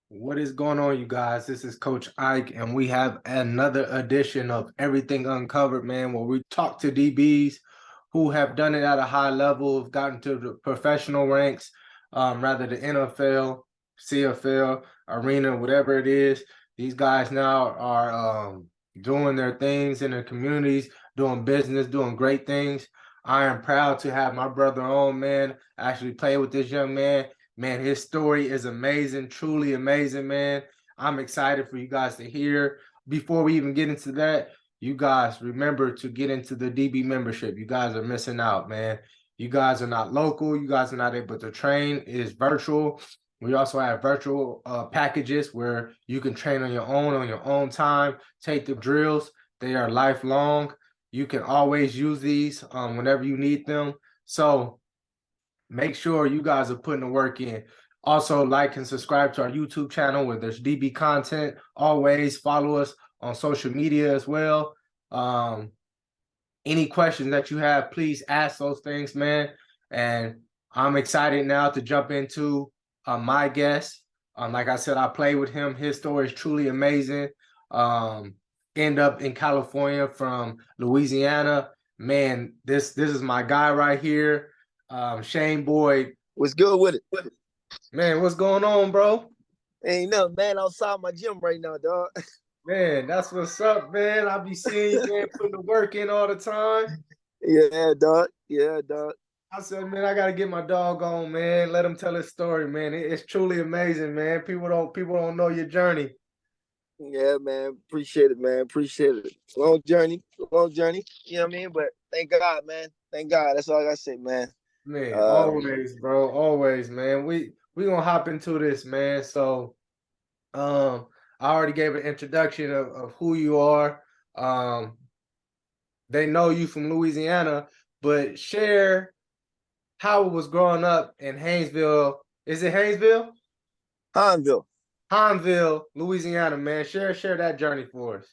What is going on, you guys? This is Coach Ike, and we have another edition of Everything Uncovered, man, where we talk to DBs who have done it at a high level, have gotten to the professional ranks, rather the NFL, CFL, arena, whatever it is. These guys now are doing their things in their communities, doing business, doing great things. I am proud to have my brother on, man. I actually played with this young man. Man, his story is amazing, truly amazing, man. I'm excited for you guys to hear. Before we even get into that, you guys remember to get into the DB membership. You guys are missing out, man. You guys are not local. You guys are not able to train. It is virtual. We also have virtual packages where you can train on your own time, take the drills. They are lifelong. You can always use these whenever you need them. So make sure you guys are putting the work in. Also, like and subscribe to our YouTube channel where there's DB content. Always follow us on social media as well. Any questions that you have, please ask those things, man. And I'm excited now to jump into my guest. Like I said, I played with him. His story is truly amazing. End up in California from Louisiana. Man, this is my guy right here. Shaine Boyd. What's good with it? Man, what's going on, bro? Ain't nothing, man. Outside my gym right now, dog. Man, that's what's up, man. I be seeing you, man, putting the work in all the time. Yeah, dog. Yeah, dog. I said, man, I gotta get my dog on, man. Let him tell his story, man. It's truly amazing, man. People don't know your journey. Yeah, man. Appreciate it, man. Appreciate it. Long journey. Long journey. You know what I mean? But thank God, man. Thank God. That's all I gotta say, man. Man, always, bro. Always, man. We gonna hop into this, man. So I already gave an introduction of who you are. They know you from Louisiana, but share how it was growing up in Haynesville. Is it Haynesville? Pineville. Pineville, Louisiana, man. Share that journey for us.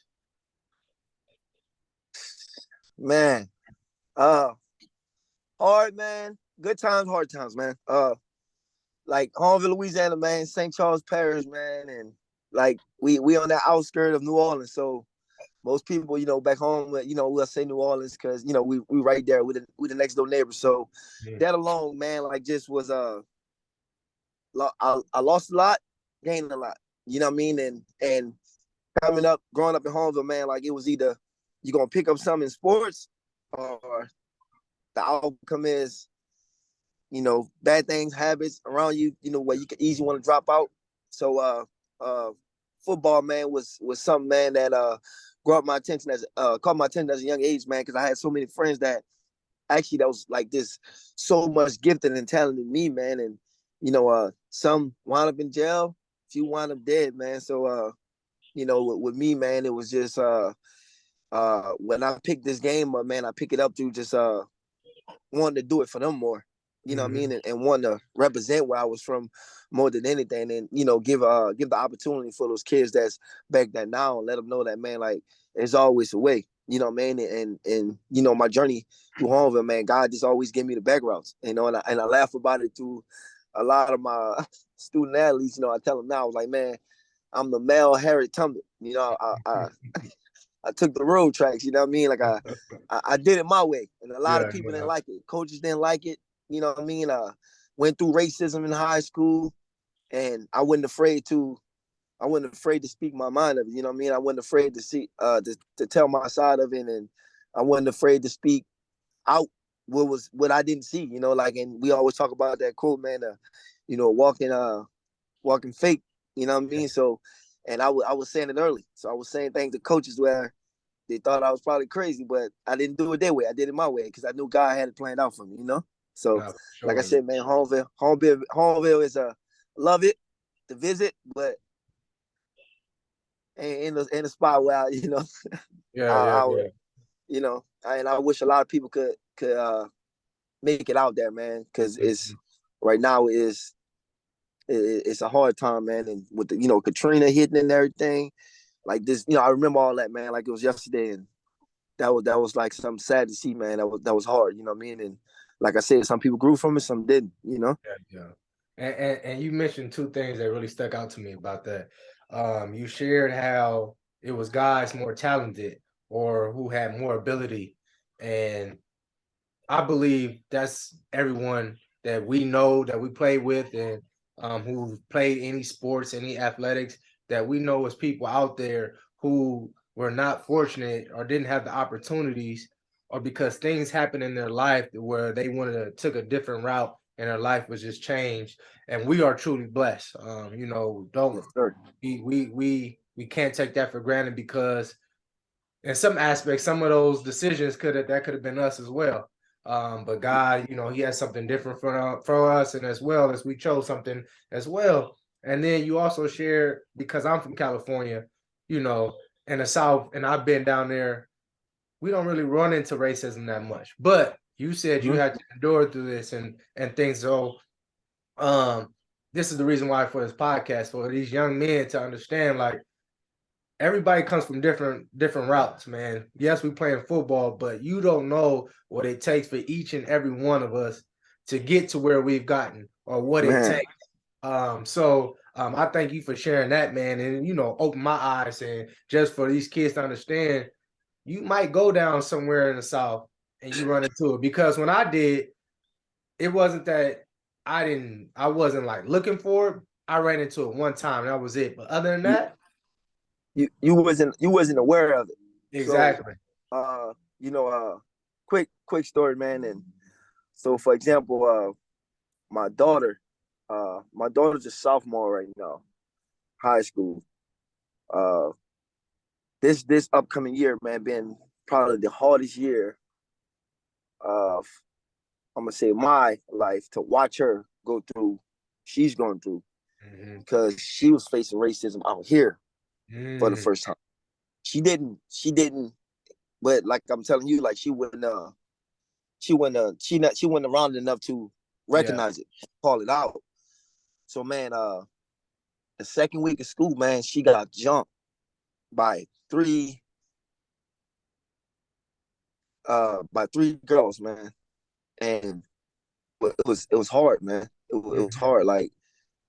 Man. Hard, man. Good times, hard times, man. Like Pineville, Louisiana, man, St. Charles Parish, man, and like we on that outskirt of New Orleans, so most people, back home, we'll say New Orleans because we right there with the next door neighbor. So Yeah. that alone, man, like just was I lost a lot, gained a lot. You know what I mean? And growing up in Homeville, man, like it was either you're gonna pick up something in sports or the outcome is, bad things, habits around you, where you can easily want to drop out. So football, man, was something, man, that caught my attention as a young age, man, because I had so many friends that actually that was like this so much gifted and talented in me, man. And some wound up in jail, a few wound up dead, man. So with me, man, it was just when I picked this game up, man, I pick it up through just wanting to do it for them more. You know what I mean? And wanting to represent where I was from more than anything, and give the opportunity for those kids that's back there now, and let them know that, man, like there's always a way. You know what I mean? And my journey through Homeville, man, God just always gave me the back routes. And I laugh about it through a lot of my student athletes. I tell them now, I was like, man, I'm the male Harriet Tubman. I took the road tracks. You know what I mean? Like I did it my way, and a lot of people didn't like it. Coaches didn't like it. You know what I mean? Went through racism in high school, and I wasn't afraid to speak my mind of it. You know what I mean? I wasn't afraid to see to tell my side of it, and I wasn't afraid to speak out what I didn't see. And we always talk about that quote, man. Walking fake. You know what I mean? So, and I was saying it early. So I was saying things to coaches where they thought I was probably crazy, but I didn't do it their way. I did it my way because I knew God had it planned out for me. So, Sure. like I said, man, Homeville is love it to visit, but in the spot where and I wish a lot of people could make it out there, man, because it's right now it's a hard time, man, and with the Katrina hitting and everything, like this, I remember all that, man, like it was yesterday, and that was like something sad to see, man. That was hard, you know what I mean? And like I said, some people grew from it, some didn't, Yeah. And you mentioned two things that really stuck out to me about that. You shared how it was guys more talented or who had more ability, and I believe that's everyone that we know that we play with and who played any sports, any athletics that we know as people out there who were not fortunate or didn't have the opportunities or because things happened in their life where they wanted to took a different route and their life was just changed. And we are truly blessed. Don't Yes, sir. we can't take that for granted because in some aspects, some of those decisions could have been us as well. But God, He has something different for us, and as well as we chose something as well. And then you also share because I'm from California, you know, in the South, and I've been down there. We don't really run into racism that much, but you said you Mhm. had to endure through this and things. So, um, this is the reason why for this podcast for these young men to understand, like everybody comes from different routes, man. Yes, we playing football, but you don't know what it takes for each and every one of us to get to where we've gotten or what it Man, takes. I thank you for sharing that, man, and open my eyes and just for these kids to understand, you might go down somewhere in the South and you run into it because when I did, it wasn't that I wasn't like looking for it. I ran into it one time and that was it. But other than you that, you wasn't aware of it. So exactly. uh you know quick story, man. And so for example, my daughter, my daughter's a sophomore right now, high school. Uh this upcoming year, man, been probably the hardest year of, I'm gonna say, my life, to watch her go through she's going through, Mhm. because she was facing racism out here for the Mm, first time. She didn't, but like I'm telling you, like she wasn't around enough to yeah. recognize it, call it out. So man, the second week of school, man, she got jumped by three girls, man. And it was hard, man. It was Mhm. hard. Like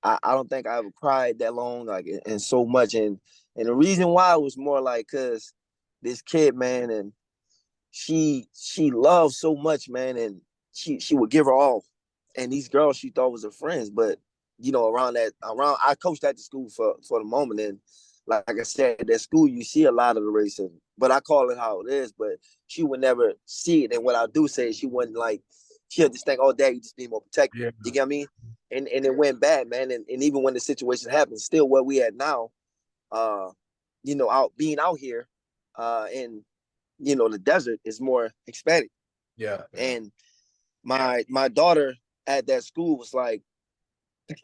I don't think I ever cried that long, like, and so much. And the reason why was more like because this kid, man, and she loved so much, man, and she would give her all. And these girls she thought was her friends, but around I coached at the school for the moment, and like I said, at that school you see a lot of the racism, but I call it how it is. But she would never see it, and what I do say is she wouldn't like she'll just think, oh, dad, you just need more protected. Yeah. You get what I mean? And it went bad, man. And even when the situation happened, still where we at now, uh, out being out here, in the desert is more Hispanic. Yeah. Yeah. And my daughter at that school was like,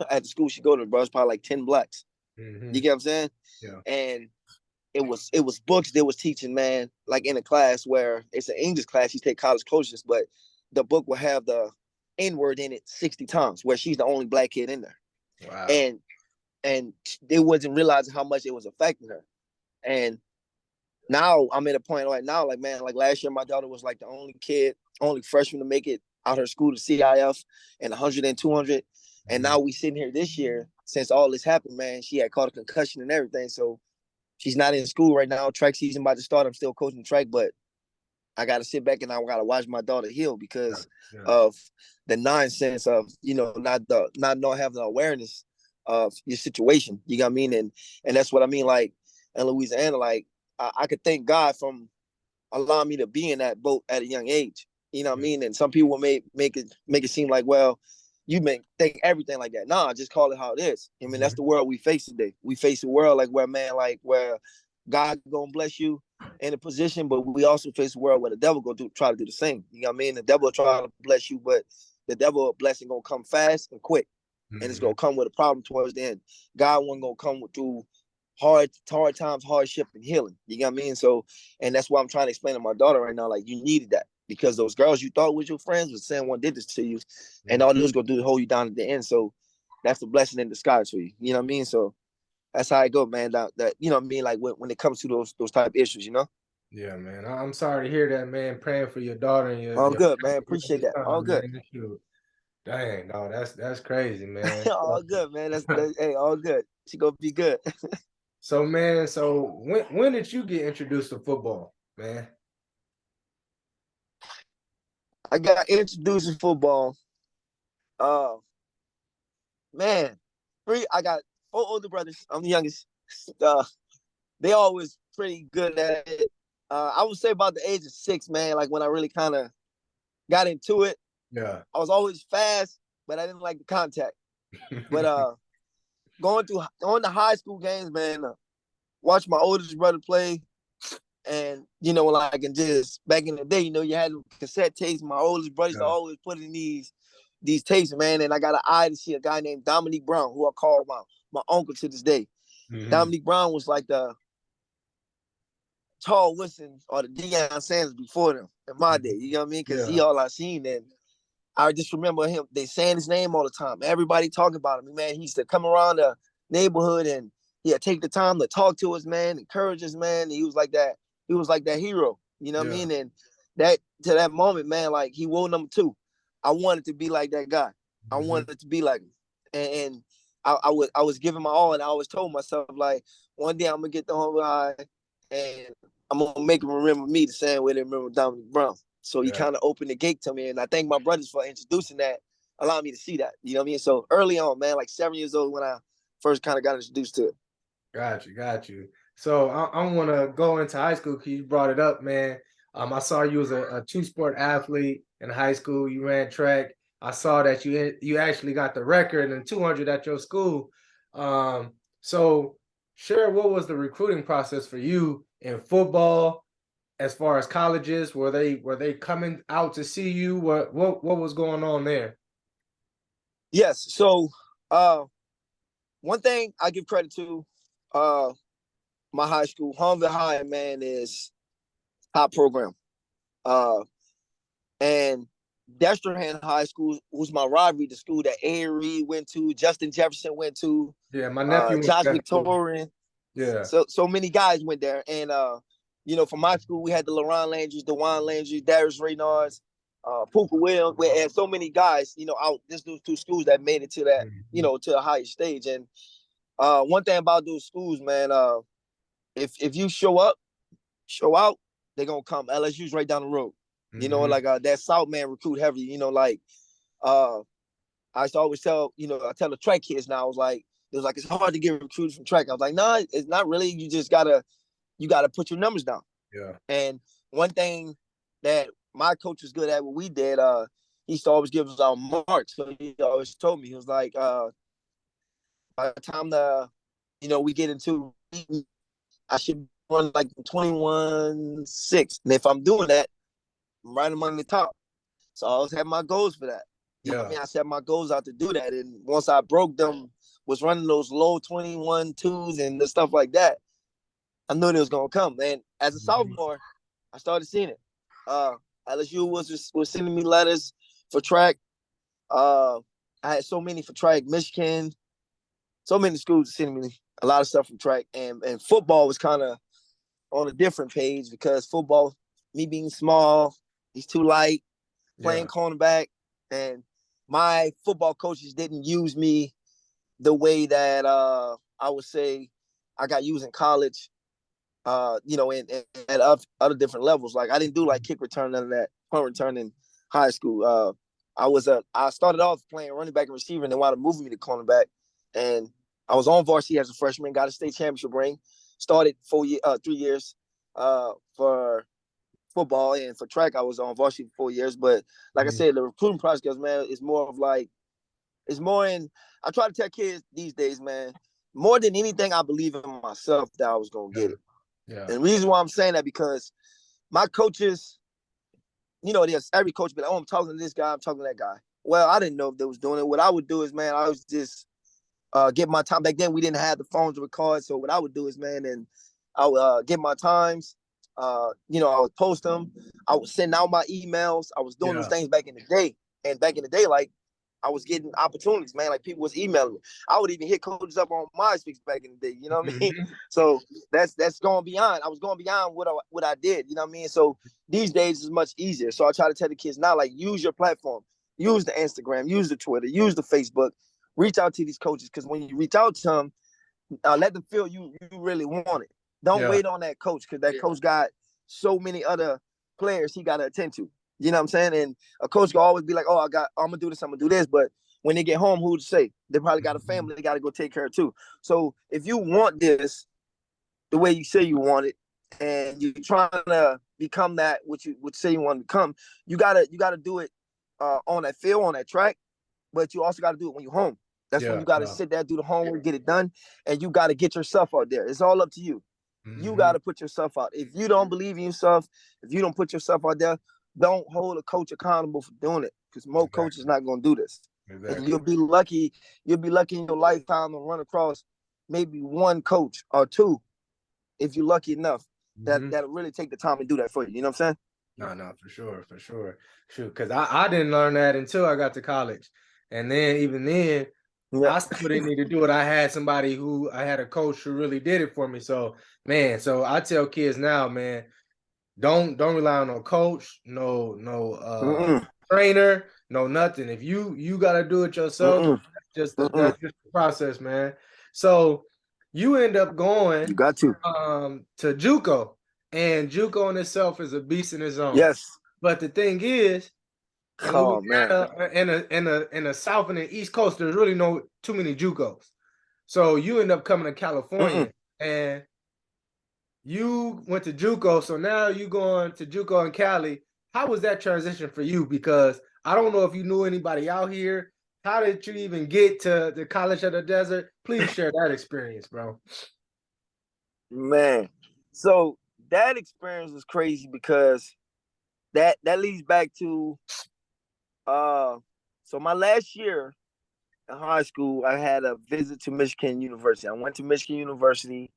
at the school she go to, bro, it's probably like 10 blacks. You Mhm. get what I'm saying? Yeah. And it was books they was teaching, man, like in a class where it's an English class, you take college closures, but the book will have the N word in it 60 times, where she's the only black kid in there. Wow. And they wasn't realizing how much it was affecting her. And now I'm at a point right now, like, man, like last year my daughter was like the only freshman to make it out her school to 𝐑𝐈𝐆 and 100 and 200. And Mhm. now we sitting here this year, since all this happened, man, she had caught a concussion and everything. So she's not in school right now. Track season about to start. I'm still coaching track, but I got to sit back and I got to watch my daughter heal Yeah. because Yeah. of the nonsense of not having the awareness of your situation. You got what I mean? And that's what I mean. Like in Louisiana, like I could thank God from allowing me to be in that boat at a young age. You know what I Yeah. mean? And some people may make it seem like, well, you may think everything like that. Nah, just call it how it is. I mean, that's Mhm. the world we face today. We face a world like where, man, like where God gonna bless you in a position, but we also face a world where the devil gonna try to do the same. You know what I mean? The devil will try to bless you, but the devil blessing gonna come fast and quick, and it's Mhm. gonna come with a problem towards the end. God wasn't gonna come through hard times, hardship, and healing. You know what I mean? So, and that's why I'm trying to explain to my daughter right now, like, you needed that, because those girls you thought was your friends was saying one did this to you, and Mhm. all they was gonna do is hold you down at the end. So that's the blessing in disguise for you. You know what I mean? So that's how I go, man. That you know what I mean? Like when it comes to those type of issues, Yeah, man. I'm sorry to hear that, man. Praying for your daughter and your All your, good, man. your Appreciate that. son, All good. man. Shoot. Dang, no, that's crazy, man. All good, man. Hey, all good. She gonna be good. So man, so when did you get introduced to football, man? I got introduced to football. Uh, man, I got four older brothers. I'm the youngest. Uh, they always pretty good at it. I would say about the age of 6, man. Like when I really kind of got into it, Yeah. I was always fast, but I didn't like the contact. But going to high school games, man. Watch my oldest brother play, and like and just back in the day, you had cassette tapes. My oldest brothers Yeah. always put in these tapes, man. And I got an eye to see a guy named Dominique Brown, who I call my uncle to this day. Hmm. Dominique Brown was like the Tall Wilson or the Deion Sanders before them in my day. You know what I mean? Because he Yeah. all I seen, and I just remember him. They saying his name all the time. Everybody talking about him. Man, he used to come around the neighborhood and take the time to talk to us, man, encourage us, man. And he was like that. He was like that hero. You know what I Yeah. mean? And that to that moment, man, like he wore number 2. I wanted to be like that guy. I Hmm. wanted to be like him. And I was giving my all, and I always told myself like, one day I'm gonna get the home high, and I'm gonna make him remember me the same way they remember Dominic Brown. So he Yeah. kind of opened the gate to me, and I thank my brothers for introducing that, allowing me to see that. You know what I mean? So early on, man, like 7 years old when I first kind of got introduced to it. Got you, got you. So I want to go into high school because you brought it up, man. I saw you as a two-sport athlete in high school. You ran track. I saw that you actually got the record in 200 at your school. So share what was the recruiting process for you in football as far as colleges? Were they coming out to see you? What was going on there? Yes. So uh, one thing I give credit to uh, my high school, Humble High, man, is top program. Uh, and Destrehan High School was my rivalry, the school that Avery went to, Justin Jefferson went to, Yeah, my nephew went to Josh that school. Victorian. Yeah. So many guys went there. And from my school, we had the LaRon Landrys, DeJuan Landry, Darius Reynards, Puka Williams, and so many guys, out this those 2 schools that made it to that, Mhm. to the highest stage. And one thing about those schools, man, if you show out, they're gonna come. LSU's right down the road. Mhm. Like that South man recruit heavy. Like uh, I used to always tell, I tell the track kids now. I was like, it was like it's hard to get recruited from track. I was like, no, it's not really. You just gotta put your numbers down. Yeah. And one thing that my coach was good at, what we did, he used to always give us our marks. So he always told me, he was like, by the time we get into, I should run like 21-6. And if I'm doing that, I'm right among the top. So I always had my goals for that. You know what I Yeah. mean? I set my goals out to do that. And once I broke them, was running those low 21-2s and the stuff like that, I knew it was gonna come. And as a Mhm. sophomore, I started seeing it. Uh, LSU was sending me letters for track. Uh, I had so many for track. Michigan, so many schools sending me a lot of stuff from track. And football was kind of on a different page because football, me being small, he's too light, playing Yeah. cornerback, and my football coaches didn't use me the way that I would say I got used in college. At other different levels. Like I didn't do like kick return, none of that, punt return in high school. I started off playing running back and receiver, and they wanted to move me to cornerback. And I was on varsity as a freshman, got a state championship ring. Started 3 years for football, and for track I was on varsity for 4 years. But like I Mhm. said, the recruiting process, man, is more of like it's more in. I try to tell kids these days, man, more than anything, I believe in myself that I was gonna get Yeah. it. Yeah. And the reason why I'm saying that because my coaches, there's every coach, but oh, I'm talking to this guy, I'm talking to that guy. Well, I didn't know if they was doing it. What I would do is, man, I was just get my time. Back then, we didn't have the phones to record, so what I would do is, man, and I would get my times. I would post them. I would send out my emails. I was doing those Yeah. things back in the day, and back in the day, like I was getting opportunities, man. Like people was emailing me. I would even hit coaches up on MySpace back in the day. You know what I mean? Mhm. So that's going beyond. I was going beyond what I did. You know what I mean? So these days is much easier. So I try to tell the kids now, like use your platform. use the Instagram, use the Twitter, use the Facebook, reach out to these coaches, because when you reach out to them, let them feel you really want it. Don't wait on that coach, because that coach got so many other players he got to attend to. You know what I'm saying? And a coach can always be like, oh, I'm gonna do this, I'm gonna do this. But when they get home, who to say? They probably got a family they got to go take care of too. So if you want this the way you say you want it, and you're trying to become that what you say you want to become, you gotta do it on that field, on that track, but you also got to do it when you're home. That's when you got to sit there, do the homework, get it done, and you got to get yourself out there. It's all up to you. You got to put yourself out. If you don't believe in yourself, if you don't put yourself out there, don't hold a coach accountable for doing it, because most coaches not going to do this. And you'll be lucky in your lifetime to run across maybe one coach or two, if you're lucky enough, that'll really take the time to do that for you. You know what I'm saying? No, for sure. Shoot, because I didn't learn that until I got to college. And then even then, I still didn't need to do it. I had a coach who really did it for me. So, man, so I tell kids now, man, don't rely on no coach, no trainer, no nothing. If you gotta do it yourself, that's just the process, man. So you end up going You got to. to JUCO, and JUCO in itself is a beast in its own. Yes. But the thing is, in Louisiana, in the South and the East Coast, there's really no too many JUCOs. So you end up coming to California, and you went to JUCO. So now you going to JUCO in Cali. How was that transition for you? Because I don't know if you knew anybody out here. How did you even get to the College of the Desert? Please share that experience, bro. Man, so that experience was crazy, because that leads back to so my last year in high school, I had a visit to Michigan University. I went to Michigan University,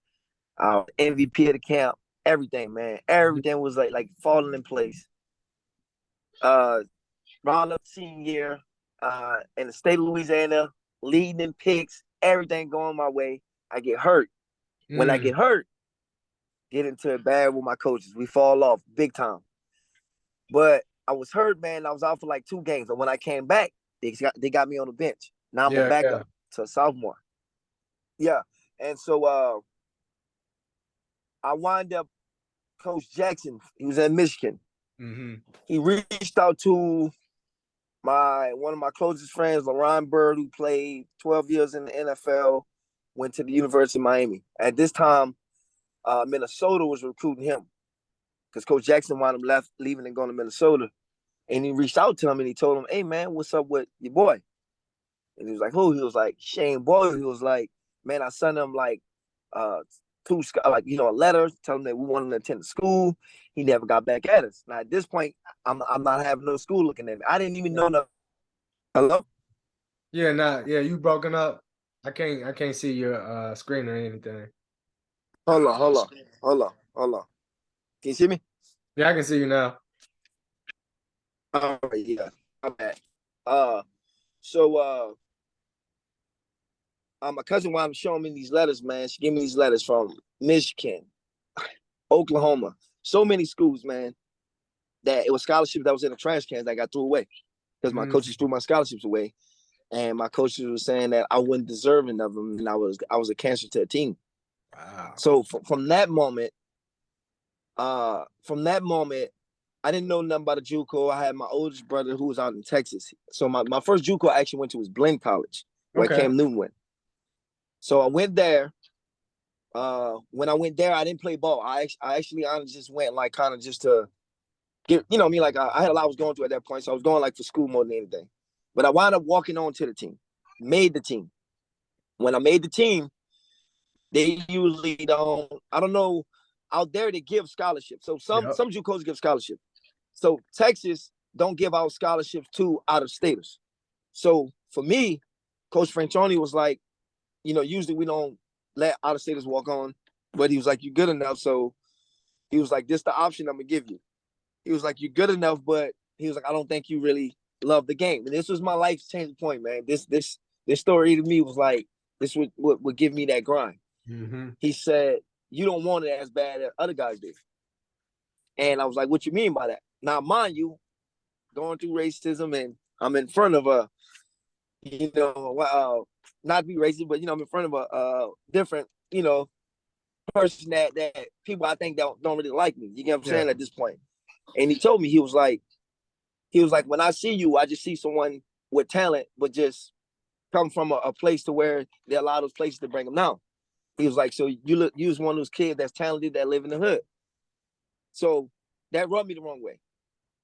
MVP of the camp, everything, man. Everything was like falling in place. Round up senior year, in the state of Louisiana, leading in picks, everything going my way. I get hurt. When I get hurt, get into it bad with my coaches. We fall off big time. But I was hurt, man. I was out for like 2 games. And when I came back, they got me on the bench. Now I'm a backup to a sophomore. Yeah. And so I wind up, Coach Jackson, he was at Michigan. He reached out to one of my closest friends, LaRon Bird, who played 12 years in the NFL, went to the University of Miami. At this time, Minnesota was recruiting him, because Coach Jackson wound up leaving and going to Minnesota. And he reached out to him and he told him, hey, man, what's up with your boy? And he was like, who? He was like, Shaine Boyle. He was like, man, I sent him like a letter telling him that we wanted to attend the school. He never got back at us. Now, at this point, I'm not having no school looking at me. I didn't even know no. Hello? Yeah, you broken up. I can't see your screen or anything. Hold on. Can you see me? Yeah, I can see you now. Oh, yeah. My bad. So my cousin wound up showing me these letters, man. She gave me these letters from Michigan, Oklahoma, so many schools, man, that it was scholarships that was in the trash cans that got threw away, because my coaches threw my scholarships away, and my coaches were saying that I wasn't deserving of them, and I was a cancer to the team. Wow. So from that moment, I didn't know nothing about a JUCO. I had my oldest brother who was out in Texas. So my first JUCO I actually went to was Blinn College, where Cam Newton went. So I went there. When I went there, I didn't play ball. I actually honestly just went like kind of just to get, you know what I mean? Like I had a lot I was going through at that point. So I was going like for school more than anything. But I wound up walking on to the team, made the team. When I made the team, they usually don't, I don't know, out there they give scholarships. So some JUCOs give scholarships. So Texas don't give out scholarships to out-of-staters. So for me, Coach Franchione was like, you know, usually we don't let out-of-staters walk on, but he was like, you're good enough. So he was like, this is the option I'm going to give you. He was like, you're good enough, but he was like, I don't think you really love the game. And this was my life's changing point, man. This story to me was like, this would give me that grind. He said, you don't want it as bad as other guys did. And I was like, what you mean by that? Now, mind you, going through racism and I'm in front of a, not to be racist, but I'm in front of a different, person that people I think don't really like me. You get what I'm saying at this point. And he told me he was like, when I see you, I just see someone with talent, but just come from a place to where there are a lot of those places to bring them down. He was like, so you was one of those kids that's talented that live in the hood. So that rubbed me the wrong way.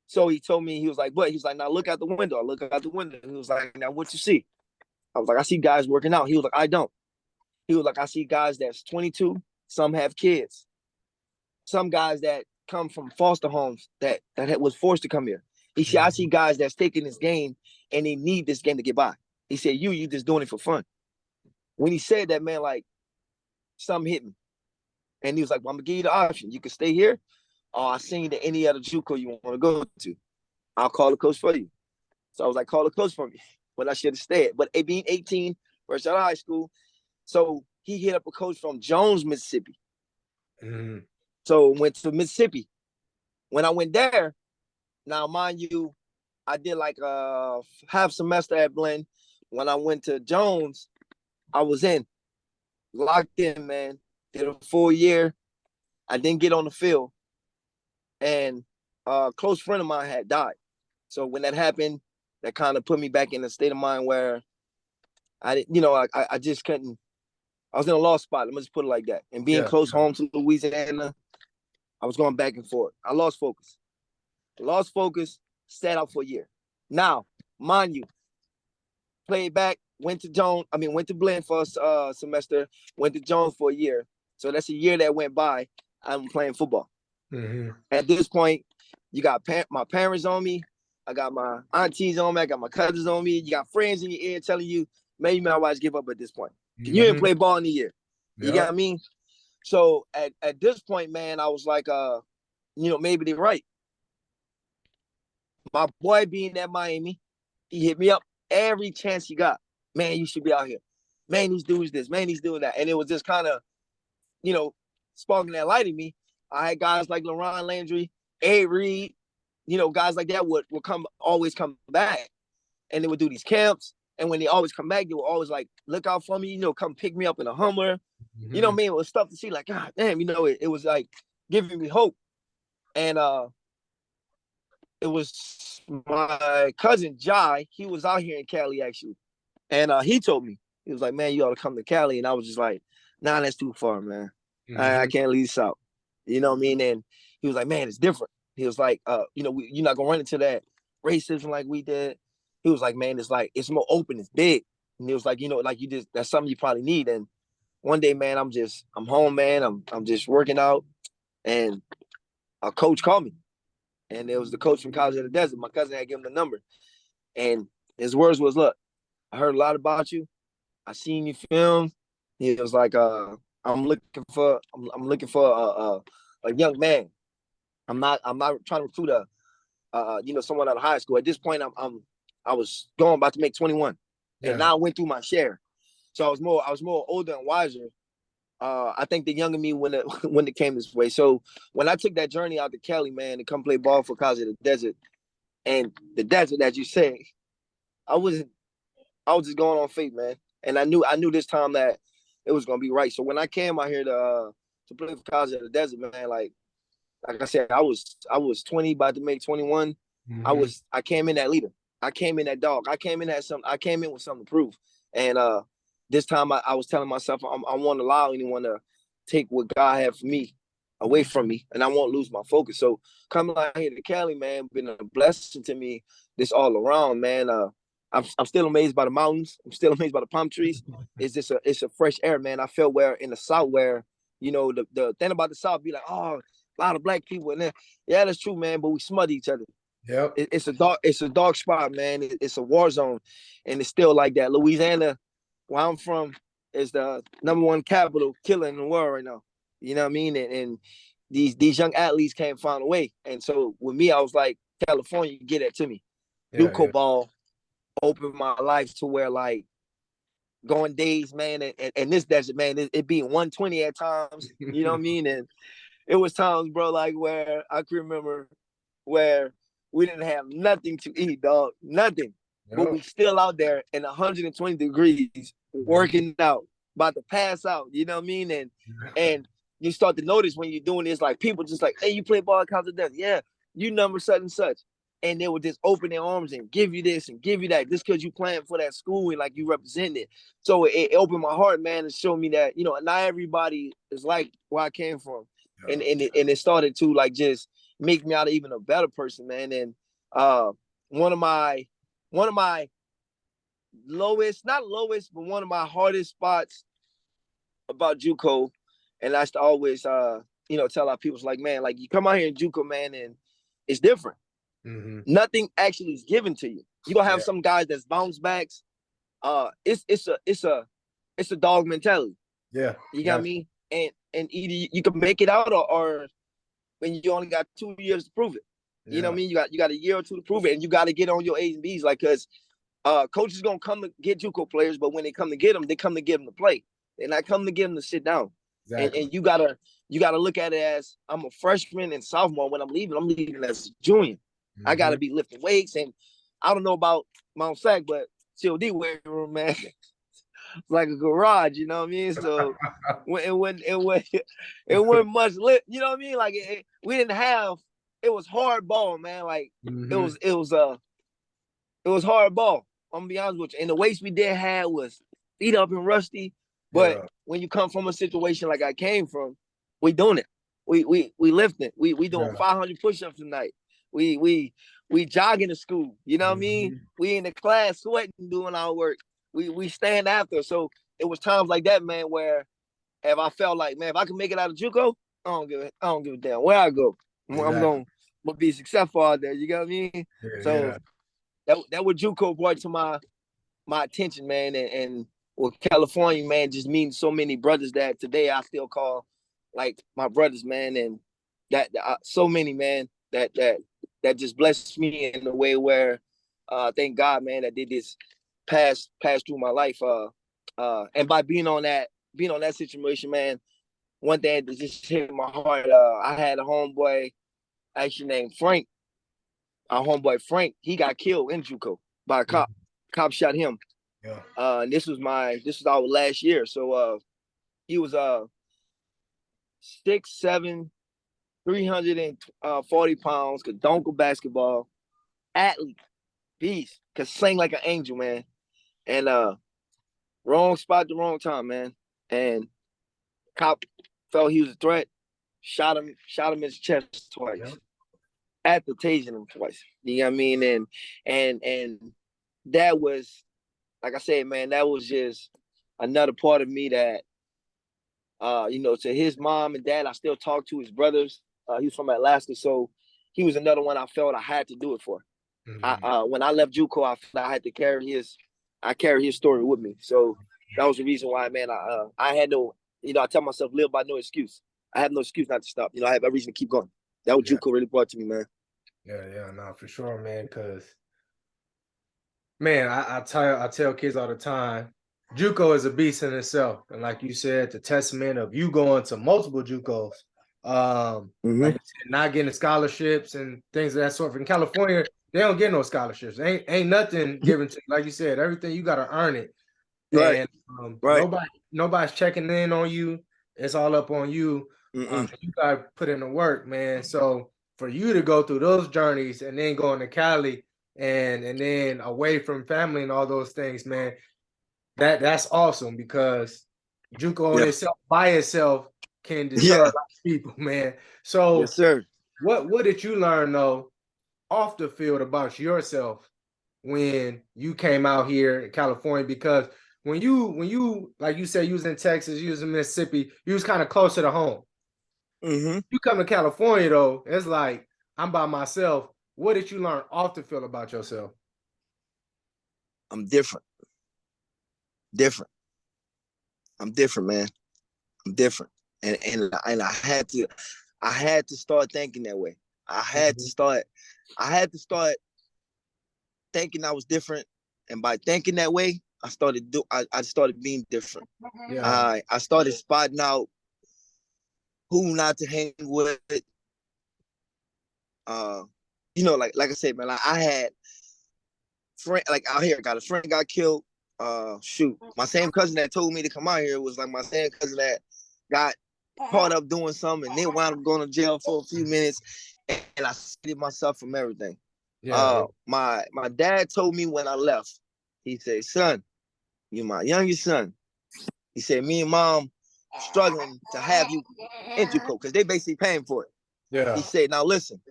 So he told me, he was like, but he's like, now look out the window. I look out the window. He was like, now what you see? I was like, I see guys working out. He was like, I don't. He was like, I see guys that's 22. Some have kids. Some guys that come from foster homes that was forced to come here. He said, I see guys that's taking this game and they need this game to get by. He said, you just doing it for fun. When he said that, man, like something hit me. And he was like, well, I'm gonna give you the option. You can stay here, or I send you to any other JUCO you want to go to. I'll call the coach for you. So I was like, call the coach for me. But I should have stayed. But being 18, fresh out of high school, so he hit up a coach from Jones, Mississippi. Mm-hmm. So went to Mississippi. When I went there, now mind you, I did like a half semester at Blinn. When I went to Jones, I was locked in, man. Did a full year. I didn't get on the field. And a close friend of mine had died. So when that happened, that kind of put me back in a state of mind where I didn't, I just couldn't. I was in a lost spot. Let me just put it like that. And being close home to Louisiana, I was going back and forth. I lost focus. Sat out for a year. Now, mind you, played back, went to Blinn for a semester, went to Jones for a year. So that's a year that went by. I'm playing football. Mm-hmm. At this point, you got my parents on me. I got my aunties on me. I got my cousins on me. You got friends in your ear telling you, maybe you might watch give up at this point. Mm-hmm. You didn't play ball in a year. You got what I mean? So at this point, man, I was like, maybe they're right. My boy being at Miami, he hit me up every chance he got. Man, you should be out here. Man, these dudes this. Man, he's doing that. And it was just kind of, sparking that light in me. I had guys like LaRon Landry, A. Reed, guys like that would always come back. And they would do these camps. And when they always come back, they would always like look out for me, come pick me up in a Hummer. Mm-hmm. You know what I mean? It was stuff to see, like, God damn, it was like giving me hope. And it was my cousin Jai. He was out here in Cali actually. And he told me, he was like, man, you ought to come to Cali. And I was just like, nah, that's too far, man. Mm-hmm. I can't leave South. You know what I mean? And he was like, man, it's different. He was like, you're not gonna run into that racism like we did. He was like, man, it's more open, it's big. And he was like, that's something you probably need. And one day, man, I'm home, man. I'm just working out, and a coach called me. And it was the coach from College of the Desert. My cousin had given him the number. And his words was, look, I heard a lot about you. I seen you film. He was like, I'm looking for a young man. I'm not trying to recruit someone out of high school. At this point, I was about to make 21, and now I went through my share. So I was more older and wiser. I think the younger me when it came this way. So when I took that journey out to Cali, man, to come play ball for College of the Desert, and the desert, as you say, I was just going on faith, man. And I knew this time that it was gonna be right. So when I came out here to play for College of the Desert, man, like I said, I was 20, about to make 21. Mm-hmm. I came in that leader. I came in that dog. I came in with something to prove. And this time I was telling myself I won't allow anyone to take what God had for me away from me, and I won't lose my focus. So coming out here to Cali, man, been a blessing to me this all around, man. I'm still amazed by the mountains. I'm still amazed by the palm trees. It's a fresh air, man. I felt where in the South where, the thing about the South be like, oh, a lot of black people in there. Yeah, that's true, man, but we smut each other. Yep. It's a dark spot, man. It's a war zone, and it's still like that. Louisiana, where I'm from, is the #1 capital killer in the world right now. You know what I mean? And these young athletes can't find a way. And so with me, I was like, California, get that to me. Nuco ball opened my life to where, like, going days, man, and this desert, man, it being 120 at times. You know what I mean? And it was times, bro, like where I can remember where we didn't have nothing to eat, dog. Nothing. but Yep. we still out there in 120 degrees working out, about to pass out. You know what I mean? And you start to notice when you're doing this, like people just like, hey, you play ball at Council Death? Yeah, you number such and such. And they would just open their arms and give you this and give you that, just because you playing for that school and like you represent it. So it opened my heart, man, and showed me that, you know, not everybody is like where I came from. And it started to like just make me out of even a better person, man. And one of my lowest, not lowest, but one of my hardest spots about JUCO, and I used to always you know, tell our people, like, man, like you come out here in JUCO, man, and it's different. Nothing actually is given to you. You're gonna have some guys that's bounce backs. It's a dog mentality. Yeah. You got me? And either you can make it out, or when you only got 2 years to prove it. You know what I mean? You got a year or two to prove it, and you got to get on your A's and B's, like, because coaches gonna come to get JUCO players, but when they come to get them, they come to get them to play. They're not coming to get them to sit down. Exactly. And you gotta look at it as, I'm a freshman and sophomore. When I'm leaving as a junior. I gotta be lifting weights, and I don't know about Mount Sac, but COD weight room, man, it's like a garage. You know what I mean? So it wasn't much lit. You know what I mean? Like we didn't have. It was hard ball, man. Like it was hard ball. I'm gonna be honest with you. And the weights we did have was beat up and rusty. But when you come from a situation like I came from, we doing it. We lifting. We doing 500 push-ups tonight. We jogging to school. You know what I mean? We in the class sweating, doing our work. We stand after. So it was times like that, man, where if I felt like, man, if I can make it out of JUCO, I don't give a damn where I go. I'm gonna be successful out there. You got what I mean? So that what JUCO brought to my attention, man, and well, California, man, just means so many brothers that today I still call like my brothers, man, and that so many, man, that just blessed me in a way where thank God, man, that did this pass through my life, and by being on that situation, man, one thing that just hit my heart, I had a homeboy actually named Frank. Our homeboy Frank, he got killed in JUCO by a cop. Cop shot him. And this was our last year. So he was 6'7", 340 pounds, could dunk a basketball, athlete, beast, could sing like an angel, man. And wrong spot, the wrong time, man. And cop felt he was a threat, shot him in his chest twice, after tasing him twice. You know what I mean? And that was, like I said, man, that was just another part of me that, you know, to his mom and dad, I still talk to his brothers. He was from Alaska, so he was another one I felt I had to do it for. When I left JUCO, I felt I had to carry his story with me. So that was the reason why, man, I had no, you know, I tell myself, live by no excuse. I have no excuse not to stop. You know, I have a reason to keep going. That what JUCO really brought to me, man. Yeah, no, for sure, man. Because, man, I tell kids all the time, JUCO is a beast in itself, and like you said, the testament of you going to multiple JUCOs, like you said, not getting scholarships and things of that sort. In California, they don't get no scholarships. Ain't nothing given to you. Like you said, everything you got to earn it, and nobody's checking in on you. It's all up on you. You got to put in the work, man. So for you to go through those journeys and then going to Cali and then away from family and all those things, man, that's awesome, because JUCO in itself, by itself, can deter a lot of people, man. So yes, sir. What did you learn though off the field about yourself when you came out here in California? Because when you like you said, you was in Texas, you was in Mississippi, you was kind of closer to home. You come to California though, it's like I'm by myself. What did you learn off the field about yourself? I'm different. I'm different, man. I'm different. And I had to start thinking that way. I had to start thinking I was different. And by thinking that way, I started being different. I started spotting out who not to hang with. You know, like I said, man, like I had friend like out here. Got a friend got killed. Shoot, my same cousin that told me to come out here was like my same cousin that got caught up doing something and then wound up going to jail for a few minutes. And I saved myself from everything. Yeah. My dad told me when I left, he said, "Son, you're my youngest son." He said, "Me and mom struggling to have you educate because they basically paying for it." Yeah. He said, "Now listen."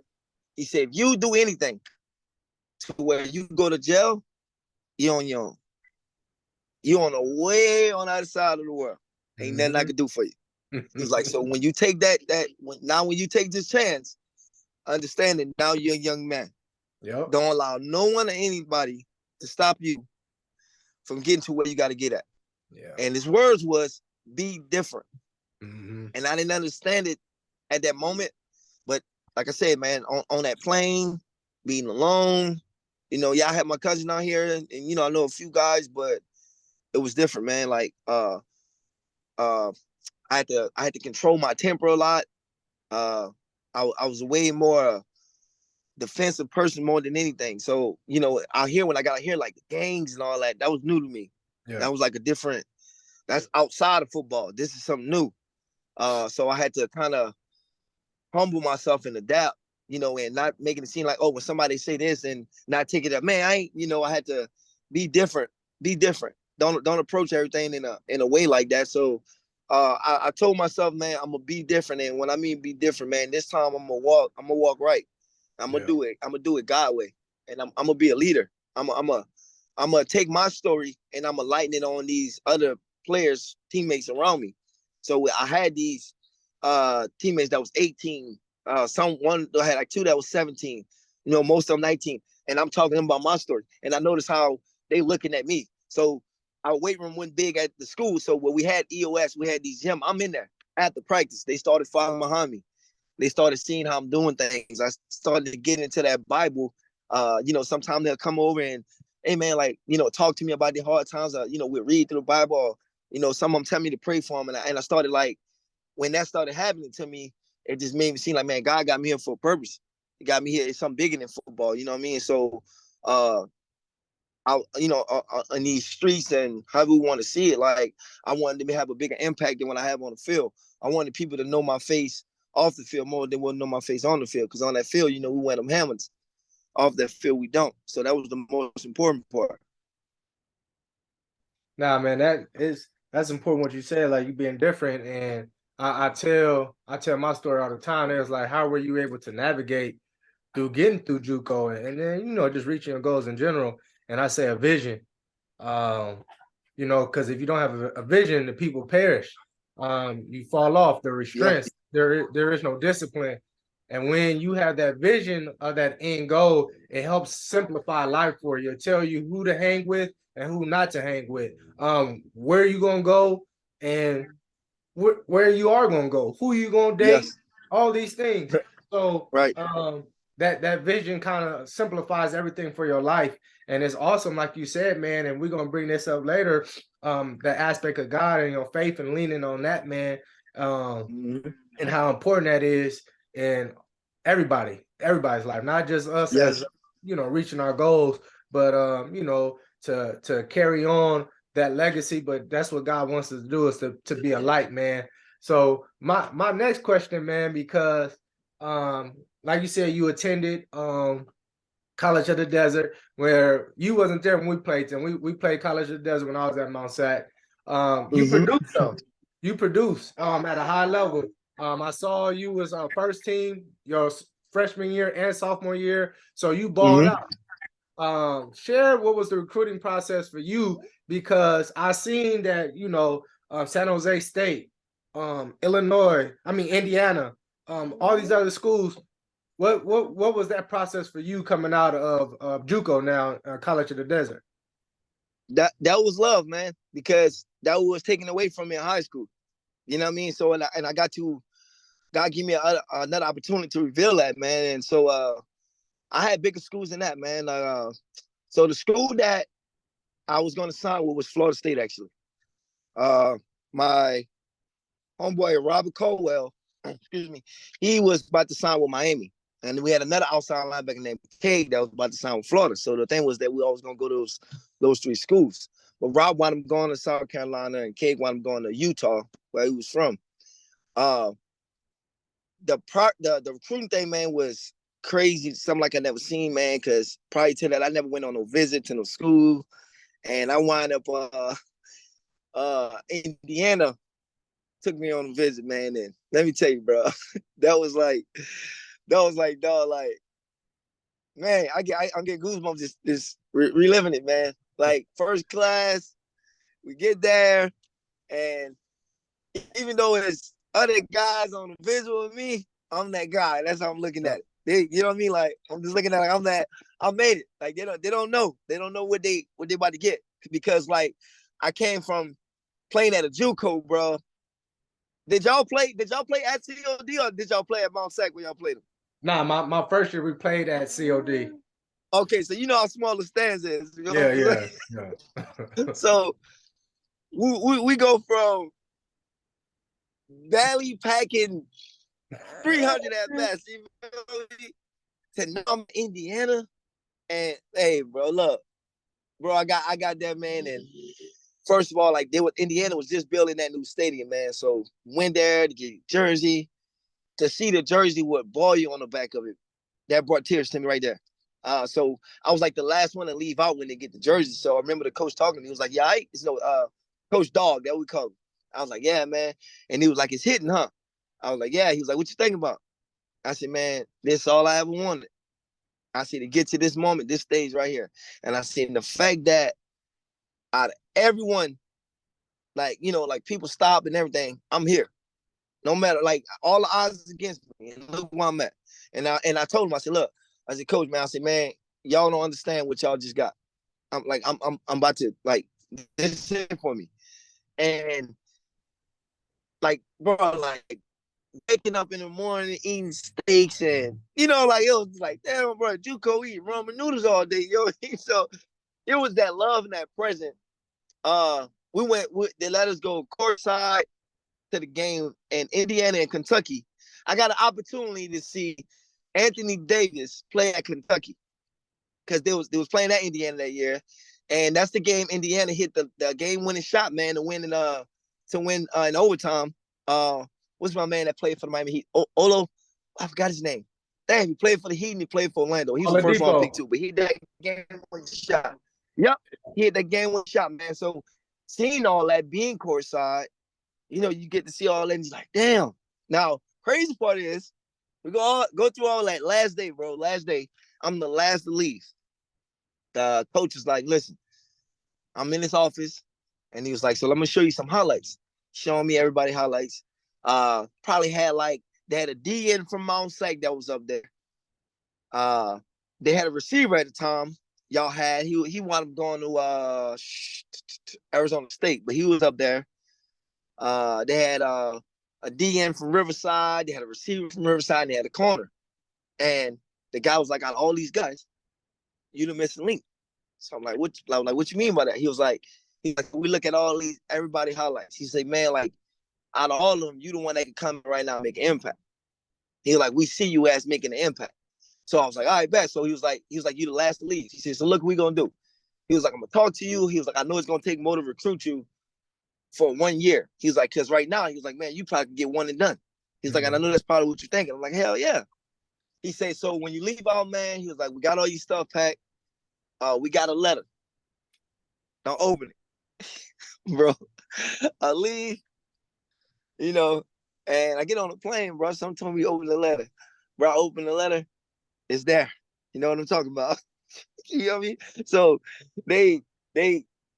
He said, "If you do anything to where you go to jail, you're on your own. You're on the way on the other side of the world. Ain't nothing I could do for you." He's like, "So when you take when you take this chance, understand that now you're a young man. Yep. Don't allow no one or anybody to stop you from getting to where you got to get at." Yeah. And his words was, "Be different." Mm-hmm. And I didn't understand it at that moment. But like I said, man, on that plane, being alone, yeah, I had my cousin out here and I know a few guys, but it was different, man. Like I had to control my temper a lot. I was way more defensive person more than anything. So, out here when I got out here, like the gangs and all that, that was new to me. Yeah. That was like that's outside of football. This is something new. So I had to kind of humble myself and adapt, and not making it seem like, oh, when somebody say this and not take it up, man, I ain't, I had to be different, be different. Don't approach everything in a way like that. So I told myself, man, I'm gonna be different. And when I mean be different, man, this time I'm gonna walk right. I'm gonna do it. I'm gonna do it God way. And I'm gonna be a leader. I'm gonna take my story and I'm gonna lighten it on these other players, teammates around me. So I had these teammates that was 18. One I had like two that was 17. Most of them 19. And I'm talking about my story. And I noticed how they looking at me. So our weight room went big at the school. So when we had EOS, we had these gym. I'm in there at the practice. They started following behind me. They started seeing how I'm doing things. I started to get into that Bible. Sometimes they'll come over and, hey man, like, talk to me about the hard times. We read through the Bible. Or, some of them tell me to pray for them. And I started like, when that started happening to me, it just made me seem like, man, God got me here for a purpose. He got me here. It's something bigger than football. You know what I mean? So, in these streets and however we want to see it, like I wanted to have a bigger impact than what I have on the field. I wanted people to know my face off the field more than know my face on the field. Because on that field, we wear them helmets. Off that field, we don't. So that was the most important part. Nah, man, that's important what you said, like you being different. And I tell my story all the time. It was like, how were you able to navigate through getting through JUCO and then, just reaching your goals in general? And I say a vision. Because if you don't have a vision, the people perish. You fall off, the restraints, there is no discipline. And when you have that vision of that end goal, it helps simplify life for you. It tell you who to hang with and who not to hang with, where you gonna go and where you are gonna go, who you gonna date, all these things. So right. That vision kind of simplifies everything for your life. And it's awesome, like you said, man, and we're gonna bring this up later, the aspect of God and your faith and leaning on that, man, and how important that is in everybody's life, not just us as reaching our goals, but to carry on that legacy. But that's what God wants us to do, is to be a light, man. So my next question, man, because like you said, you attended College of the Desert, where you wasn't there when we played them. We played College of the Desert when I was at Mount Sac. You produced them. You produced at a high level. I saw you was first team your freshman year and sophomore year, so you balled out. Share what was the recruiting process for you, because I seen that San Jose State, Indiana, all these other schools. What was that process for you coming out of JUCO now, College of the Desert? That was love, man, because that was taken away from me in high school. You know what I mean? So and I got to, God give me another opportunity to reveal that, man. And so I had bigger schools than that, man. So the school that I was going to sign with was Florida State, actually. My homeboy Robert Caldwell, excuse me, he was about to sign with Miami. And then we had another outside linebacker named Cade that was about to sign with Florida. So the thing was that we always gonna go to those three schools. But Rob wound up going to South Carolina, and Cade wound up going to Utah, where he was from. The recruiting thing, man, was crazy. Something like I never seen, man. Because prior to that, I never went on no visit to no school, and I wound up Indiana took me on a visit, man. And let me tell you, bro, that was like, dog, like, man, I'm getting goosebumps just reliving it, man. Like first class, we get there, and even though it's other guys on the visual with me, I'm that guy. That's how I'm looking at it. You know what I mean? Like I'm just looking at it like I'm that. I made it. Like they don't know. They don't know what they about to get, because like I came from playing at a JUCO, bro. Did y'all play at COD, or did y'all play at Mount Sac when y'all played them? Nah, my first year we played at COD. Okay, so you know how small the stands is. You know Yeah. So we go from barely packing 300 at best, to now I'm in Indiana. And hey, bro, look, bro, I got that, man. And first of all, like Indiana was just building that new stadium, man. So went there to get jersey, to see the jersey with Boyle on the back of it. That brought tears to me right there. So I was like the last one to leave out when they get the jersey. So I remember the coach talking to me. He was like, "Yeah, it's Coach Dog, that we call him." I was like, "Yeah, man." And he was like, "It's hitting, huh?" I was like, "Yeah." He was like, "What you thinking about?" I said, "Man, this is all I ever wanted." I said, to get to this moment, this stage right here. And I said, the fact that out of everyone, like, you know, like people stop and everything, I'm here. No matter, like, all the odds is against me. And look where I'm at. And I told him, I said, look, I said, Coach, man, I said, man, y'all don't understand what y'all just got. I'm about to, like, this is it for me. And like, bro, like waking up in the morning eating steaks, and you know, like it was like, damn, bro, JUCO eating ramen noodles all day, yo. So it was that love and that present. They let us go courtside to the game in Indiana and Kentucky. I got an opportunity to see Anthony Davis play at Kentucky, because they was playing at Indiana that year, and that's the game Indiana hit the game winning shot, man, to win in overtime. What's my man that played for the Miami Heat? Olo, I forgot his name. Damn, he played for the Heat and he played for Orlando. He was the first round pick too, but he hit that game winning shot. Yep, he hit that game winning shot, man. So seeing all that, being courtside, you know, you get to see all that, and you're like, damn. Now, crazy part is, we go through all that last day, bro. Last day, I'm the last to leave. The coach is like, listen, I'm in this office, and he was like, so let me show you some highlights. Showing me everybody highlights. Probably had like, they had a DN from Mount Sac that was up there. They had a receiver at the time. Y'all had he wound up going to Arizona State, but he was up there. They had a DN from Riverside. They had a receiver from Riverside. And they had a corner, and the guy was like, out of all these guys, you the missing link. So I'm like, what you mean by that? He's like, we look at all these everybody highlights. He said, man, like, out of all of them, you the one that can come right now and make an impact. He was like, we see you as making an impact. So I was like, all right, bet. So he was like, you the last to leave. He said, so look what we gonna do. He was like, I'm gonna talk to you. He was like, I know it's gonna take more to recruit you for 1 year. He's like, because right now, he was like, man, you probably can get one and done. He's like, and I know that's probably what you're thinking. I'm like, hell yeah. He said, so when you leave out, man, he was like, we got all your stuff packed. We got a letter. Don't open it. Bro. I leave, you know, and I get on the plane, bro. Someone told me open the letter. Bro, I open the letter, it's there. You know what I'm talking about? You know what I mean? So they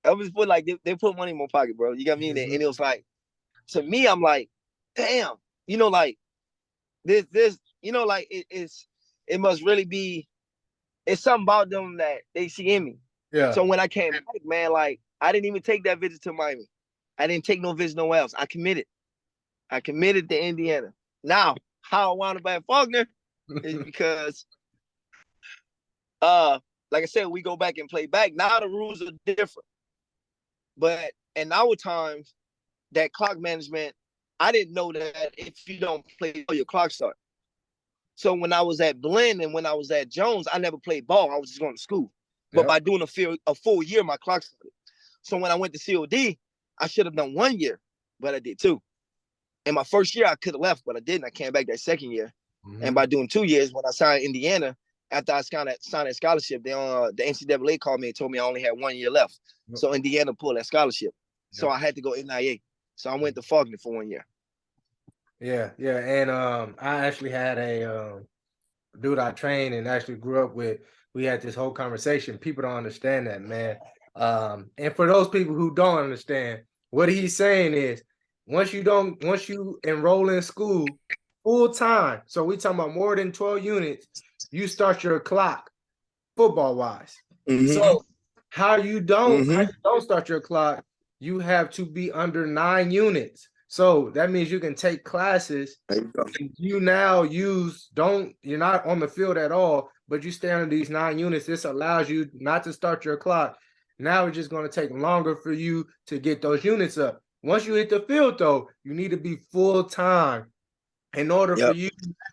I was put like they put money in my pocket, bro. You got me? Mm-hmm. And it was like, to me, I'm like, damn, you know, like this, you know, like it must really be, it's something about them that they see in me. Yeah. So when I came back, man, like I didn't even take that visit to Miami. I didn't take no visit nowhere else. I committed to Indiana. Now, how I wound up at Faulkner is because like I said, we go back and play back. Now the rules are different. But in our times, that clock management, I didn't know that if you don't play, your clock start. So when I was at Blinn and when I was at Jones, I never played ball. I was just going to school. But by doing a full year, my clock started. So when I went to COD, I should have done 1 year, but I did 2. And my first year, I could have left, but I didn't. I came back that second year. And by doing 2 years, when I signed Indiana, after I signed that scholarship, the NCAA called me and told me I only had 1 year left. So Indiana pulled that scholarship. So I had to go NIA. So I went to Faulkner for 1 year. Yeah, yeah. And I actually had a dude I trained and actually grew up with. We had this whole conversation. People don't understand that, man. And for those people who don't understand, what he's saying is once you enroll in school full time, so we talking about more than 12 units, you start your clock football wise. So how you don't start your clock, you have to be under 9 units. So that means you can take classes. You now you're not on the field at all, but you stay under these 9 units. This allows you not to start your clock. Now it's just going to take longer for you to get those units up. Once you hit the field, though, you need to be full time in order for you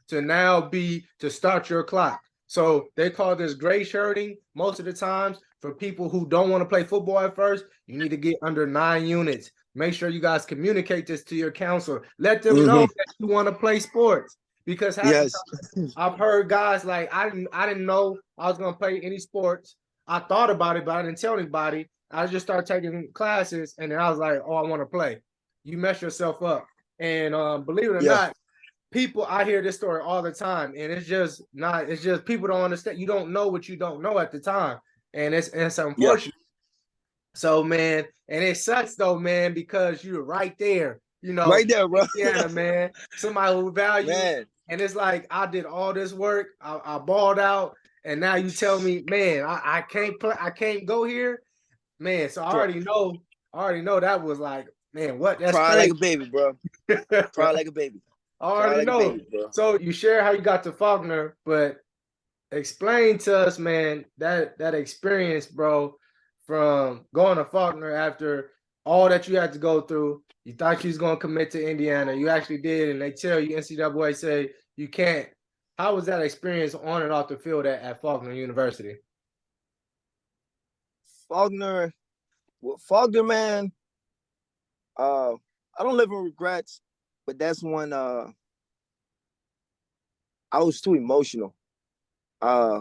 to start your clock. So they call this gray shirting most of the times for people who don't want to play football at first. You need to get under 9 units. Make sure you guys communicate this to your counselor. Let them know that you want to play sports. Because I've heard guys like, I didn't know I was going to play any sports. I thought about it, but I didn't tell anybody. I just started taking classes, and then I was like, oh, I want to play. You mess yourself up. And believe it or not, I hear this story all the time, and it's just people don't understand. You don't know what you don't know at the time, and it's unfortunate. So, man, and it sucks though, man, because you're right there, right there, bro. Yeah, man, somebody who value, and it's like I did all this work, I balled out, and now you tell me, man, I can't play, I can't go here, man. So I already know that was like, man, what? That's cry crazy. like a baby, bro. Cry like a baby. I already know. Baby, so you share how you got to Faulkner, but explain to us, man, that experience, bro, from going to Faulkner after all that you had to go through. You thought you was going to commit to Indiana. You actually did, and they tell you, NCAA say you can't. How was that experience on and off the field at Faulkner University? Faulkner, man, I don't live in regrets, but that's when I was too emotional. Like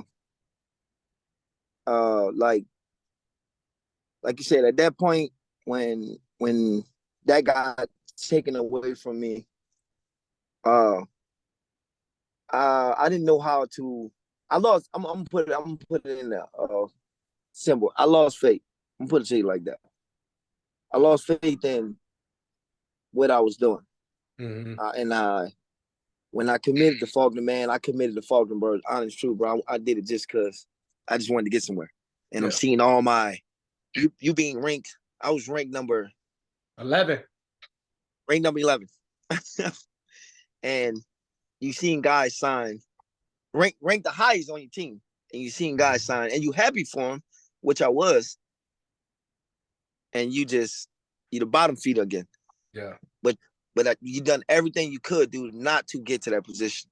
you said, at that point when that got taken away from me, I didn't know how to. I lost. I'm gonna put it in a symbol. I lost faith. I'm gonna put it to you like that. I lost faith in what I was doing, and when I committed to Faulkner, man, I committed to Faulkner, bro. Honest, true, bro. I did it just because I just wanted to get somewhere, and I'm seeing all my you being ranked. I was ranked number 11. Ranked number 11, and you seeing guys sign, rank the highest on your team, and you seeing guys sign, and you happy for them, which I was, and you the bottom feeder again. Yeah. But you done everything you could do not to get to that position.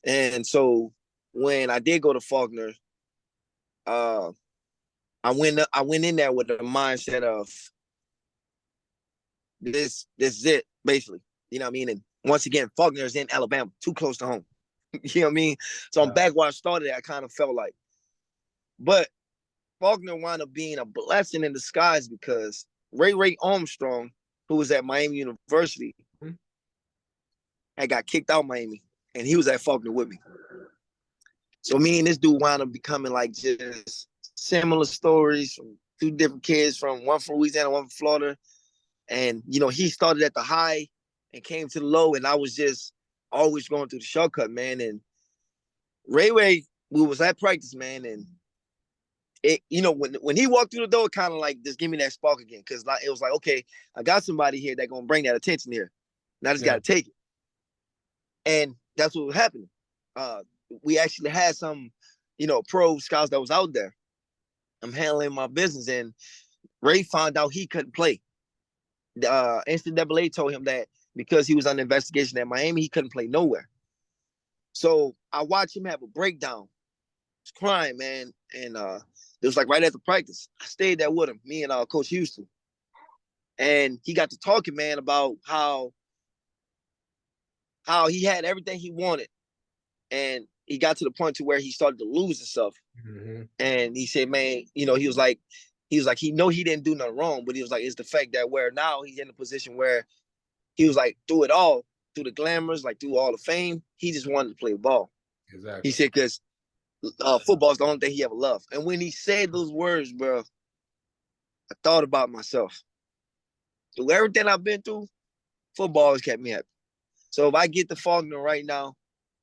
And so when I did go to Faulkner, I went in there with the mindset of this is it, basically. You know what I mean? And once again, Faulkner is in Alabama, too close to home. You know what I mean? So I'm back where I started. I kind of felt like, but Faulkner wound up being a blessing in disguise because Ray Armstrong, who was at Miami University, had got kicked out of Miami, and he was at Faulkner with me. So me and this dude wound up becoming like just similar stories from 2 different kids, one from Louisiana, one from Florida. And, he started at the high and came to the low, and I was just always going through the shortcut, man. And Ray, we was at practice, man, and it, when he walked through the door, kind of like just give me that spark again, because it was like, okay, I got somebody here that's gonna bring that attention here, and I just gotta take it. And that's what was happening. We actually had some, pro scouts that was out there. I'm handling my business, and Ray found out he couldn't play. NCAA told him that because he was under investigation at Miami, he couldn't play nowhere. So I watched him have a breakdown. He was crying, man. And it was like right after practice. I stayed there with him, me and Coach Houston. And he got to talking, man, about how he had everything he wanted. And he got to the point to where he started to lose himself. Mm-hmm. And he said, man, he was like, he know he didn't do nothing wrong, but he was like, it's the fact that where now he's in a position where he was like, through it all, through the glamours, like through all the fame, he just wanted to play ball. Exactly. He said, because football is the only thing he ever loved. And when he said those words, bro, I thought about myself. Through everything I've been through, football has kept me happy. So if I get to Faulkner right now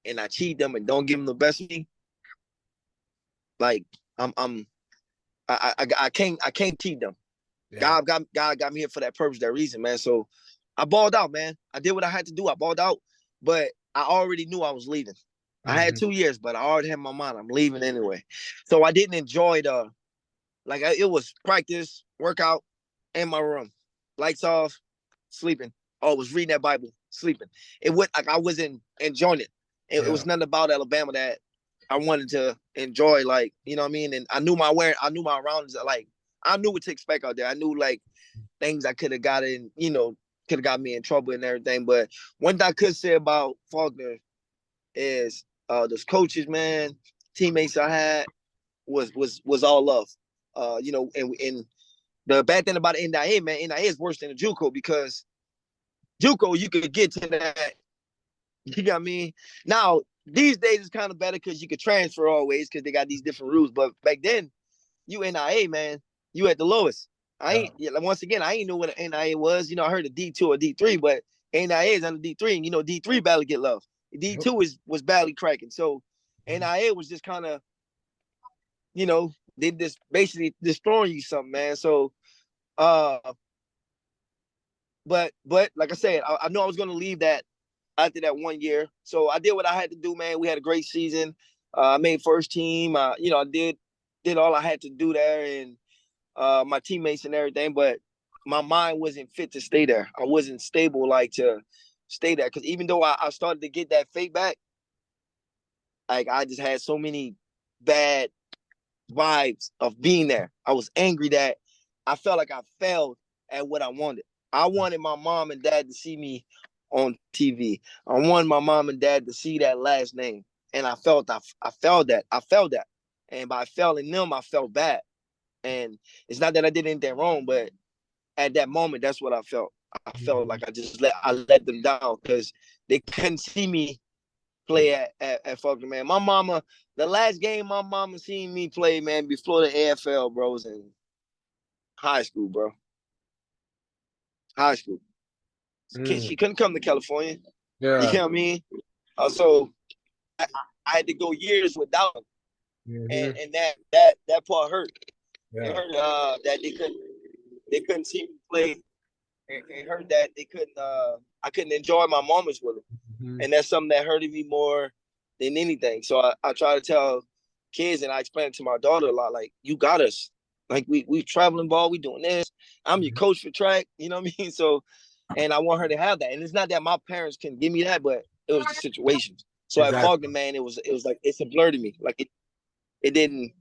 and I cheat them and don't give them the best of me, like I can't cheat them. Yeah. God got me here for that purpose, that reason, man. So I balled out, man. I did what I had to do. I balled out, but I already knew I was leaving. I had 2 years, but I already had my mind. I'm leaving anyway. So I didn't enjoy it was practice, workout, in my room, lights off, sleeping. Oh, I was reading that Bible, sleeping. It was like I wasn't enjoying it. It was nothing about Alabama that I wanted to enjoy, like, you know what I mean? And I knew my rounds, like I knew what to expect out there. I knew like things I could have got in, could have got me in trouble and everything. But one thing I could say about Faulkner is those coaches, man, teammates I had was all love. And the bad thing about NIA, man, NIA is worse than the JUCO because JUCO you could get to that. You got me. Now these days it's kind of better because you could transfer always because they got these different rules. But back then, you NIA, man, you at the lowest. Once again, I ain't know what an NIA was. I heard of D2 or D3, but NIA is under D3, and D3 badly get love. D2 was badly cracking. So NIA was just kind of, they just basically destroying you something, man. So but like I said, I know I was gonna leave that after that 1 year. So I did what I had to do, man. We had a great season. I made first team. I did all I had to do there, and my teammates and everything. But my mind wasn't fit to stay there. I wasn't stable like to stay there because even though I started to get that fate back, like I just had so many bad vibes of being there. I was angry that I felt like I failed at what I wanted. I wanted my mom and dad to see me on TV. I wanted my mom and dad to see that last name. And I felt that. I felt that. And by failing them, I felt bad. And it's not that I did anything wrong, but at that moment, that's what I felt. I felt like I let them down because they couldn't see me play at Faulkner, man. My mama, the last game my mama seen me play, man, before the AFL, bro, was in high school, bro. High school. She couldn't come to California. You know what I mean? So I had to go years without them. And that part hurt. It hurt that they couldn't see me play. It hurt that they couldn't I couldn't enjoy my moments with them. And that's something that hurted me more than anything. So I try to tell kids, and I explain it to my daughter a lot, like, you got us. Like we traveling ball, we doing this. I'm your coach for track, you know what I mean? So, and I want her to have that. And it's not that my parents couldn't give me that, but it was the situation. So at Faulkner, man, it was like it's a blur to me. Like it didn't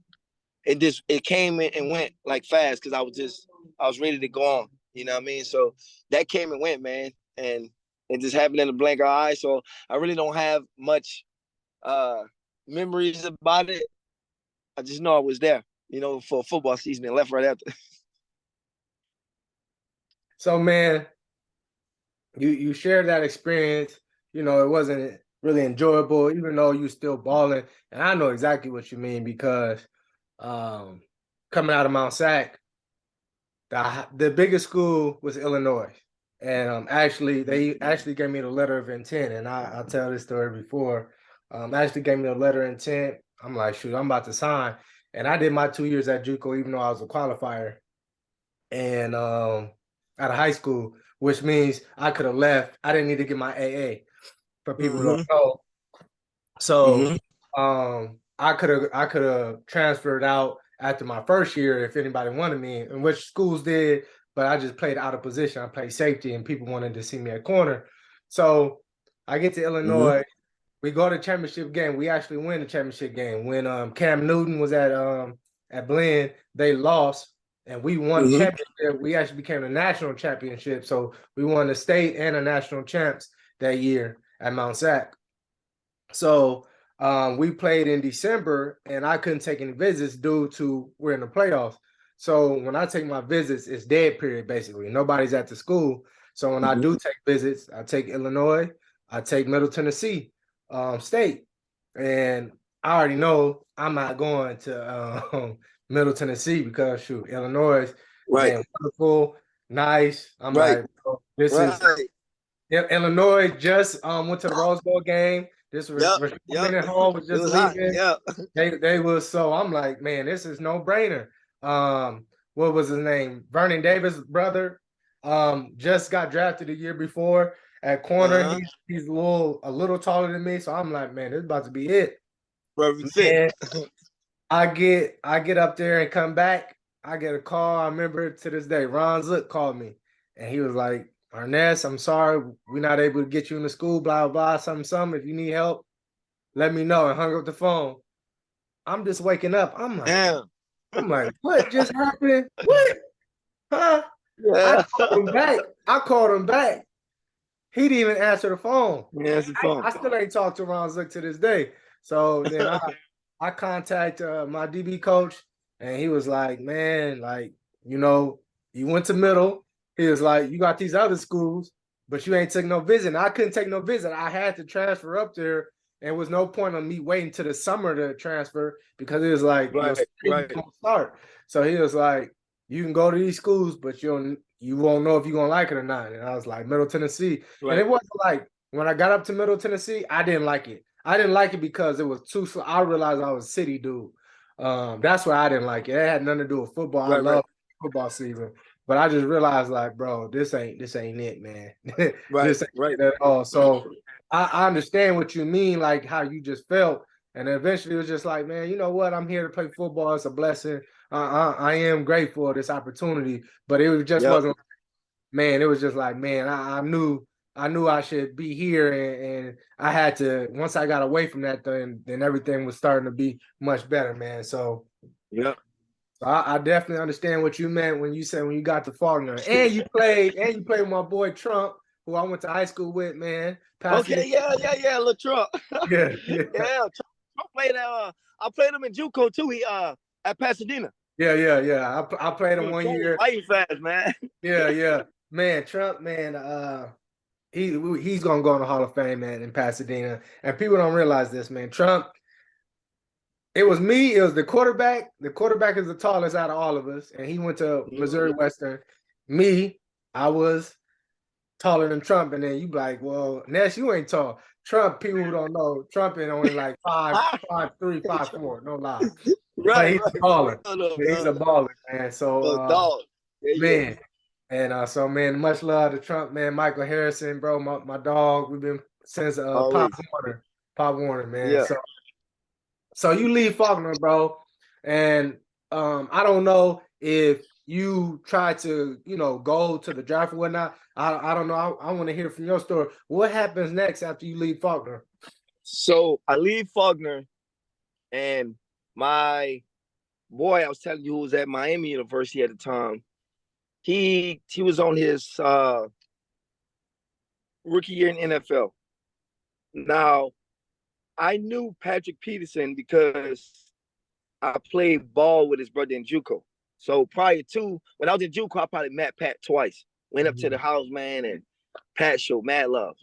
it came in and went like fast because I was ready to go on. You know what I mean? So that came and went, man. And it just happened in a blink of an eye. So I really don't have much memories about it. I just know I was there, for a football season and left right after. So, man, you shared that experience. It wasn't really enjoyable, even though you still balling. And I know exactly what you mean because coming out of Mount Sac, the biggest school was Illinois. And they actually gave me the letter of intent. And I'll tell this story before. Actually gave me the letter of intent. I'm like, shoot, I'm about to sign. And I did my 2 years at JUCO, even though I was a qualifier. And out of high school, which means I could have left. I didn't need to get my AA for people who don't know. So I could have transferred out after my first year if anybody wanted me, and which schools did, but I just played out of position. I played safety and people wanted to see me at corner. So I get to Illinois. We go to championship game. We actually win the championship game. When Cam Newton was at Blinn, they lost and we won the championship. We actually became a national championship. So we won the state and a national champs that year at Mount Sac. So we played in December and I couldn't take any visits due to we're in the playoffs. So when I take my visits, it's dead period basically. Nobody's at the school. So when I do take visits, I take Illinois, I take Middle Tennessee State, and I already know I'm not going to Middle Tennessee because shoot, Illinois, man, wonderful, nice. I'm like, oh, this is Illinois just went to the Rose Bowl game. This was Hall was just leaving. They was so I'm like, man, this is no brainer. What was his name? Vernon Davis' brother. Just got drafted the year before at corner. He's a little taller than me, so I'm like, man, this is about to be it. Man, I get up there and come back. I get a call. I remember to this day. Ron Zook called me, and he was like, Arness, I'm sorry, we're not able to get you into school, blah, blah, something. If you need help, let me know. And hung up the phone. I'm just waking up. I'm like, what just happened? What? Huh? Yeah. I called him back. He didn't even answer the phone. I still ain't talked to Ron Zook to this day. So then I contact my DB coach, and he was like, man, like, you went to middle. He was like, you got these other schools, but you ain't taking no visit. And I couldn't take no visit. I had to transfer up there. And there was no point on me waiting to the summer to transfer because it was like, start. So he was like, you can go to these schools, but you won't know if you're going to like it or not. And I was like, Middle Tennessee. And it wasn't like, when I got up to Middle Tennessee, I didn't like it. I didn't like it because it was too slow. I realized I was a city dude. That's why I didn't like it. It had nothing to do with football. I love football season. But I just realized, like, bro, this ain't it, man. This ain't it at all. So I understand what you mean, like how you just felt. And eventually it was just like, man, you know what? I'm here to play football. It's a blessing. I am grateful for this opportunity. But it was just wasn't, man, it was just like, man, I knew I should be here. And I had to, once I got away from that, then everything was starting to be much better, man. So I definitely understand what you meant when you said when you got to Faulkner. And you played with my boy Trump, who I went to high school with, man. Little Trump. Yeah. Trump played I played him in JUCO too. He at Pasadena. Yeah. I played him 1 year. Fighting fast, man. Yeah. Man, Trump, man, he's gonna go in the Hall of Fame, man, in Pasadena. And people don't realize this, man. Trump, it was me, it was the quarterback. The quarterback is the tallest out of all of us, and he went to Missouri Western. Me, I was taller than Trump, and then you be like, well, Ness, you ain't tall. Trump, people who don't know, Trump is only like 5'3", 5'4", no lie. But he's taller. He's a baller, man. So man. And so man, much love to Trump, man. Michael Harrison, bro, my dog. We've been since Pop Warner, man. So you leave Faulkner, bro, and I don't know if you try to, go to the draft or whatnot. I don't know. I want to hear from your story. What happens next after you leave Faulkner? So I leave Faulkner, and my boy, I was telling you, who was at Miami University at the time, he was on his rookie year in NFL. Now, I knew Patrick Peterson because I played ball with his brother in JUCO. So prior to, when I was in JUCO, I probably met Pat twice. Went up to the house, man, and Pat showed mad love.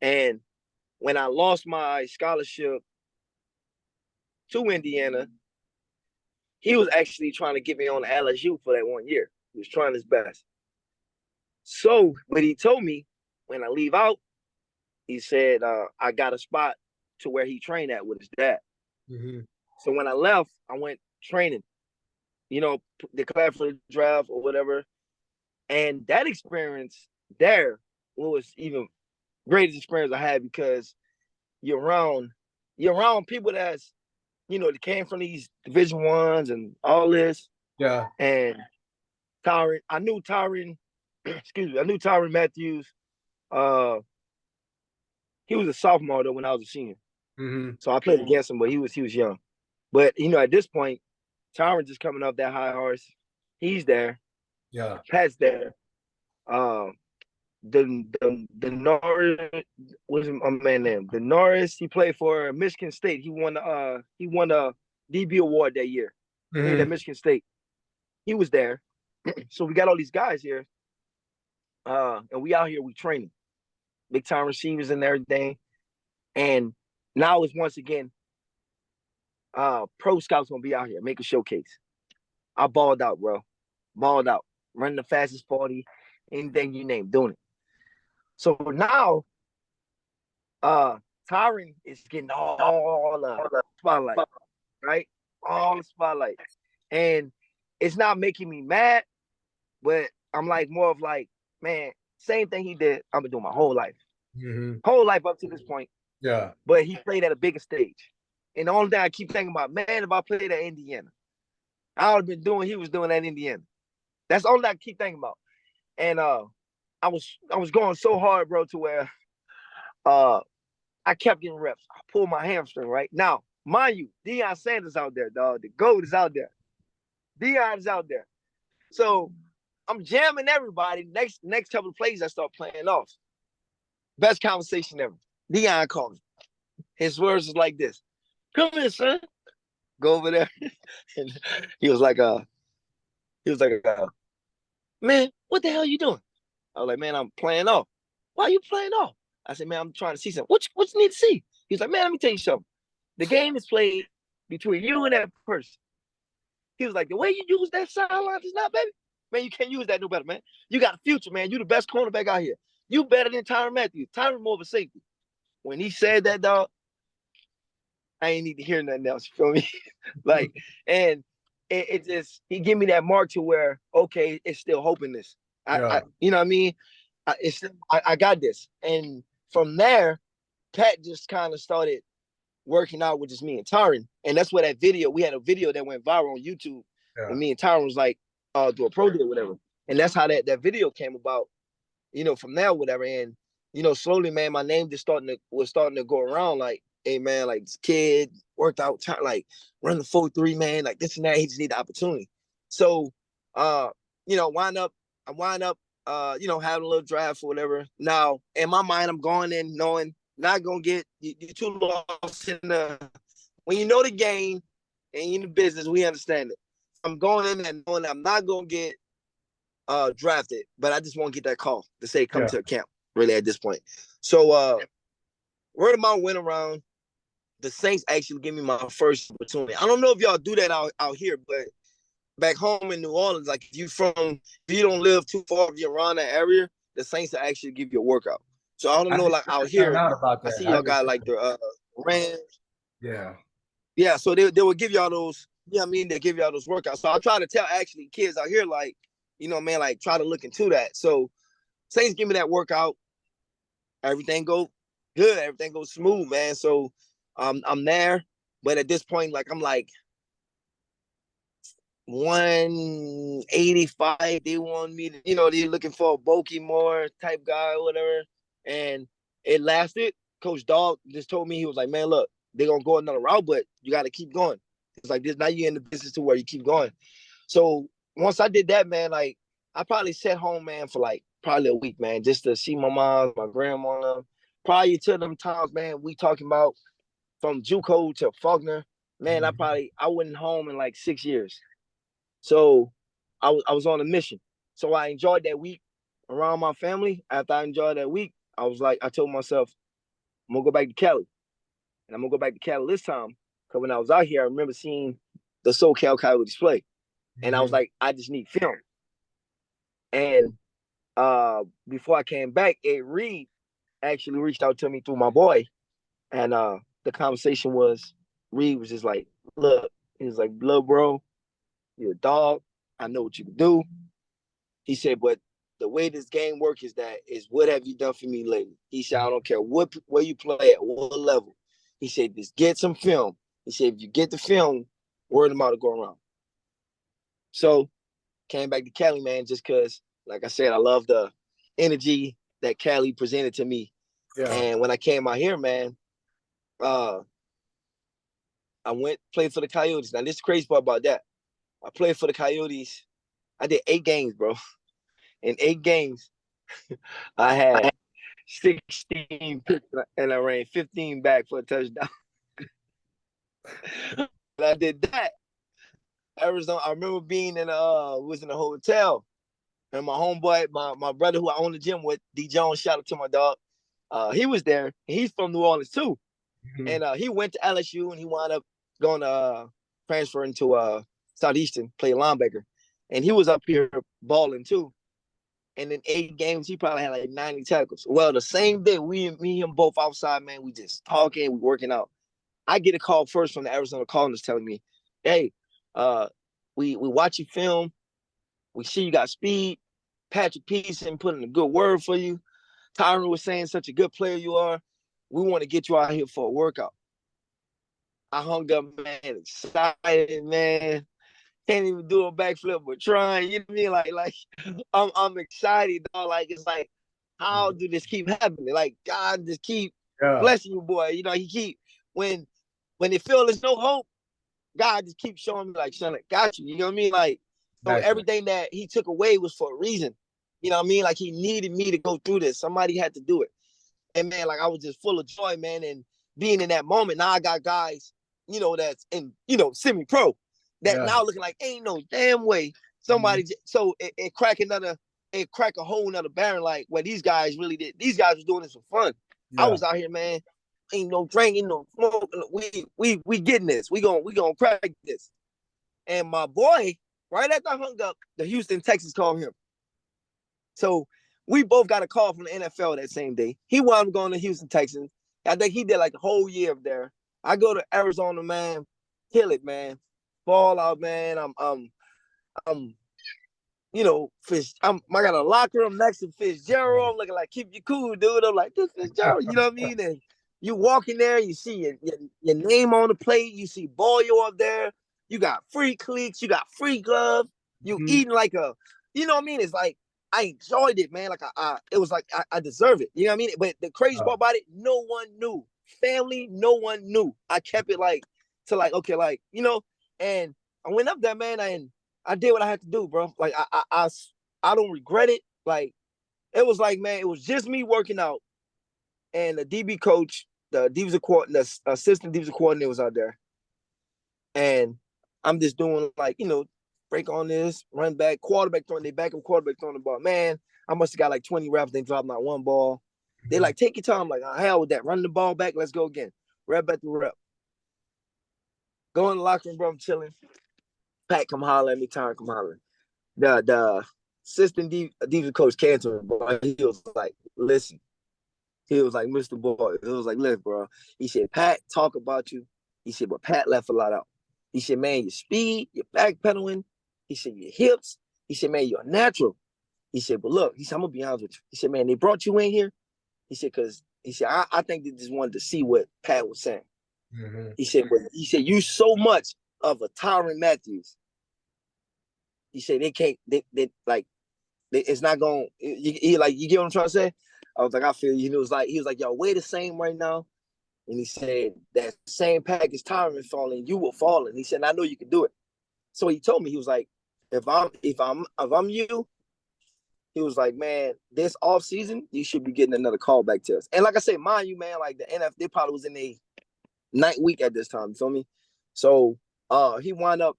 And when I lost my scholarship to Indiana, he was actually trying to get me on LSU for that 1 year. He was trying his best. So what he told me, when I leave out, he said, I got a spot to where he trained at with his dad. So when I left, I went training, declared for the draft or whatever. And that experience there was even greatest experience I had because you're around people that's, that came from these Division I's and all this. Yeah. And I knew Tyrann Matthews. He was a sophomore though when I was a senior. Mm-hmm. So I played against him, but he was young. But at this point, Tyron just coming off that high horse. He's there. Yeah. Pat's there. Um, the Norris what's my man name? The Norris, he played for Michigan State. He won a DB award that year. Played at Mm-hmm. Michigan State. He was there. So we got all these guys here. And we out here, we training. Big time receivers and everything. And now it's once again, pro scouts gonna be out here, make a showcase. I balled out, bro. Balled out. Running the fastest 40, anything you name, doing it. So now Tyron is getting all the spotlight, right? All the spotlight. And it's not making me mad, but I'm like more of like, man, same thing he did, I've been doing my whole life. Mm-hmm. Whole life up to this point. Yeah. But he played at a bigger stage. And the only thing I keep thinking about, man, if I played at Indiana, I would have been doing he was doing at Indiana. That's the only thing I keep thinking about. And I was going so hard, bro, to where I kept getting reps. I pulled my hamstring, right? Now, mind you, Deion Sanders out there, dog. The GOAT is out there. Deion is out there. So I'm jamming everybody. Next couple of plays, I start playing off. Best conversation ever. Deion called me. His words was like this. Come here, son. Go over there. And he was like, man, what the hell are you doing? I was like, man, I'm playing off. Why are you playing off? I said, man, I'm trying to see something. What you need to see? He's like, man, let me tell you something. The game is played between you and that person. He was like, the way you use that sideline is not, baby. Man, you can't use that no better, man. You got a future, man. You the best cornerback out here. You better than Tyrann Mathieu. Tyrann more of a safety. When he said that, dog, I ain't need to hear nothing else. You feel me? Like, and it just, he give me that mark to where, okay, it's still hope in this. I you know what I mean? I got this. And from there, Pat just kind of started working out with just me and Tyrann. And that's where that video, we had a video that went viral on YouTube when me and Tyrann was like, do a pro day or whatever. And that's how that video came about, from there, whatever. And, slowly, man, my name just was starting to go around like, hey, man, like this kid worked out, like run the 4.3, man, like this and that. He just need the opportunity. So, I wind up, having a little draft or whatever. Now, in my mind, I'm going in knowing not going to get you too lost in when you know the game and you in the business, we understand it. I'm going in and knowing I'm not going to get drafted, but I just won't get that call to say come to a camp, really, at this point. So word of mouth went around. The Saints actually gave me my first opportunity. I don't know if y'all do that out here, but back home in New Orleans, like if you don't live too far, if you're around that area, the Saints will actually give you a workout. So I don't know, like out here, I see y'all got like the Rams. Yeah. Yeah, so they will give y'all those, they give y'all those workouts. So I try to tell actually kids out here, like, man, like try to look into that. So Saints give me that workout. Everything go good. Everything goes smooth, man. So I'm there. But at this point, like I'm like 185. They want me to, they're looking for a bulky more type guy or whatever. And it lasted. Coach Dog just told me, he was like, man, look, they're gonna go another route, but you gotta keep going. It's like this, now you're in the business to where you keep going. So once I did that, man, like I probably sat home, man, for like probably a week, man, just to see my mom, my grandma, them. Prior to them times, man, we talking about from JUCO to Faulkner, man, I went home in like 6 years. So I was on a mission. So I enjoyed that week around my family. After I enjoyed that week, I told myself, I'm gonna go back to Cali. And I'm gonna go back to Cali this time. Because when I was out here, I remember seeing the SoCal Coyotes play. And I was like, I just need film. And before I came back, Ed Reed actually reached out to me through my boy. And the conversation was, Reed was just like, look, he was like, look, bro, you're a dog. I know what you can do. He said, but the way this game works is what have you done for me lately? He said, I don't care where you play at, what level. He said, just get some film. He said, if you get the film, word of mouth to go around. So came back to Cali, man, just because, like I said, I love the energy that Cali presented to me Yeah. And when I came out here, man, I went played for the Coyotes. Now this is the crazy part about that. I played for the Coyotes. I did 8 games, bro. In 8 games, I had 16 picks and I ran 15 back for a touchdown. And I did that. Arizona. I remember being in was in a hotel, and my homeboy, my brother who I own the gym with, D Jones, shout out to my dog. He was there. He's from New Orleans too, and he went to LSU and he wound up going to transferring to Southeastern, play linebacker, and he was up here balling too. And in 8 games, he probably had like 90 tackles. Well, the same day, me and him both outside, man, we just talking, we working out. I get a call first from the Arizona Cardinals telling me, "Hey, uh, we watch you film. We see you got speed. Patrick Peterson put in a good word for you. Tyron was saying such a good player you are. We want to get you out here for a workout." I hung up, man, excited, man. Can't even do a backflip, but trying. You know what I mean? Like I'm excited, dog. Like it's like, how do this keep happening? Like God just keep blessing you, boy. You know, he keep when it feel there's no hope, God just keeps showing me like, son, I got you. You know what I mean? Like, so everything that he took away was for a reason. You know what I mean? Like he needed me to go through this. Somebody had to do it. And man, like I was just full of joy, man. And being in that moment, now I got guys, you know, that's in, you know, semi-pro that now looking like ain't no damn way somebody. So it crack a whole nother barren, like what these guys really did. These guys was doing this for fun. I was out here, man. Ain't no drinking, no smoke. We getting this. We gonna crack this. And my boy, right after I hung up, the Houston Texans called him. So we both got a call from the NFL that same day. He wound up going to Houston Texans. I think he did like the whole year up there. I go to Arizona, man. Kill it, man. Ball out, man. I'm you know, I got a locker room next to Fitzgerald. I'm looking like, keep you cool, dude. I'm like, this Fitzgerald, you know what I mean? And you walk in there, you see your name on the plate. You see Boyle up there. You got free cleats. You got free gloves. You eating like a, you know what I mean? It's like, I enjoyed it, man. Like, it was like, I deserve it. You know what I mean? But the crazy part about it, no one knew. Family, no one knew. I kept it like, to like, okay, like, you know, and I went up there, man, and I did what I had to do, bro. Like I don't regret it. Like it was like, man, it was just me working out, and the DB coach, the assistant defensive coordinator was out there, and I'm just doing like, you know, break on this, run back, quarterback throwing, they back up, quarterback throwing the ball. Man, I must have got like 20 reps. They dropped not one ball. They like, take your time. Like, oh, hell with that. Run the ball back. Let's go again. Rep back to rep. Go in the locker room, bro. I'm chilling. Pat come holler at me. Tyron come holler. The assistant defensive coach came to me, bro. He was like, listen. He was like, Mr. Boyle. He was like, listen, bro. He said, Pat talk about you. He said, but Pat left a lot out. He said, man, your speed, your backpedaling. He said, your hips. He said, man, you're natural. He said, but look, he said, I'm gonna be honest with you. He said, man, they brought you in here. He said, because he said, I think they just wanted to see what Pat was saying. He said, but he said, you so much of a Tyrann Mathieu. He said they can't, they like, it's not going. He like, you get what I'm trying to say? I was like, I feel you. And he was like, y'all weigh the same right now. And he said that same package Tyrann falling, you will fall. And he said, I know you can do it. So he told me, he was like, if I'm you, he was like, man, this off season, you should be getting another call back to us. And like I said, mind you, man, like the NFL, they probably was in a night week at this time. You feel me? So they wind up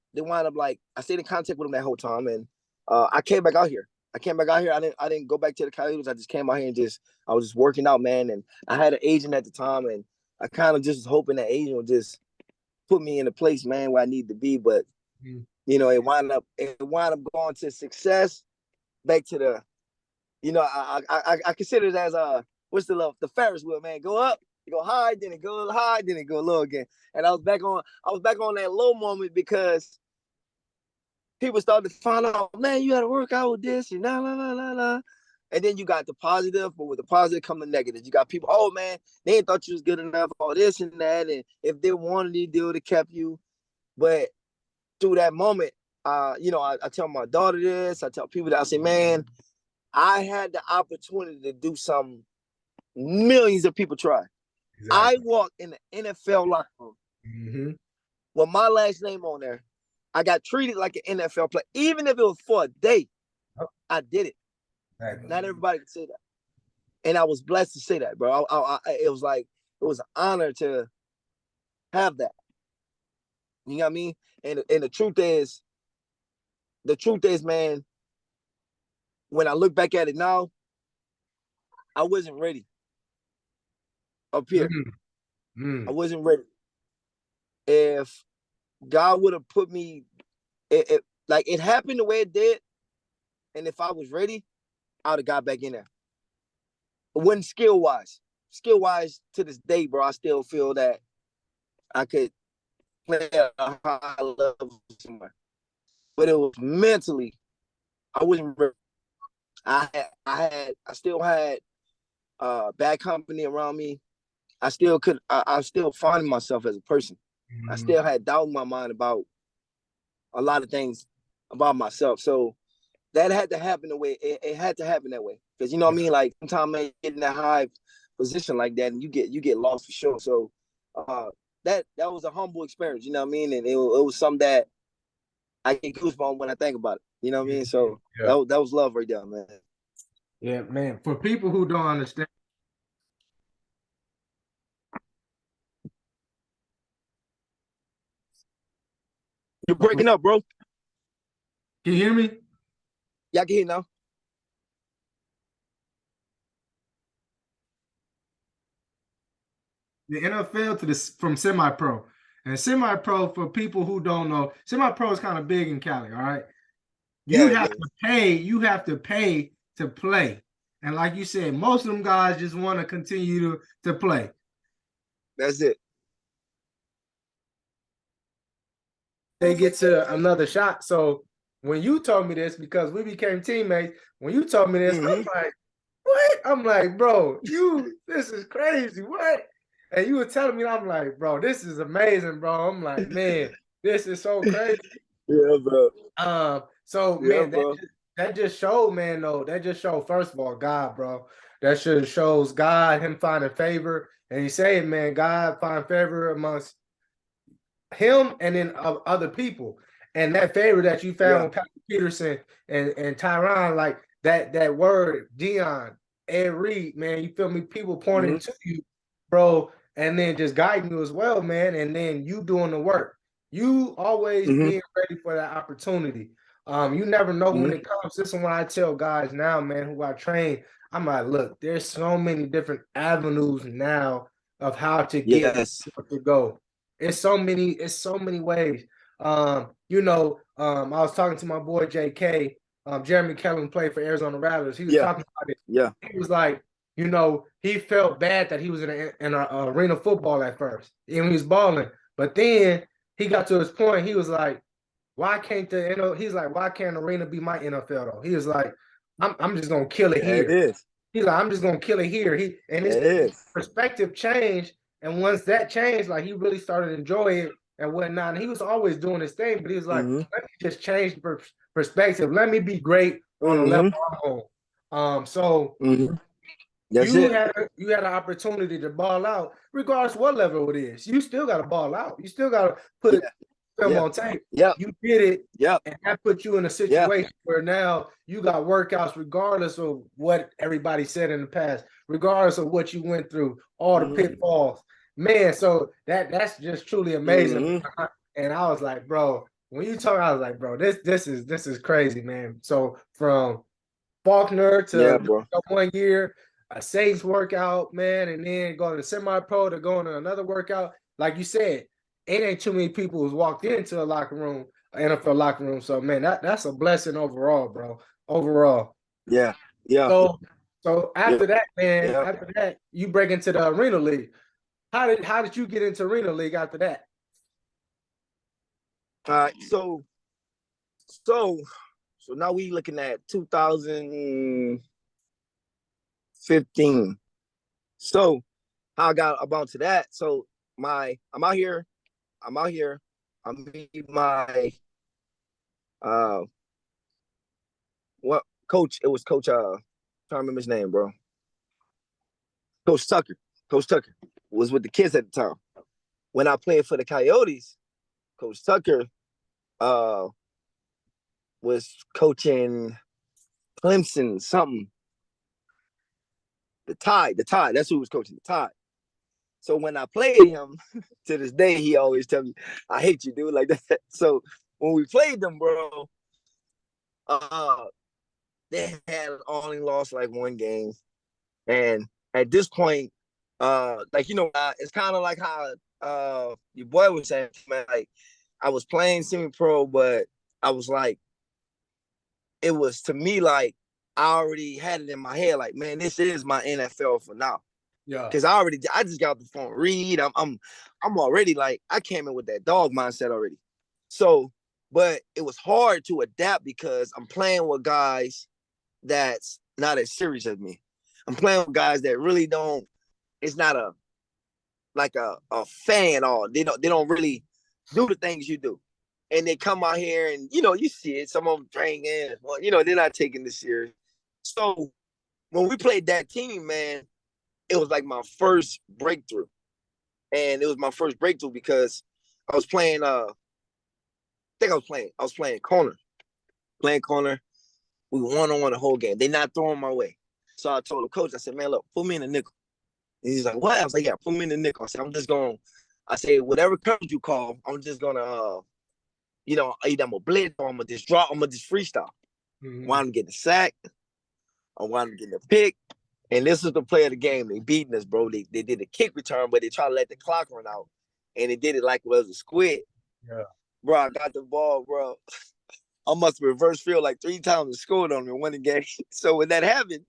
like, I stayed in contact with him that whole time, and I came back out here. I didn't go back to the Coyotes. I just came out here and I was just working out, man. And I had an agent at the time, and I kind of just was hoping that agent would just put me in a place, man, where I need to be. But you know, it wound up going to success, back to the, you know, I consider it as what's the Ferris wheel, man. Go up, you go high, then it go high, then it go low again. And I was back on that low moment because people started to find out, man, you got to work out with this and la la la la la. And then you got the positive, but with the positive come the negative. You got people, oh man, they ain't thought you was good enough, all this and that. And if they wanted you, they would have kept you. But through that moment, you know, I tell my daughter this, I tell people that, I say, man, I had the opportunity to do something Millions of people try. I Exactly. walked in the NFL locker room with my last name on there. I got treated like an NFL player, even if it was for a day. Yep. I did it. Exactly. Not everybody can say that, and I was blessed to say that, bro. It was like it was an honor to have that. You know what I mean? And the truth is, man, when I look back at it now, I wasn't ready up here. Mm, I mm, wasn't ready. If God would have put me, like it happened the way it did, and if I was ready, I would have got back in there. It wasn't skill wise to this day, bro. I still feel that I could play at a high level somewhere, but it was mentally. I wasn't ready. I still had bad company around me. I still finding myself as a person. I mm. still had doubt in my mind about a lot of things about myself. So that had to happen the way it had to happen that way. Because you know what I mean? Like sometimes man, you get in that high position like that and you get lost for sure. So that was a humble experience, you know what I mean? And it was something that I get goosebumps when I think about it. You know what I mean? So Yeah. that was love right there, man. Yeah, man. For people who don't understand, You're breaking up, bro. can you hear me? Y'all can hear now. The NFL to this from semi-pro. And semi-pro, for people who don't know, semi-pro is kind of big in Cali, all right? Yeah, You it have to is. pay to play. And like you said, most of them guys just want to continue to play. That's it. They get to another shot. So when you told me this, because we became teammates, when you told me this, I'm Mm-hmm. like, what? I'm like, bro, this is crazy. What? And you were telling me, I'm like, bro, this is amazing, bro. I'm like, man, this is so crazy. Yeah, bro. So Yeah, man, bro. that just showed, man, though, that just showed, first of all, God, bro. That just shows God, him finding favor. And he's saying, man, God find favor amongst him and then other people. And that favor that you found Yeah. with Patrick Peterson and Tyron, like that word, Dion, Ed Reed, man, you feel me? People pointing Mm-hmm. to you, bro, and then just guiding you as well, man. And then you doing the work. You always Mm-hmm. being ready for that opportunity. You never know when Mm-hmm. it comes. This is what I tell guys now, man, who I train. I'm like, look, there's so many different avenues now of how to get Yes. to go. It's so many ways. I was talking to my boy JK, Jeremy Kellen played for Arizona Rattlers. He was Yeah. talking about it. Yeah. He was like, he felt bad that he was in a arena football at first, and he was balling. But then he got to his point. He was like, why can't he's like, why can't arena be my NFL though? He was like, I'm just gonna kill it Yeah, it here. is. He's like, I'm just gonna kill it here. His It is. perspective changed, and once that changed, like he really started to enjoy it and whatnot. And he was always doing his thing, but he was like, Mm-hmm. let me just change the perspective. Let me be great on a level Mm-hmm. I'm on. So Mm-hmm. That's you it. had an opportunity to ball out, regardless what level it is. You still got to ball out. You still got to put Yeah. film Yeah. on tape. Yep. You did it, Yep. and that put you in a Yeah. situation where now you got workouts, regardless of what everybody said in the past, regardless of what you went through, all the Mm-hmm. pitfalls. Man, so that's just truly amazing. Mm-hmm. And I was like, bro, when you talk, I was like, bro, this is crazy, man. So from Faulkner Yeah, to bro. 1 year, a Saints workout, man, and then going to semi-pro to going to another workout. Like you said, it ain't too many people who's walked into a locker room, an NFL locker room. So man, that's a blessing overall, bro. Overall. Yeah. Yeah. So Yeah. after that, man, Yeah. after that, you break into the Arena League. How did you get into Arena League after that? All right. So now we looking at 2015. So how I got about to that. So I'm out here. I meet my uh what coach. It was coach trying to remember his name, bro. Coach Tucker. Coach Tucker was with the kids at the time. When I played for the Coyotes, Coach Tucker uh, was coaching Clemson something. The Tide. That's who was coaching the Tide. So when I played him, to this day, he always tell me, "I hate you, dude." Like that. So when we played them, bro, uh, they had only lost like one game, and at this point, like it's kind of like how your boy was saying, man. Like I was playing semi-pro, but I was like, it was to me like I already had it in my head, like, man, this is my NFL for now. Yeah. Because I just got off the phone, read. I'm already like, I came in with that dog mindset already. So, but it was hard to adapt because I'm playing with guys that's not as serious as me. I'm playing with guys that really don't. It's not a fan all. They don't really do the things you do, and they come out here and you see it. Some of them drinking. Well, they're not taking this serious. So when we played that team, man, it was like my first breakthrough. And it was my first breakthrough because I was playing I was playing corner. Playing corner. We won the whole game. They not throwing my way. So I told the coach, I said, man, look, put me in the nickel. And he's like, what? I was like, yeah, put me in the nickel. I said, whatever coverage you call, I'm just gonna either I'm gonna blitz or I'm gonna just freestyle. Mm-hmm. Why I'm getting a sack, or why I'm getting a pick. And this is the play of the game. They beating us, bro. They did a kick return, but they tried to let the clock run out. And they did it like it was a squid. Yeah. Bro, I got the ball, bro. I must have reverse field like 3 times and scored on me and won the game. So when that happened,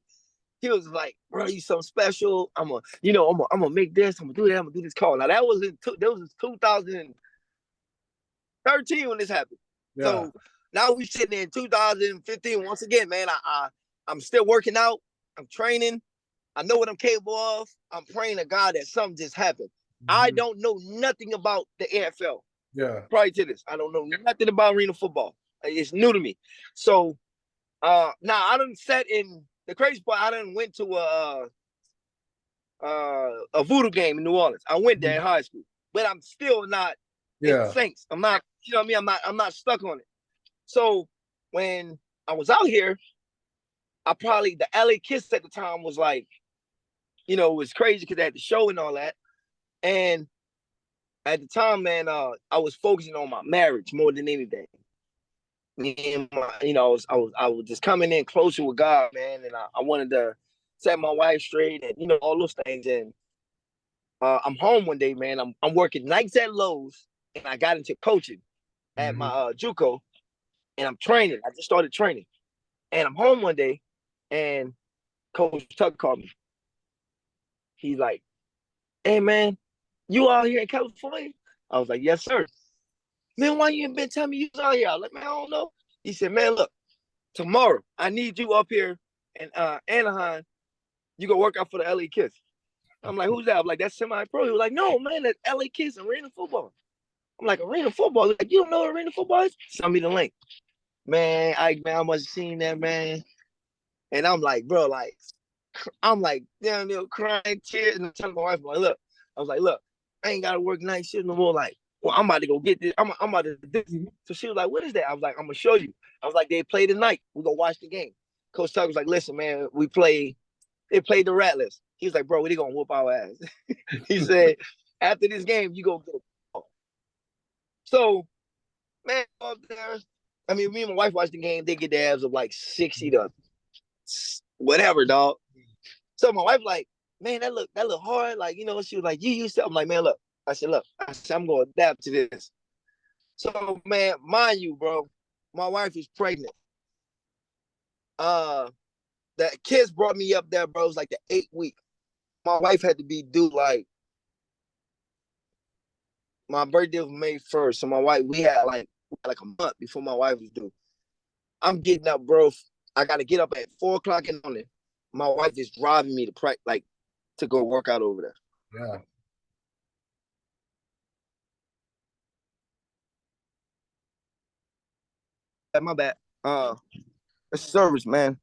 he was like, bro, you something special. I'm gonna make this, I'm gonna do that, I'm gonna do this call. Now that was in 2013 when this happened. Yeah. So now we sitting in 2015. Once again, man, I'm still working out, I'm training. I know what I'm capable of. I'm praying to God that something just happened. I don't know nothing about the NFL. Yeah. Prior to this, I don't know nothing about arena football. It's new to me. So now I done sat in the crazy part. I done went to a voodoo game in New Orleans. I went there in high school, but I'm still not in the Saints. I'm not, you know what I mean? I'm not stuck on it. So when I was out here, the LA Kiss at the time was like, it was crazy because they had the show and all that. And at the time, man, I was focusing on my marriage more than anything. Me and I was just coming in closer with God, man, and I wanted to set my wife straight and all those things. And I'm home one day, man. I'm working nights at Lowe's, and I got into coaching at my JUCO, and I'm training. I just started training, and I'm home one day, and Coach Tuck called me. He's like, "Hey, man, you out here in California?" I was like, "Yes, sir." "Man, why you ain't been telling me you was out here?" I was like, "Man, I don't know." He said, "Man, look, tomorrow I need you up here in Anaheim. You go work out for the LA Kiss." I'm like, "Who's that?" I'm like, "That's semi-pro." He was like, "No, man, that's LA Kiss arena football." I'm like, "Arena football?" Like, "You don't know what arena football is?" Send me the link. Man, I must have seen that, man. And I'm like, bro, like, I'm like down there crying, tears, and I'm telling my wife, I'm like, look, I was like, look, I ain't gotta work night shift no more. Like, well, I'm about to go get this. I'm about to do this. So she was like, "What is that?" I was like, "I'm gonna show you." I was like, "They play tonight. We're gonna watch the game." Coach Tuck was like, "Listen, man, they played the Rattlers." He was like, "Bro, they gonna whoop our ass." He said, "After this game, you go get a ball." So, man, up there. I mean, me and my wife watched the game. They get the abs of like 60 to whatever, dog. So my wife like, "Man, that look hard." Like, she was like, "You used to." I'm like, "Man, look." I said, "Look," I said, "I'm gonna adapt to this." So, man, mind you, bro, my wife is pregnant. The kids brought me up there, bro. It was like the 8th week. My wife had to be due like my birthday was May 1st. So my wife, we had like a month before my wife was due. I'm getting up, bro. I gotta get up at 4 o'clock in the morning. My wife is driving me to go work out over there. Yeah. My bad. It's service, man.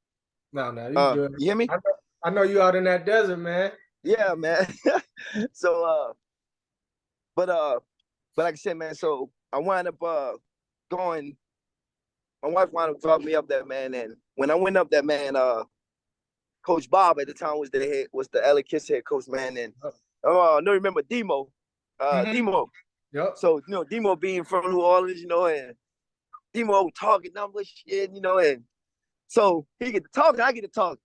No, you good. You hear me? I know you out in that desert, man. Yeah, man. So but like I said, man, so I wound up going, my wife wound up dropping me up there, man. And when I went up there, man, Coach Bob at the time was the 𝐑𝐈𝐆𝐇𝐓 head coach, man. And no, remember Demo. Mm-hmm. Demo. Yep. So, Demo being from New Orleans, and Demo talking numbers shit, and so he get to talking, I get to talking.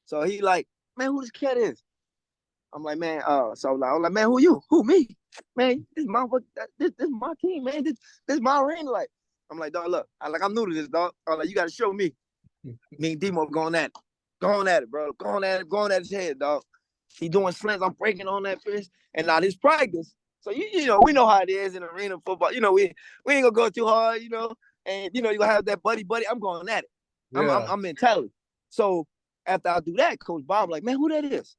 So he like, man, who this cat is? I'm like, man, so I'm like, man, who you? Who me? Man, this my team, man. This my arena. Like, I'm like, dog, look, I'm new to this, dog. I'm like, you gotta show me. Me and Demo going at it. Going at it, bro. Going at his head, dog. He doing slants. I'm breaking on that fish. And now this practice. So we know how it is in arena football. We ain't gonna go too hard, and you gonna have that buddy. I'm going at it. Yeah. I'm mentality. So after I do that, Coach Bob like, man, who that is?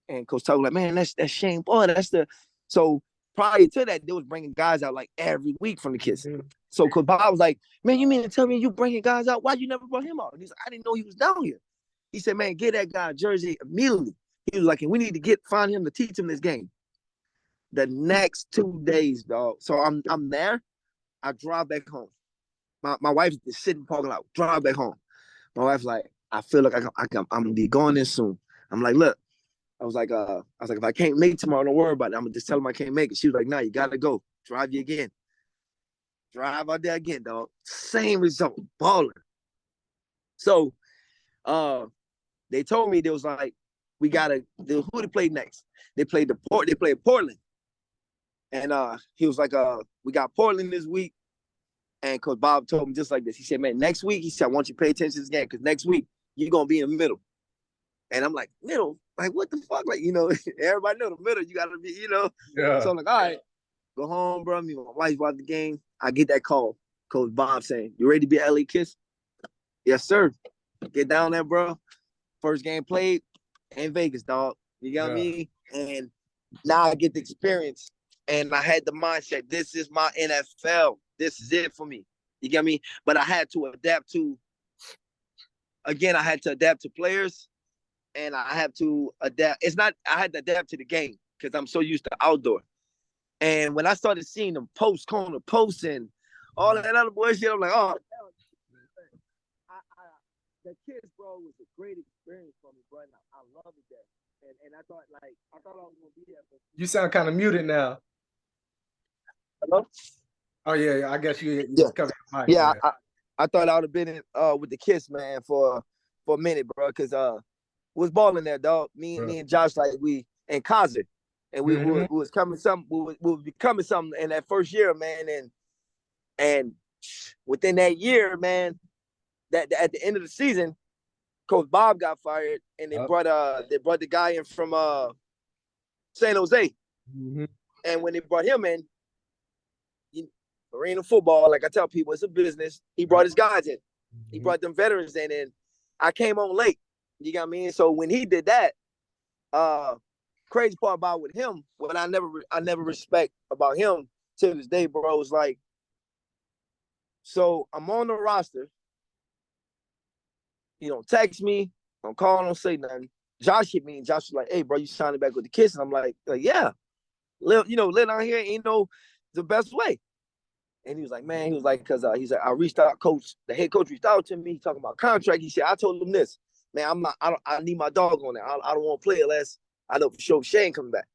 And Coach Tucker like, man, that's Shaine. Boy, that's the. So prior to that, they was bringing guys out like every week from the kids. Mm-hmm. So Coach Bob was like, man, you mean to tell me you bringing guys out? Why you never brought him out? And he's like, I didn't know he was down here. He said, man, get that guy a jersey immediately. He was like, and we need to find him to teach him this game. The next 2 days, dog. So I'm there. I drive back home. My wife's sitting parking lot. Drive back home. My wife's like, I feel like I'm gonna be going in soon. I'm like, look. I was like, if I can't make it tomorrow, don't worry about it. I'm gonna just tell him I can't make it. She was like, nah, you gotta go. Drive you again. Drive out there again, dog. Same result. Balling. So they told me, they was like, who they played next? They played Portland. And he was like, we got Portland this week. And Coach Bob told me just like this. He said, man, next week, he said, I want you to pay attention to this game, because next week you're gonna be in the middle. And I'm like, middle? Like, what the fuck? Like, everybody know the middle, you gotta be, Yeah. So I'm like, all right, go home, bro. Me and my wife watch the game. I get that call. Coach Bob saying, you ready to be 𝐑𝐈𝐆𝐇𝐓? Yes, sir. Get down there, bro. First game played in Vegas, dog. You got me? And now I get the experience. And I had the mindset, this is my NFL. This is it for me. You get me? But I had to adapt to players, and I have to adapt. I had to adapt to the game because I'm so used to outdoor. And when I started seeing them corner posts and all that other bullshit, I'm like, oh, the kids, bro, was a great experience for me, bro. And I love it there. And I thought I was gonna be there. You sound kind of muted now. Hello? Oh yeah, I guess you cover your mic. Yeah, I thought I would have been in with the kids, man, for a minute, bro, because was balling there, dog. Me and Josh, like, we and Kaiser, and we was coming something. We was becoming something in that first year, man. And within that year, man, that at the end of the season, Coach Bob got fired, and they brought the guy in from San Jose. Mm-hmm. And when they brought him in, arena football, like I tell people, it's a business. He brought his guys in. Mm-hmm. He brought them veterans in, and I came on late. You got me? So when he did that, crazy part about with him, what I never respect about him to this day, bro, was like, so I'm on the roster. He don't text me, don't call, don't say nothing. Josh hit me, and Josh was like, hey, bro, you signing back with the Kiss? And I'm like, yeah. Live out here ain't the best way. And he was like, man, because he's like, I reached out, the head coach reached out to me, talking about contract. He said, I told him this, man, I need my dog on there. I don't want to play unless I know for sure Shaine coming back.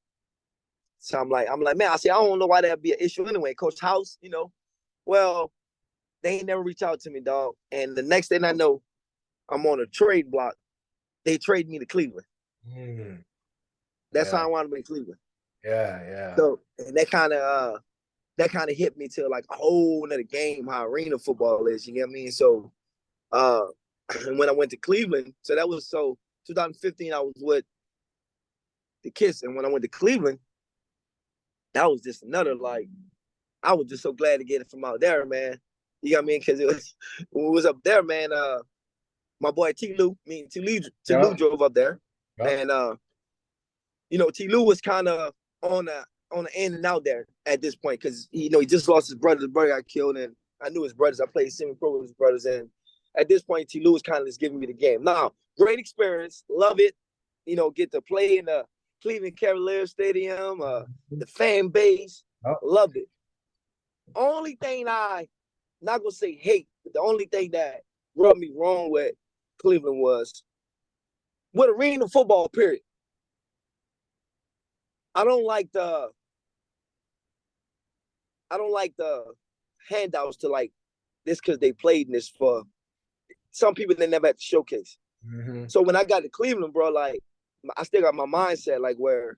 So I'm like, man, I said, I don't know why that'd be an issue anyway. Coach House, well, they ain't never reached out to me, dog. And the next thing I know, I'm on a trade block. They trade me to Cleveland. That's how I wanted to be in Cleveland. Yeah. So, and that kind of hit me to like a whole nother game, how arena football is, you get what I mean? So when I went to Cleveland, so that was 2015, I was with the Kiss. And when I went to Cleveland, that was just another, like, I was just so glad to get it from out there, man. You got what I mean? Because when we was up there, man, my boy T-Lou drove up there. And T-Lou was kind of on the in and out there at this point, because he just lost his brother. His brother got killed, and I knew his brothers. I played semi-pro with his brothers, and at this point, T. Lou was kind of just giving me the game. Now, great experience, love it. Get to play in the Cleveland Cavaliers Stadium, the fan base, loved it. Only thing not gonna say hate, but the only thing that rubbed me wrong with Cleveland was with arena football, period. I don't like the handouts to like this because they played in this for some people they never had to showcase. So when I got to Cleveland, bro, like I still got my mindset like where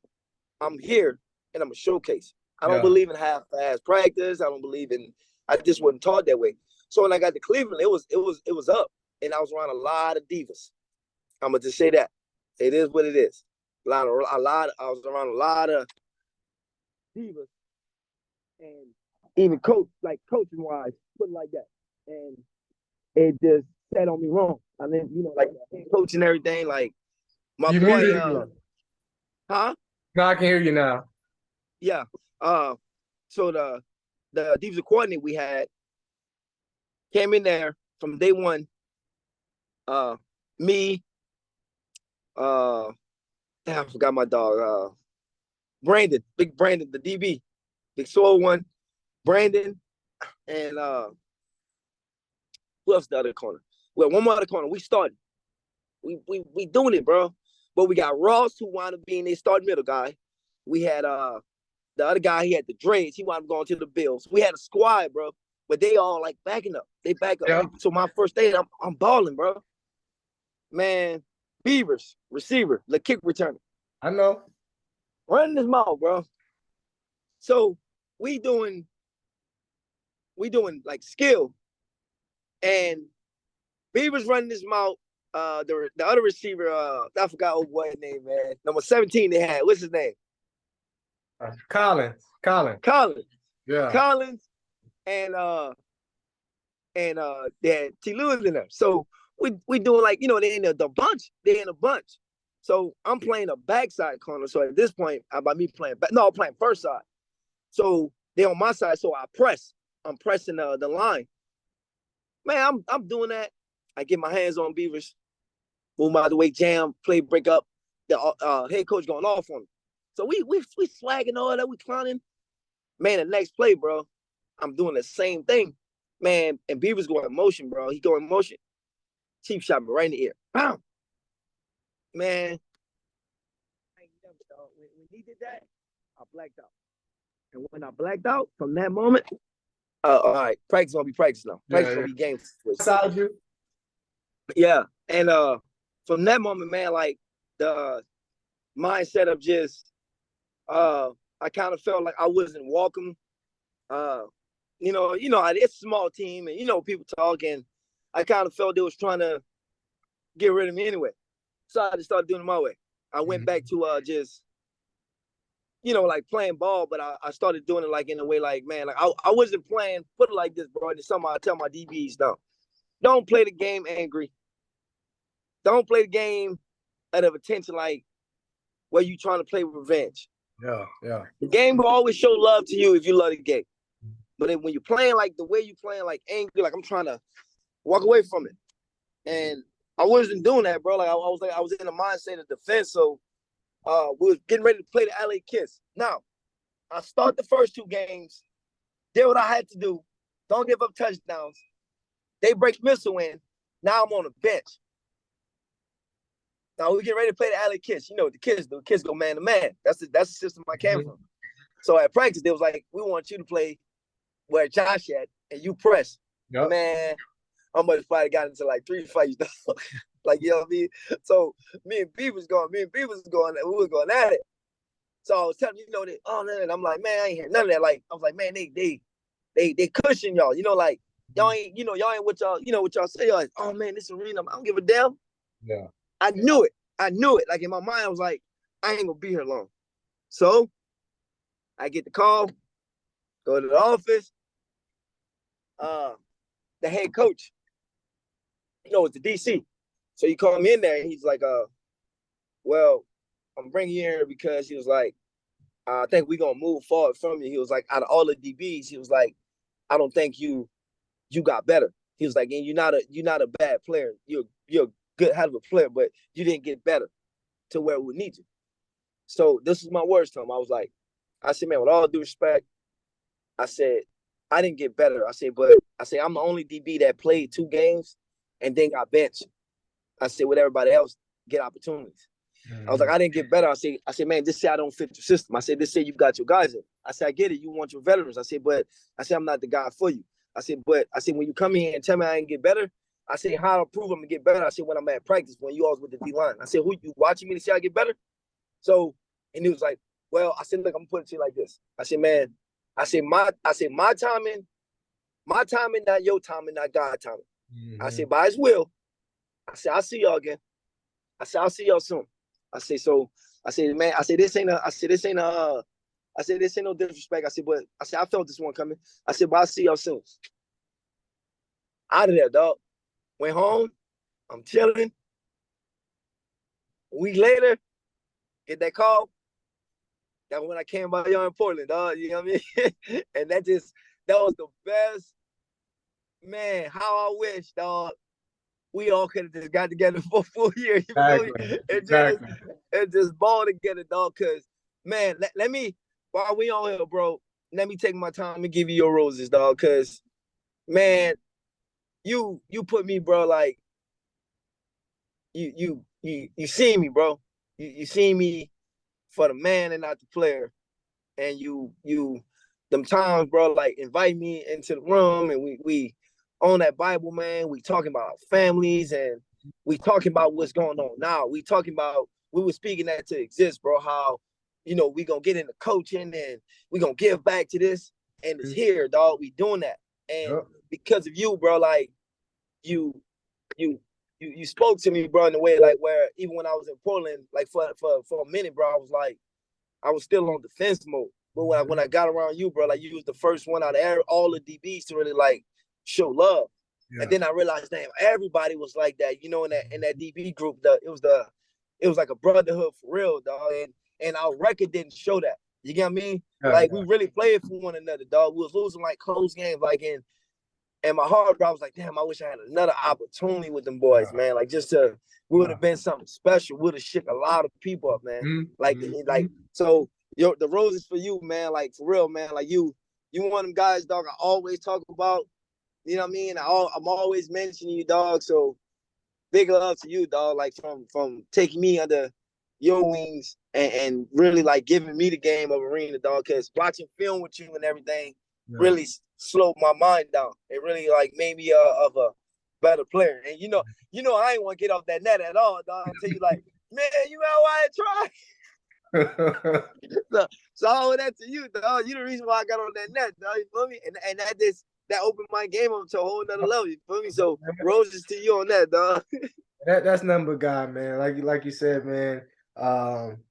I'm here and I'm a showcase. I don't believe in half-ass practice. I don't believe in. I just wasn't taught that way. So when I got to Cleveland, it was up, and I was around a lot of divas. I'm gonna just say that it is what it is. I was around a lot of divas, and even coaching wise, put it like that, and it just set on me wrong. I mean, like coach and everything. Like my You boy, muted. huh? No, I can hear you now. Yeah. So the defensive coordinator we had came in there from day one. Me, I forgot my dog. Brandon, big Brandon, the DB, big soul one. Brandon, and who else the other corner? Well, one more other corner. We started. We doing it, bro. But we got Ross, who wound up being a start middle guy. We had the other guy, he had the dreads. He wound up going to the Bills. We had a squad, bro. But they all like backing up. They back up. Yeah. So my first day, I'm balling, bro. Man, Beavers, receiver, the kick returner. I know. Running his mouth, bro. So we doing like skill. And Beavers running his mouth. The other receiver, I forgot old boy's name, man. Number 17 they had. What's his name? Collins. Yeah. Collins and they had T. Lewis in there. So we doing like, they in the bunch. They in a bunch. So I'm playing a backside corner. So at this point, about me playing I'm playing first side. So they on my side. So I press. I'm pressing the line. Man, I'm doing that. I get my hands on Beavers. Move out of the way, jam, play, break up. The head coach going off on me. So we swagging all that, we clowning. Man, the next play, bro, I'm doing the same thing. Man, and Beavers going in motion, bro. He going in motion. Chief shot me right in the ear. Bam! Man. When he did that, I blacked out. And when I blacked out, from that moment, all right, practice gonna be practice now. Practice gonna be game. Beside you. Yeah. And from that moment, man, like the mindset of just I kind of felt like I wasn't welcome. It's a small team and people talk, and I kind of felt they was trying to get rid of me anyway. So I just started doing it my way. I went back to just like playing ball, but I started doing it like in a way like, man, like I wasn't playing, put it like this, bro. It's something I tell my DBs now. Don't play the game angry. Don't play the game out of attention like where you trying to play revenge. Yeah. The game will always show love to you if you love the game. But then when you're playing like the way you're playing, like angry, like I'm trying to walk away from it. And I wasn't doing that, bro. Like I was in the mindset of defense. So we was getting ready to play the LA Kiss. Now, I start the first two games, did what I had to do. Don't give up touchdowns. They break missile in. Now I'm on the bench. Now we get ready to play the LA Kiss. You know what the Kiss do? The Kiss go man to man. That's the system I came from. So at practice, they was like, we want you to play where Josh at, and you press. Yep. Man, I must probably got into like 3 fights, though. Like, you know what I mean? So me and B was going, we were going at it. So I was telling that, oh, no, I'm like, man, I ain't hear none of that. Like, I was like, man, they cushion y'all. Like, y'all ain't what y'all say. Y'all like, oh, man, this arena, I don't give a damn. Yeah. I knew it. Like, in my mind, I was like, I ain't going to be here long. So I get the call, go to the office. The head coach, it's the DC. So he called me in there, and he's like, well, I'm bringing you here because he was like, I think we're going to move forward from you. He was like, out of all the DBs, he was like, I don't think you got better. He was like, and you're not a bad player. You're a good, hell of a player, but you didn't get better to where we need you. So this is my words to him. I said, man, with all due respect, I said, I didn't get better. I said, but I said, I'm the only DB that played 2 games and then got benched. I said, with everybody else, get opportunities. I was like, I didn't get better. I said, man, this say I don't fit your system. I said, this say you got your guys in. I said, I get it. You want your veterans. I said, but I said, I'm not the guy for you. I said, but I said, when you come in here and tell me I ain't get better, I said, how to prove I'm to get better? I said, when I'm at practice, when you always with the D line. I said, who you watching me to see I get better? So, and he was like, well, I said, look, I'm gonna put it to you like this. I said, man, I said, my timing, not your timing, not God timing. I said, by his will. I said, I'll see y'all again. I said, I'll see y'all soon. I said, so I said, man, I said, this ain't no disrespect. I said, but I said, I felt this one coming. I said, but I'll see y'all soon. Out of there, dog. Went home. I'm chilling. A week later, get that call. That when I came by y'all in Portland, dog. You know what I mean? And that was the best. Man, how I wish, dog, we all could have just got together for a full year. You feel me? And just ball together, dog. Cause man, let me, while we on here, bro, let me take my time and give you your roses, dog. Cause man, you put me, bro, like you see me, bro. You see me for the man and not the player. And you them times, bro, like invite me into the room and we on that Bible, man. We talking about families and we talking about what's going on now. We were speaking that to exist, bro, how, you know, we gonna get into coaching and we gonna give back to this. And it's here, dog. We doing that. And because of you, bro, like you spoke to me, bro, in a way like where even when I was in Portland, like for a minute, bro, I was still on defense mode. But when I got around you, bro, like you was the first one out of all the DBs to really like show love. Yeah. And then I realized, damn, everybody was like that, you know, in that DB group. It was like a brotherhood for real, dog. And our record didn't show that. You get what I mean? Like we really played for one another, dog. We was losing like close games, like and my heart, bro, I was like, damn, I wish I had another opportunity with them boys, man. Like we would have been something special. Would have shook a lot of people up, man. Like so. The roses for you, man. Like for real, man. Like you one of them guys, dog. I always talk about. You know what I mean? I'm always mentioning you, dog. So big love to you, dog. Like from taking me under your wings and really like giving me the game of arena, dog. Because watching film with you and everything really slowed my mind down. It really like made me of a better player. And you know, I ain't want to get off that net at all, dog. Until you like, man, you know why I try. so I owe that to you, dog. You the reason why I got on that net, dog. You feel me? And that opened my game up to a whole nother level. You feel me? So roses to you on that, dog. That's number God, man. Like you said, man.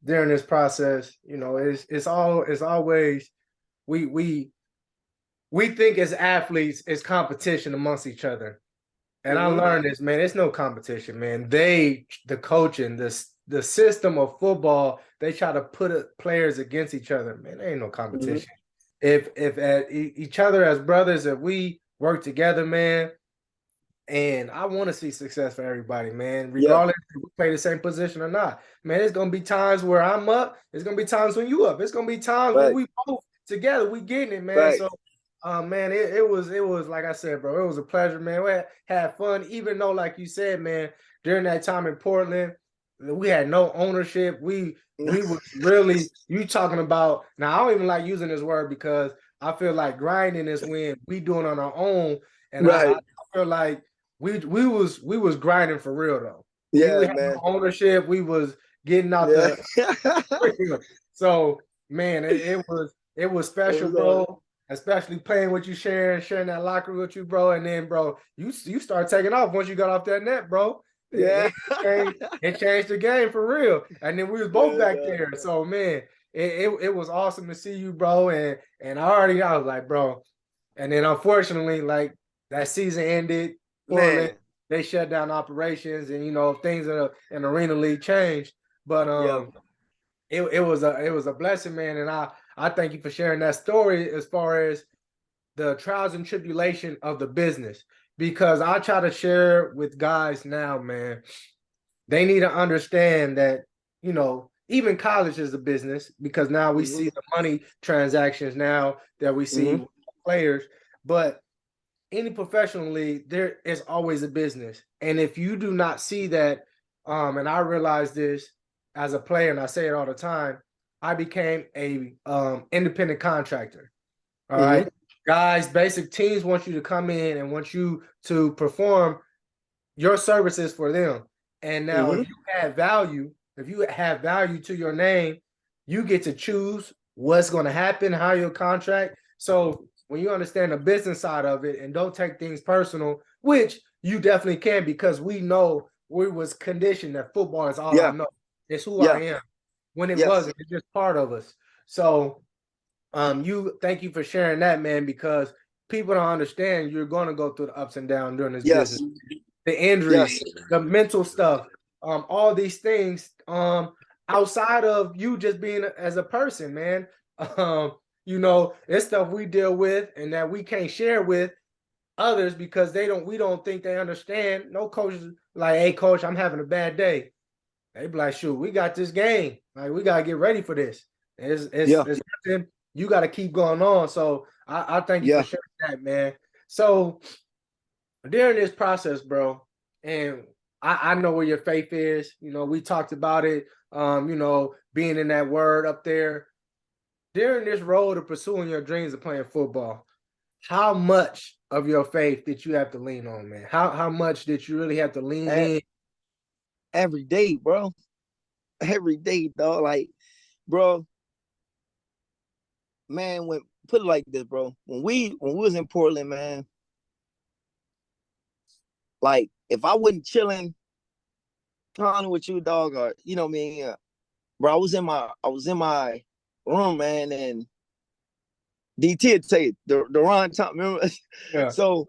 During this process, you know, it's always we think as athletes it's competition amongst each other. And I learned this, man. It's no competition, man. The coaching, the system of football, they try to put players against each other. Man, there ain't no competition. If at each other as brothers, if we work together, man, and I want to see success for everybody, man, regardless if we play the same position or not. Man, it's gonna be times where I'm up. It's gonna be times when you up. It's gonna be times when we both together. We getting it, man. So. Man, it was like I said, bro, it was a pleasure, man. We had fun, even though, like you said, man, during that time in Portland, we had no ownership. We was really, you talking about, now I don't even like using this word because I feel like grinding is when we doing on our own. And I feel like we was grinding for real though. Yeah, we had man. no ownership. We was getting out the so man, it was special, bro. Especially playing with you, sharing that locker with you, bro. And then, bro, you start taking off once you got off that net, bro. Yeah. It changed the game for real. And then we was both back there. So, man, it was awesome to see you, bro. And I was like, bro. And then, unfortunately, like, that season ended. Portland, they shut down operations. And, you know, things in Arena League changed. But it was a blessing, man. And I thank you for sharing that story as far as the trials and tribulation of the business, because I try to share with guys now, man, they need to understand that, you know, even college is a business because now we see the money transactions now that we see with players. But any professional league, there is always a business. And if you do not see that, and I realize this as a player, and I say it all the time, I became a independent contractor. All right. Guys, basic teams want you to come in and want you to perform your services for them. And now if you have value to your name, you get to choose what's going to happen, how your contract. So when you understand the business side of it and don't take things personal, which you definitely can, because we know we was conditioned that football is all I know. It's who I am. When it wasn't, it's just part of us. So thank you for sharing that, man, because people don't understand you're going to go through the ups and downs during this business. The injuries, the mental stuff, all these things, outside of you just being as a person, man. It's stuff we deal with and that we can't share with others because we don't think they understand. No coach is like, hey, coach, I'm having a bad day. They be like, shoot, we got this game. Like, we gotta get ready for this. It's you got to keep going on. So I thank you for sharing that, man. So during this process, bro, and I know where your faith is. We talked about it. Being in that word up there. During this road of pursuing your dreams of playing football, how much of your faith did you have to lean on, man? How much did you really have to lean in? Every day, bro. Every day, dog. Like, bro, man, put it like this, bro. When we was in Portland, man, like if I wasn't chilling, talking with you, dog, or you know what I mean, bro, I was in my room, man, and DT would say the Ron Tom, remember? Yeah. So,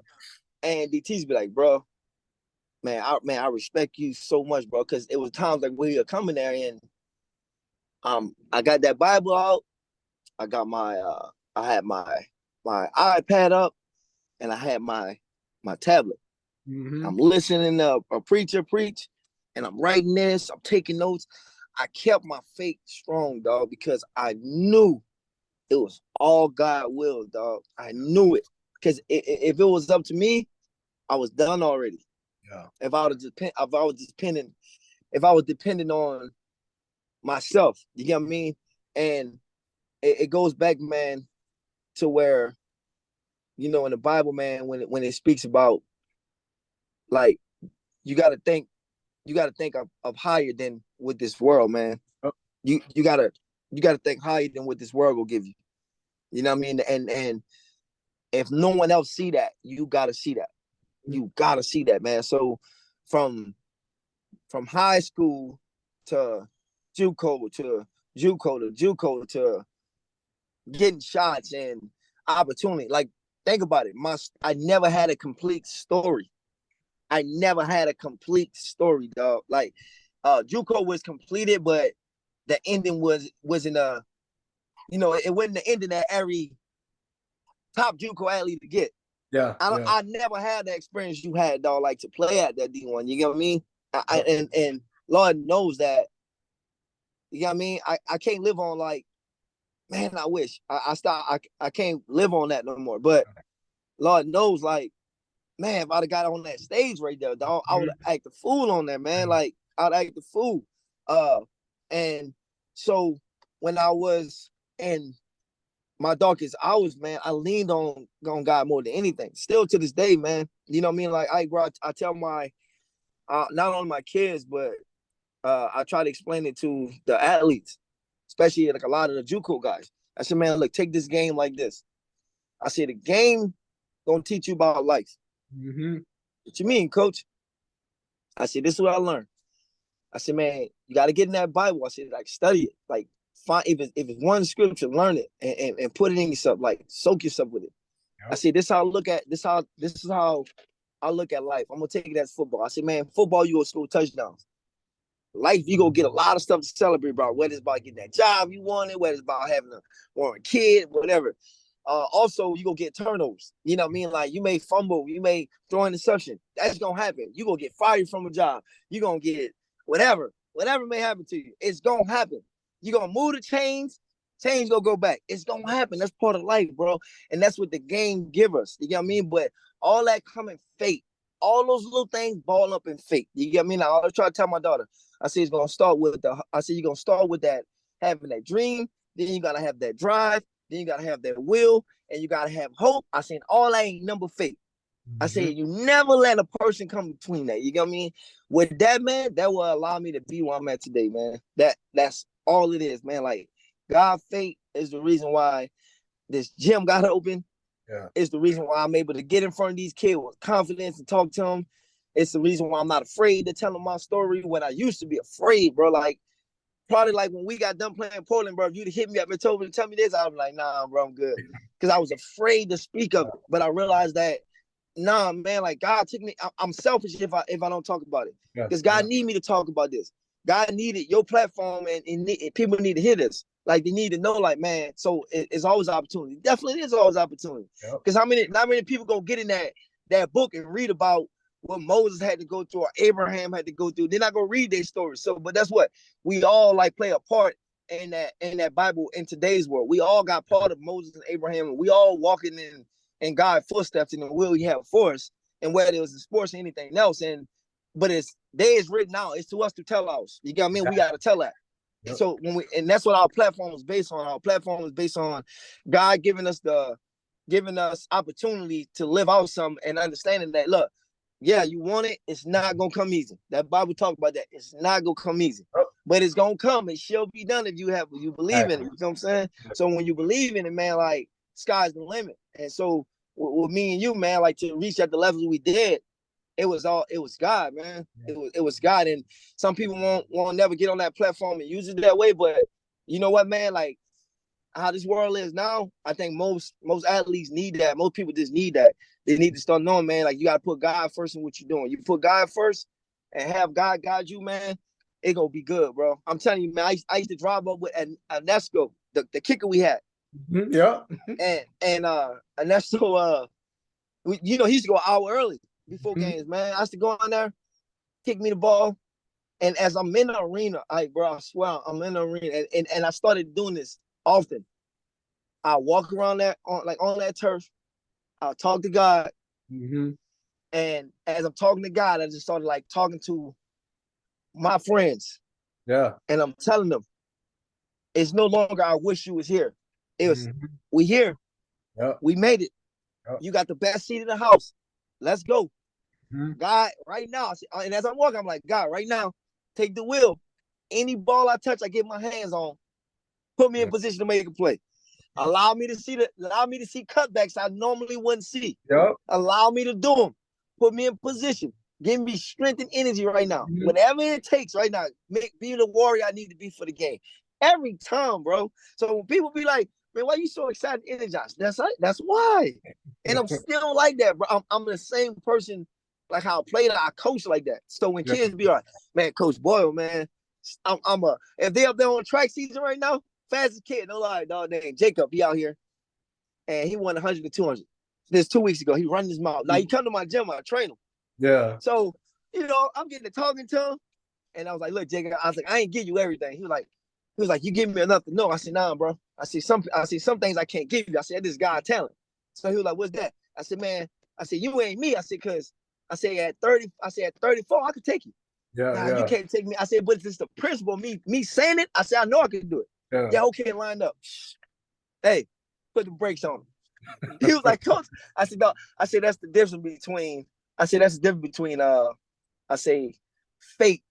and DT's be like, bro, I respect you so much, bro, because it was times like we were coming there and I got that Bible out, I got I had my iPad up, and I had my tablet. I'm listening to a preacher preach, and I'm writing this, I'm taking notes. I kept my faith strong, dog, because I knew it was all God will, dog. I knew it. Because if it was up to me, I was done already. Yeah. If I was dependent on myself, you get what I mean? And it goes back, man, to where, in the Bible, man, when it speaks about, like, you got to think of higher than what this world, man. Oh. You gotta think higher than what this world will give you. You know what I mean? And if no one else see that, you gotta see that. You gotta see that, man. So from high school to JUCO to getting shots and opportunity, like, think about it. I never had a complete story. I never had a complete story, dog. Like, JUCO was completed, but the ending wasn't it wasn't the ending that every top JUCO athlete to get. Yeah. I never had the experience you had, dog, like to play at that D1. You get what I mean? And Lord knows that. You know what I mean? I can't live on, like, man, I wish I can't live on that no more. But Lord knows, like, man, if I'd have got on that stage right there, dog, I would act the fool on that, man. Like, I'd act the fool. And so when I was in my darkest hours, man, I leaned on God more than anything. Still to this day, man. You know what I mean? Like, I tell my not only my kids, but I try to explain it to the athletes, especially like a lot of the JUCO guys. I said, man, look, take this game like this. I said, the game gonna teach you about life. What you mean, coach? I said, this is what I learned. I said, man, you got to get in that Bible. I said, like, study it. Like, find if it's one scripture, learn it and put it in yourself. Like, soak yourself with it. Yep. I said, this is how I look at life. I'm gonna take it as football. I said, man, football, you gonna score touchdowns. Life, you gonna get a lot of stuff to celebrate about. Whether it's about getting that job you wanted, whether it's about having a kid, whatever. Also, you gonna get turnovers. You know what I mean? Like, you may fumble, you may throw an interception. That's gonna happen. You gonna get fired from a job. You gonna get whatever may happen to you. It's gonna happen. You're gonna move the chains, change gonna go back. It's gonna happen. That's part of life, bro. And that's what the game give us. You get what I mean? But all that coming fate, all those little things ball up in fate. You get what I mean? I always try to tell my daughter, I say it's gonna start with you're gonna start with that, having that dream, then you gotta have that drive, then you gotta have that will, and you gotta have hope. I said all that ain't number fate. I said you never let a person come between that. You get what I mean? With that, man, that will allow me to be where I'm at today, man. That's all it is, man. Like God fate is the reason why this gym got open. Yeah. It's the reason why I'm able to get in front of these kids with confidence and talk to them. It's the reason why I'm not afraid to tell them my story when I used to be afraid, bro. Like probably like when we got done playing Portland, bro, if you'd hit me up and told me to tell me this, I'd be like, nah, bro, I'm good. Because I was afraid to speak of it. But I realized that, nah, man, like God took me. I'm selfish if I don't talk about it. Because God need me to talk about this. God needed your platform, and people need to hear this. Like they need to know, like, man. So it's always opportunity. Definitely, is always opportunity. Because not many people gonna get in that book and read about what Moses had to go through or Abraham had to go through. They're not gonna read their story. So, but that's what we all like play a part in that Bible in today's world. We all got part of Moses and Abraham, and we all walking in God's footsteps in the will He have for us, and whether it was in sports or anything else. But it's written out. It's to us to tell ours. You get what I mean? We got to tell that. Yep. So and that's what our platform is based on. Our platform is based on God giving us opportunity to live out something and understanding that, look, yeah, you want it, it's not gonna come easy. That Bible talk about that. It's not gonna come easy. But it's gonna come. It shall be done if you believe in it. You know what I'm saying? So when you believe in it, man, like sky's the limit. And so with me and you, man, like to reach at the levels we did, it was God, man. It was God. And some people won't never get on that platform and use it that way. But you know what, man? Like how this world is now, I think most athletes need that. Most people just need that. They need to start knowing, man, like you got to put God first in what you're doing. You put God first and have God guide you, man, it gonna be good, bro. I'm telling you, man, I used to drive up with Ernesto, the kicker we had. Yeah. And Ernesto, he used to go an hour early before games, man. I used to go on there, kick me the ball. And as I'm in the arena, I swear I'm in the arena. And I started doing this often. I walk around on that turf. I'll talk to God. And as I'm talking to God, I just started like talking to my friends. Yeah. And I'm telling them, it's no longer I wish you was here. It was we here. Yep. We made it. Yep. You got the best seat in the house. Let's go. God, right now. And as I'm walking, I'm like, God, right now, take the wheel. Any ball I touch, I get my hands on. Put me in position to make a play. Allow me to see cutbacks I normally wouldn't see. Yep. Allow me to do them. Put me in position. Give me strength and energy right now. Whatever it takes right now. Be the warrior I need to be for the game. Every time, bro. So when people be like, man, why you so excited and energized? That's why. And I'm still like that, bro. I'm the same person, like how I played, I coach like that. So when kids be like, man, Coach Boyle, man, if they up there on track season right now, fastest kid, no lie, dog, named Jacob, he out here. And he won 100 to 200. This 2 weeks ago, he run his mouth. Now he come to my gym, I train him. Yeah. So, I'm getting to talking to him. And I was like, look, Jacob, I was like, I ain't give you everything. He was like, you give me enough to know. I said, nah, bro. I see some things I can't give you. I said, this guy talent. So he was like, what's that? I said, man, you ain't me. I said, cause at 34, I could take you. Yeah. You can't take me. I said, but it's just the principle of me saying it. I said, I know I can do it. Yeah, okay, line up. Hey, put the brakes on him. He was like, Coach. I said, no. I said, that's the difference between I say fate.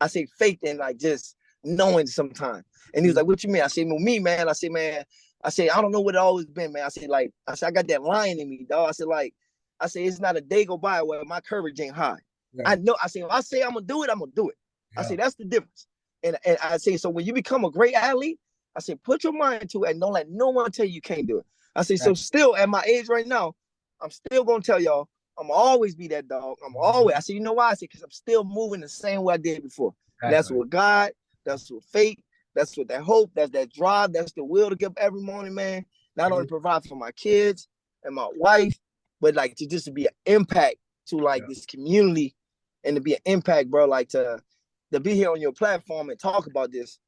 I say faith and like just knowing sometimes. And he was like, what you mean? I said, well, me, man. I said, man, I don't know what it always been, man. I said, I got that lion in me, dog. I said, it's not a day go by where my courage ain't high. Yeah. I know. I said, if I say I'm gonna do it, I'm gonna do it. Yeah. I say that's the difference. And I say, so when you become a great athlete, I said, put your mind to it and don't let no one tell you can't do it. I say, so still at my age right now, I'm still gonna tell y'all, I'm always be that dog. I said, you know why? I said, because I'm still moving the same way I did before. And that's with God, that's with faith, that's with that hope, that's that drive, that's the will to get up every morning, man. Not only provide for my kids and my wife, but like to be an impact to like this community and to be an impact, bro, like to be here on your platform and talk about this.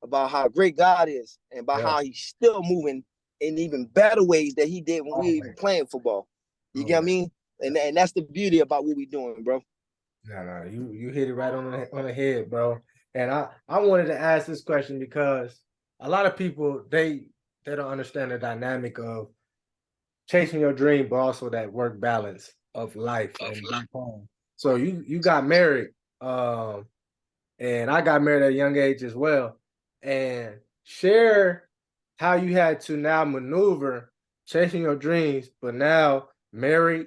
about how great God is and about how he's still moving in even better ways that he did when we were even playing football. You get what I mean? And that's the beauty about what we're doing, bro. No, you hit it right on the head, bro. And I wanted to ask this question because a lot of people they don't understand the dynamic of chasing your dream, but also that work balance of life and back home. So you got married, and I got married at a young age as well. And share how you had to now maneuver chasing your dreams, but now married,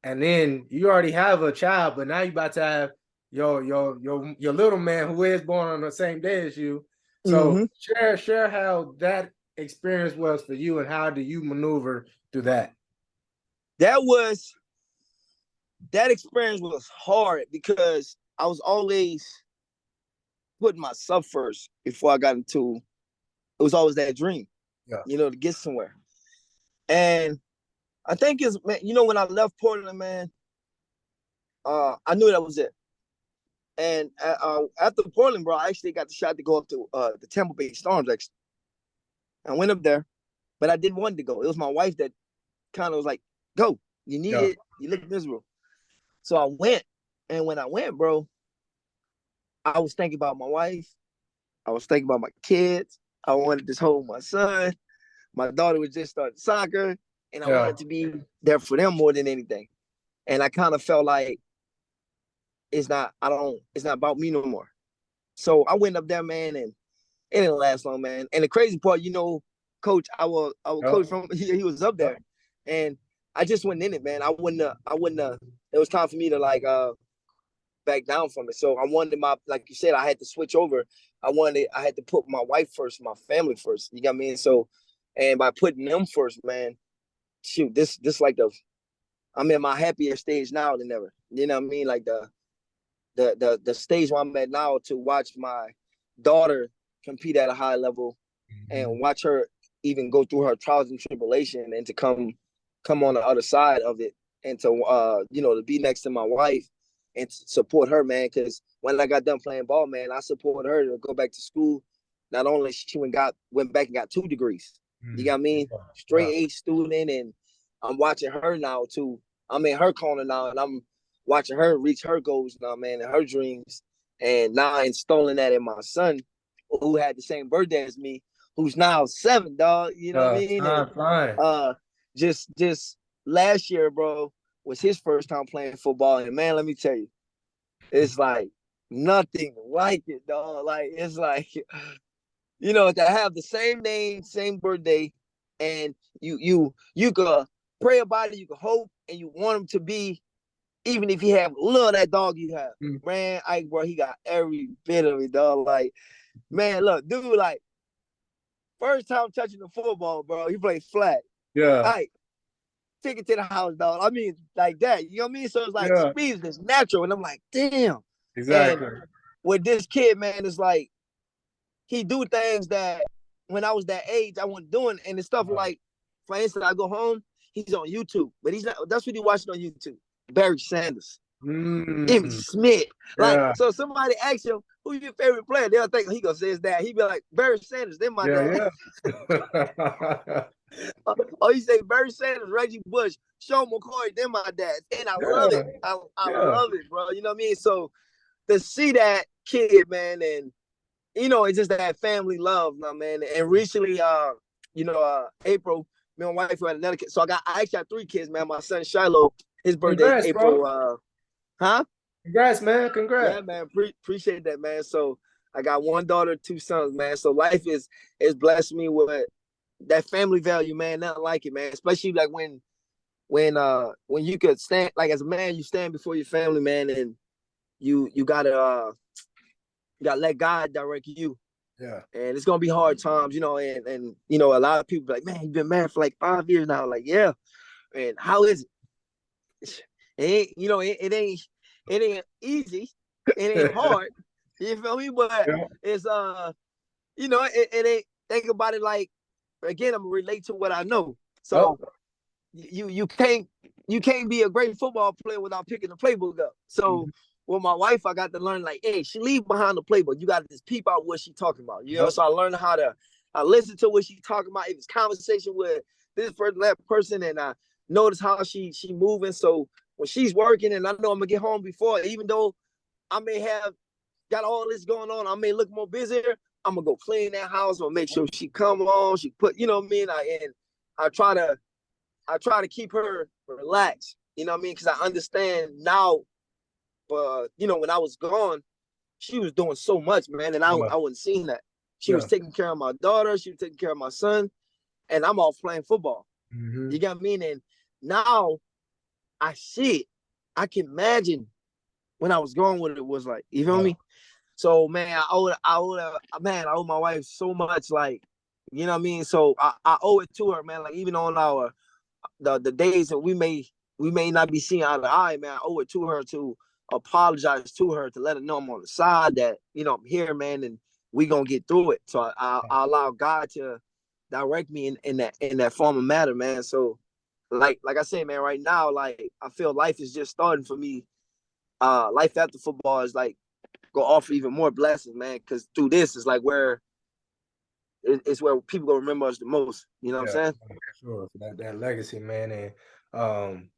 and then you already have a child, but now you about to have your little man who is born on the same day as you. So share how that experience was for you and how do you maneuver through that? That experience was hard because I was always putting myself first before I got into it. Was always that dream, to get somewhere. And I think it's, man, when I left Portland, man, I knew that was it. And after Portland, bro, I actually got the shot to go up to the Tampa Bay Storms. Actually, I went up there, but I didn't want to go. It was my wife that kind of was like, "Go, you need it. You look miserable." So I went, and when I went, bro, I was thinking about my wife. I was thinking about my kids. I wanted to hold my son. My daughter was just starting soccer, and I wanted to be there for them more than anything. And I kind of felt like it's not about me no more. So I went up there, man, and it didn't last long, man. And the crazy part, coach, our coach from he was up there, and I just went in it, man. I wouldn't have. It was time for me to back down from it. So I wanted like you said, I had to switch over. I had to put my wife first, my family first. You got me? And so, and by putting them first, man, shoot, this I'm in my happier stage now than ever. You know what I mean? Like the stage where I'm at now, to watch my daughter compete at a high level and watch her even go through her trials and tribulation, and to come on the other side of it, and to to be next to my wife and to support her, man. Because when I got done playing ball, man, I supported her to go back to school. Not only she went back and got 2 degrees. You got me? Straight A student, and I'm watching her now too. I'm in her corner now, and I'm watching her reach her goals now, man, and her dreams. And now installing that in my son, who had the same birthday as me, who's now 7, dog. You know what I mean? And, just last year, bro, was his first time playing football. And man, let me tell you, it's like nothing like it, dog. Like, it's like, to have the same name, same birthday, and you could pray about it, you could hope, and you want him to be, even if he have a little of that dog you have. Man, bro, he got every bit of it, dog. Like, man, look, dude, like, first time touching the football, bro, he played flat. Ike, take it to the house, dog. I mean, like that. You know what I mean? So it's like speed is natural. And I'm like, damn. Exactly. And with this kid, man, it's like he do things that when I was that age, I wasn't doing. And it's stuff like, for instance, I go home, he's on YouTube. But he's not, that's what he watching on YouTube. Barry Sanders. Emmitt Smith. Like, so somebody asks him, who's your favorite player? They'll think he gonna say his dad. He be like, Barry Sanders, they're my dad. Or you say Barry Sanders, Reggie Bush, Sean McCoy, they're my dad. And I love it. I love it, bro. You know what I mean? So to see that kid, man, and it's just that family love, man. And recently, April, me and my wife had another kid. So I actually have 3 kids, man. My son Shiloh, his birthday Congrats, April. Bro. Huh? Congrats, man. Congrats. Yeah, man. Appreciate that, man. So I got 1 daughter, 2 sons, man. So life is blessed me with that family value, man. Nothing like it, man. Especially like when you could stand, like, as a man, you stand before your family, man, and you gotta let God direct you. Yeah. And it's gonna be hard times, and a lot of people be like, man, you've been married for like 5 years now. Like, yeah. And how is it? It ain't easy. It ain't hard. You feel me? But it's it ain't, think about it like, again, I'm gonna relate to what I know. So you can't be a great football player without picking the playbook up. So with my wife, I got to learn like, hey, she leave behind the play, but you got to just peep out what she talking about. You know, Yep. so I learned how to I listen to what she talking about. If it's conversation with this person, that person, and I notice how she moving. So when she's working, and I know I'm gonna get home before, even though I may have got all this going on, I may look more busier. I'm gonna go clean that house or make sure she come on. She put, you know what I mean. I try to keep her relaxed. You know what I mean? Because I understand now. You know, when I was gone, she was doing so much, man, and Yeah. I wasn't seeing that. She was Yeah. taking care of my daughter. She was taking care of my son, and I'm off playing football. Hmm. You got me? And now I see it. I can imagine when I was going what it was like. You feel Yeah. me? So man, I owe my wife so much. Like, you know what I mean? So I owe it to her, man. Like even on our the days that we may not be seeing eye to eye, man. I owe it to her to apologize to her, to let her know I'm on the side, that you know I'm here, man, and we gonna get through it. So I allow God to direct me in that form of matter, man. So like I said, man, right now, like I feel life is just starting for me. Life after football is like gonna offer even more blessings, man. Because through this is like where it's where people gonna remember us the most. You know what I'm Yeah, saying? sure. For that legacy, man. And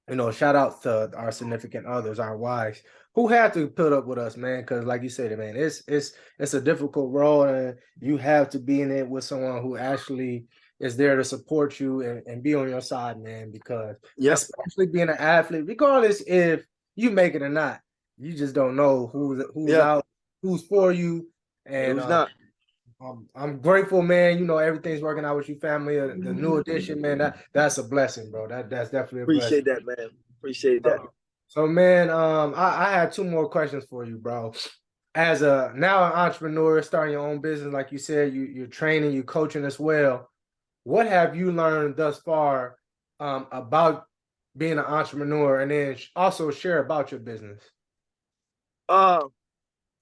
you know, shout out to our significant others, our wives, who had to put up with us, man. Because, like you said, man, it's a difficult role, and you have to be in it with someone who actually is there to support you and be on your side, man. Because Yep. especially being an athlete, regardless if you make it or not, you just don't know who's Yeah. out, who's for you, It and was not. I'm grateful, man. You know, everything's working out with you, family. The new addition, man. That's a blessing, bro. That's definitely a blessing. Appreciate that, man. Appreciate that. So, man, I had two more questions for you, bro. As a now an entrepreneur, starting your own business, like you said, you're training, you coaching as well. What have you learned thus far about being an entrepreneur, and then also share about your business? Uh,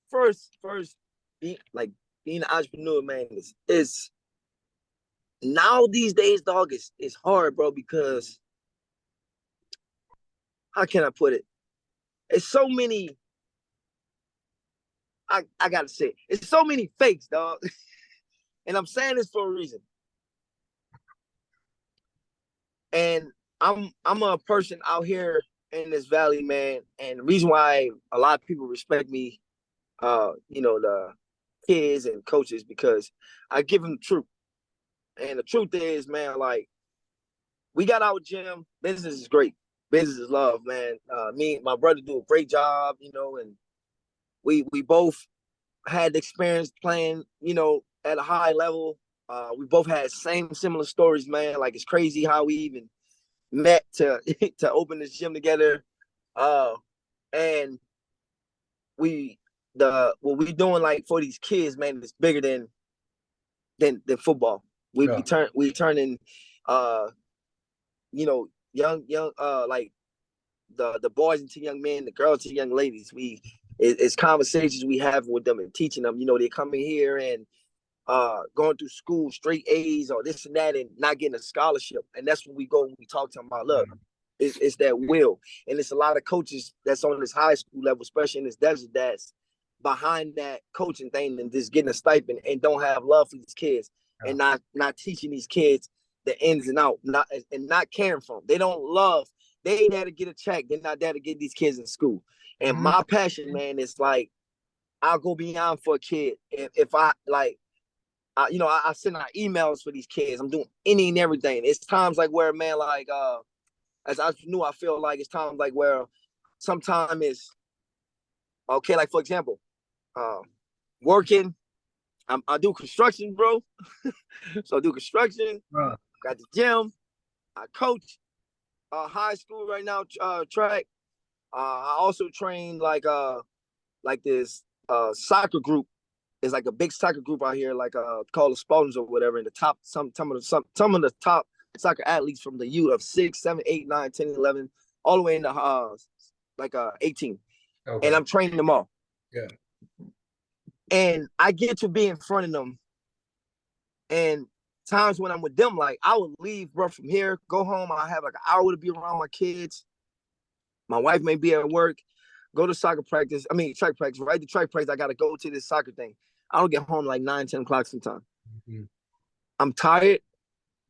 first, being an entrepreneur, man, is now these days, dog, is hard, bro. Because how can I put it? It's so many. I gotta say, it's so many fakes, dog. And I'm saying this for a reason. And I'm a person out here in this valley, man. And the reason why a lot of people respect me, you know, the kids and coaches, because I give them the truth. And the truth is, man, like we got our gym. Business is great. Business is love, man. Me and my brother do a great job, you know, and we both had experience playing, you know, at a high level. We both had similar stories, man. Like it's crazy how we even met to to open this gym together. Uh, and we what we doing like for these kids, man, is bigger than football. Yeah. We turning uh you know young like the boys into young men, the girls to young ladies. It's conversations we have with them and teaching them. You know, they come in here and going through school straight A's or this and that and not getting a scholarship. And that's when we go and we talk to them about, look, it's that will. And it's a lot of coaches that's on this high school level, especially in this desert, that's behind that coaching thing and just getting a stipend and don't have love for these kids Yeah. and not teaching these kids the ins and out, not caring for them. They don't love. They ain't there to get a check. They're not there to get these kids in school. And Mhm. my passion, man, is like I'll go beyond for a kid. If I like, you know, I send out emails for these kids. I'm doing any and everything. It's times like where, man, like as I knew, I feel like it's times like where sometimes it's okay. Like for example, uh, working. I do construction, bro. So I do construction. Yeah. Got the gym. I coach high school right now, track. I also train like this soccer group. It's like a big soccer group out here, like called the Spartans or whatever. And the top some of the top soccer athletes from the youth of 6, 7, 8, 9, 10, 11, all the way into 18. And Okay. I'm training them all. Yeah. And I get to be in front of them. And times when I'm with them, like I would leave, bro, from here, go home. I have like an hour to be around my kids. My wife may be at work. go to soccer practice. I mean, track practice, right? The track practice, I got to go to this soccer thing. I don't get home like 9, 10 o'clock sometimes. Mm-hmm. I'm tired,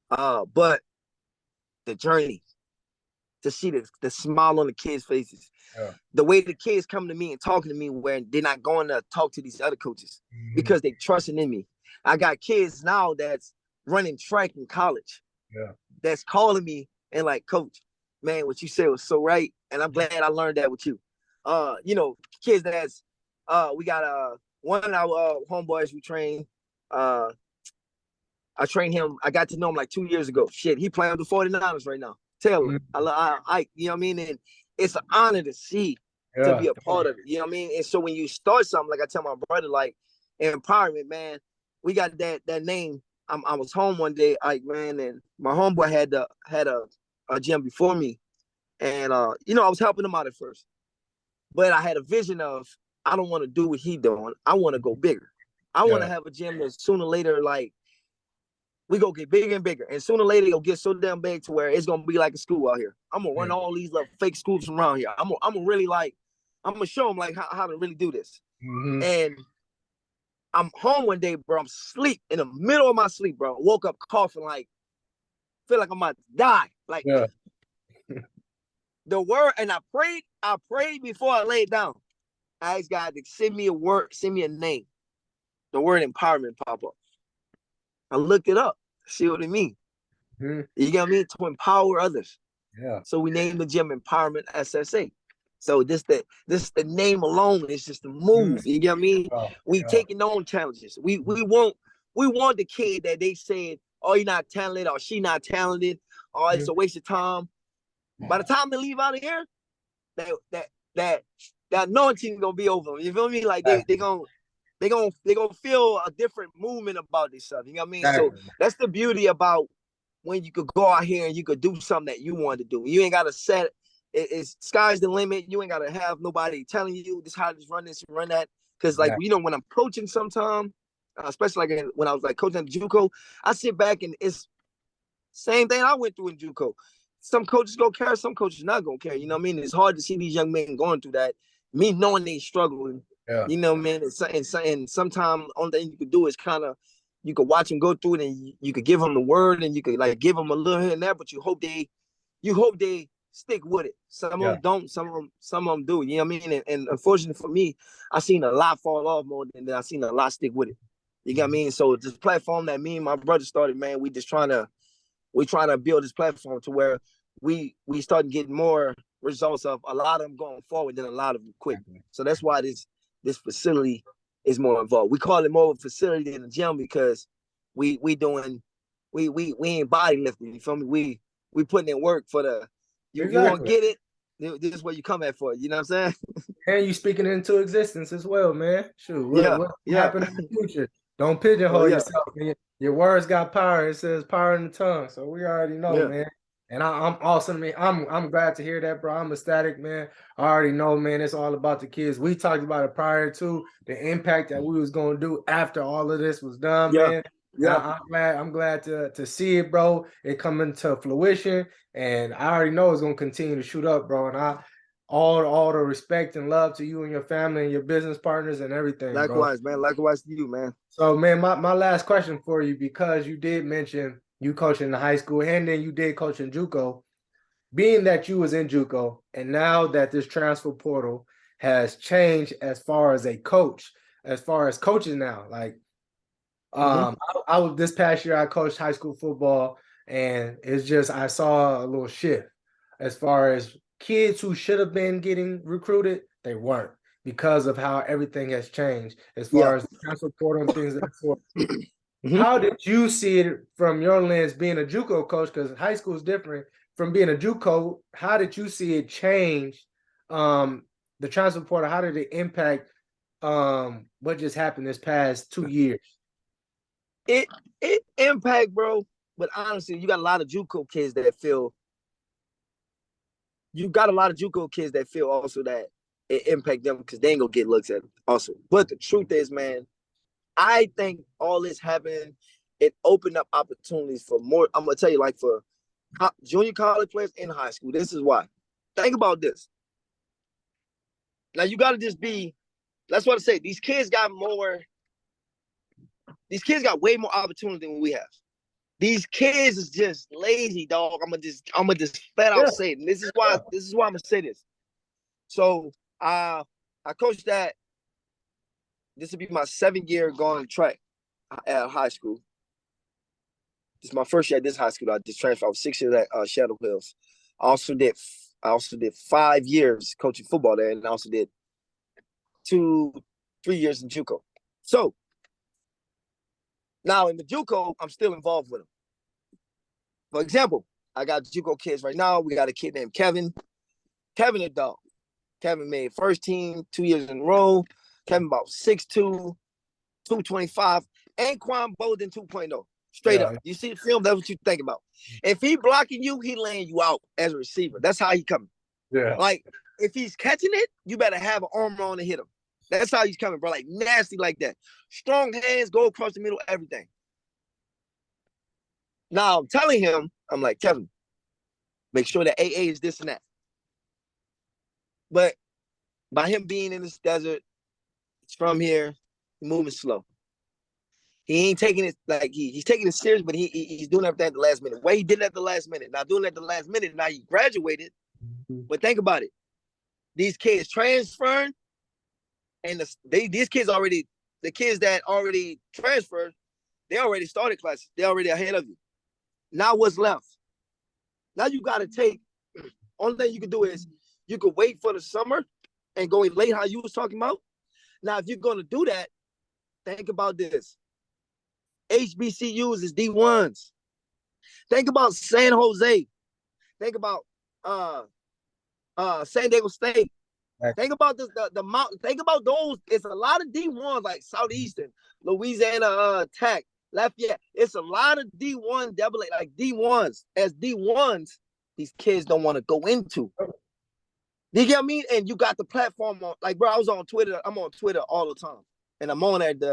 but the journey, to see the smile on the kids' faces, Yeah. the way the kids come to me and talking to me where they're not going to talk to these other coaches because they trusting in me. I got kids now that's running track in college. Yeah. That's calling me and like, coach, man, what you said was so right. And I'm glad I learned that with you. You know, kids that's we got one of our homeboys we train. I trained him. I got to know him like 2 years ago. Shit, he playing with the 49ers right now. Taylor, you know what I mean? And it's an honor to see, to Yeah. be a part of it. You know what I mean? And so when you start something, like I tell my brother, like empowerment, man, we got that name. I was home one day, like, man, and my homeboy had a gym before me. And you know, I was helping him out at first. But I had a vision of, I don't want to do what he doing. I want to go bigger. I want to Yeah. have a gym that sooner or later, like, we go get bigger and bigger. And sooner or later, it'll get so damn big to where it's going to be like a school out here. I'm going to run all these little fake schools around here. I'm gonna really like, I'm going to show them like how to really do this. Mm-hmm. And I'm home one day, bro. I'm asleep in the middle of my sleep, bro. I woke up coughing, like, feel like I'm about to die. Like, Yeah. the word, and I prayed before I laid down. I asked God to send me a word, send me a name. The word empowerment pop up. I looked it up, see what it means. Mm-hmm. You get what I mean? To empower others. Yeah. So we named the gym Empowerment SSA. So this the name alone is just a move. You get what I mean? We taking on challenges. We want the kid that they said, oh, you're not talented, or she not talented, or it's a waste of time. By the time they leave out of here, that anointing gonna be over them. You feel me? Like they gonna feel a different movement about this stuff. You know what I mean? So that's the beauty about when you could go out here and you could do something that you want to do. You ain't gotta set it's sky's the limit. You ain't gotta have nobody telling you this how to run this and run that. Cause like you know, when I'm coaching sometime, especially like when I was like coaching at JUCO, I sit back and it's same thing I went through in JUCO. Some coaches gonna care, some coaches not gonna care. You know what I mean? It's hard to see these young men going through that. Me knowing they struggling. Yeah. You know, man, and sometimes only thing you could do is kind of, you could watch them go through it, and you could give them the word, and you could like give them a little here and there, but you hope they stick with it. Some of them don't, some of them do. You know what I mean? And unfortunately for me, I seen a lot fall off more than I seen a lot stick with it. You get what I mean? So this platform that me and my brother started, man, we trying to build this platform to where we start getting more results of a lot of them going forward than a lot of them quit. So that's why this facility is more involved. We call it more of a facility than a gym because we ain't body lifting. You feel me? We putting in work for the you won't get it. This is what you come at for. You know what I'm saying? And you speaking it into existence as well, man. Shoot, what happened in the future? Don't pigeonhole yourself. Man. Your words got power. It says power in the tongue. So we already know, man. And I'm awesome, man. I'm glad to hear that, bro. I'm ecstatic, man. I already know, man. It's all about the kids. We talked about it prior to the impact that we was gonna do after all of this was done, man. Yeah, I'm glad to see it, bro. It coming to fruition, and I already know it's gonna continue to shoot up, bro. And all the respect and love to you and your family and your business partners and everything. Likewise, bro. Man. Likewise to you, man. So, man, my last question for you, because you did mention you coaching the high school and then you did coach in JUCO. Being that you was in JUCO and now that this transfer portal has changed as far as a coach, as far as coaches now, like I was this past year I coached high school football, and it's just I saw a little shift as far as kids who should have been getting recruited, they weren't because of how everything has changed as far as the transfer portal and things of that sort. How did you see it from your lens being a JUCO coach? Because high school is different from being a JUCO. How did you see it change the transfer portal? How did it impact what just happened this past 2 years? It impact, bro. But honestly, you got a lot of JUCO kids that feel. You got a lot of JUCO kids that feel also that it impact them because they ain't gonna get looks at them also. But the truth is, man, I think all this happening, it opened up opportunities for more. I'm gonna tell you, like for junior college players in high school. This is why. Think about this. Now you got to just be. That's what I say. These kids got way more opportunity than we have. These kids is just lazy, dog. I'm gonna just flat out say it. And this is why I'm gonna say this. So I coached that. This will be my 7th year going to track at high school. This is my first year at this high school. I just transferred. I was 6 years at Shadow Hills. I also did 5 years coaching football there, and I also did 3 years in JUCO. So now in the JUCO, I'm still involved with them. For example, I got JUCO kids right now. We got a kid named Kevin. Kevin a dog. Kevin made first team 2 years in a row. Kevin about 6'2", 225. Anquan Bolden 2.0. Straight up. You see the film, that's what you think about. If he blocking you, he laying you out as a receiver. That's how he coming. Yeah. Like, if he's catching it, you better have an arm on to hit him. That's how he's coming, bro. Like, nasty like that. Strong hands, go across the middle, everything. Now, I'm telling him, I'm like, Kevin, make sure that AA is this and that. But by him being in this desert, it's from here, moving slow. He ain't taking it like he's taking it serious, but he's doing everything at the last minute. Why he did it at the last minute? Now doing it at the last minute, now he graduated. But think about it. These kids transferring, and these kids already, the kids that already transferred, they already started classes. They're already ahead of you. Now what's left? Now you got to take, only thing you can do is you can wait for the summer and go late how you was talking about. Now, if you're going to do that, think about this. HBCUs is D1s. Think about San Jose. Think about San Diego State. Think about the mountain. Think about those. It's a lot of D1s like Southeastern, Louisiana Tech, Lafayette. It's a lot of D1 double A, like D1s. As D1s, these kids don't want to go into. You get me? And you got the platform on, like, bro, I was on Twitter. I'm on Twitter all the time. And I'm on at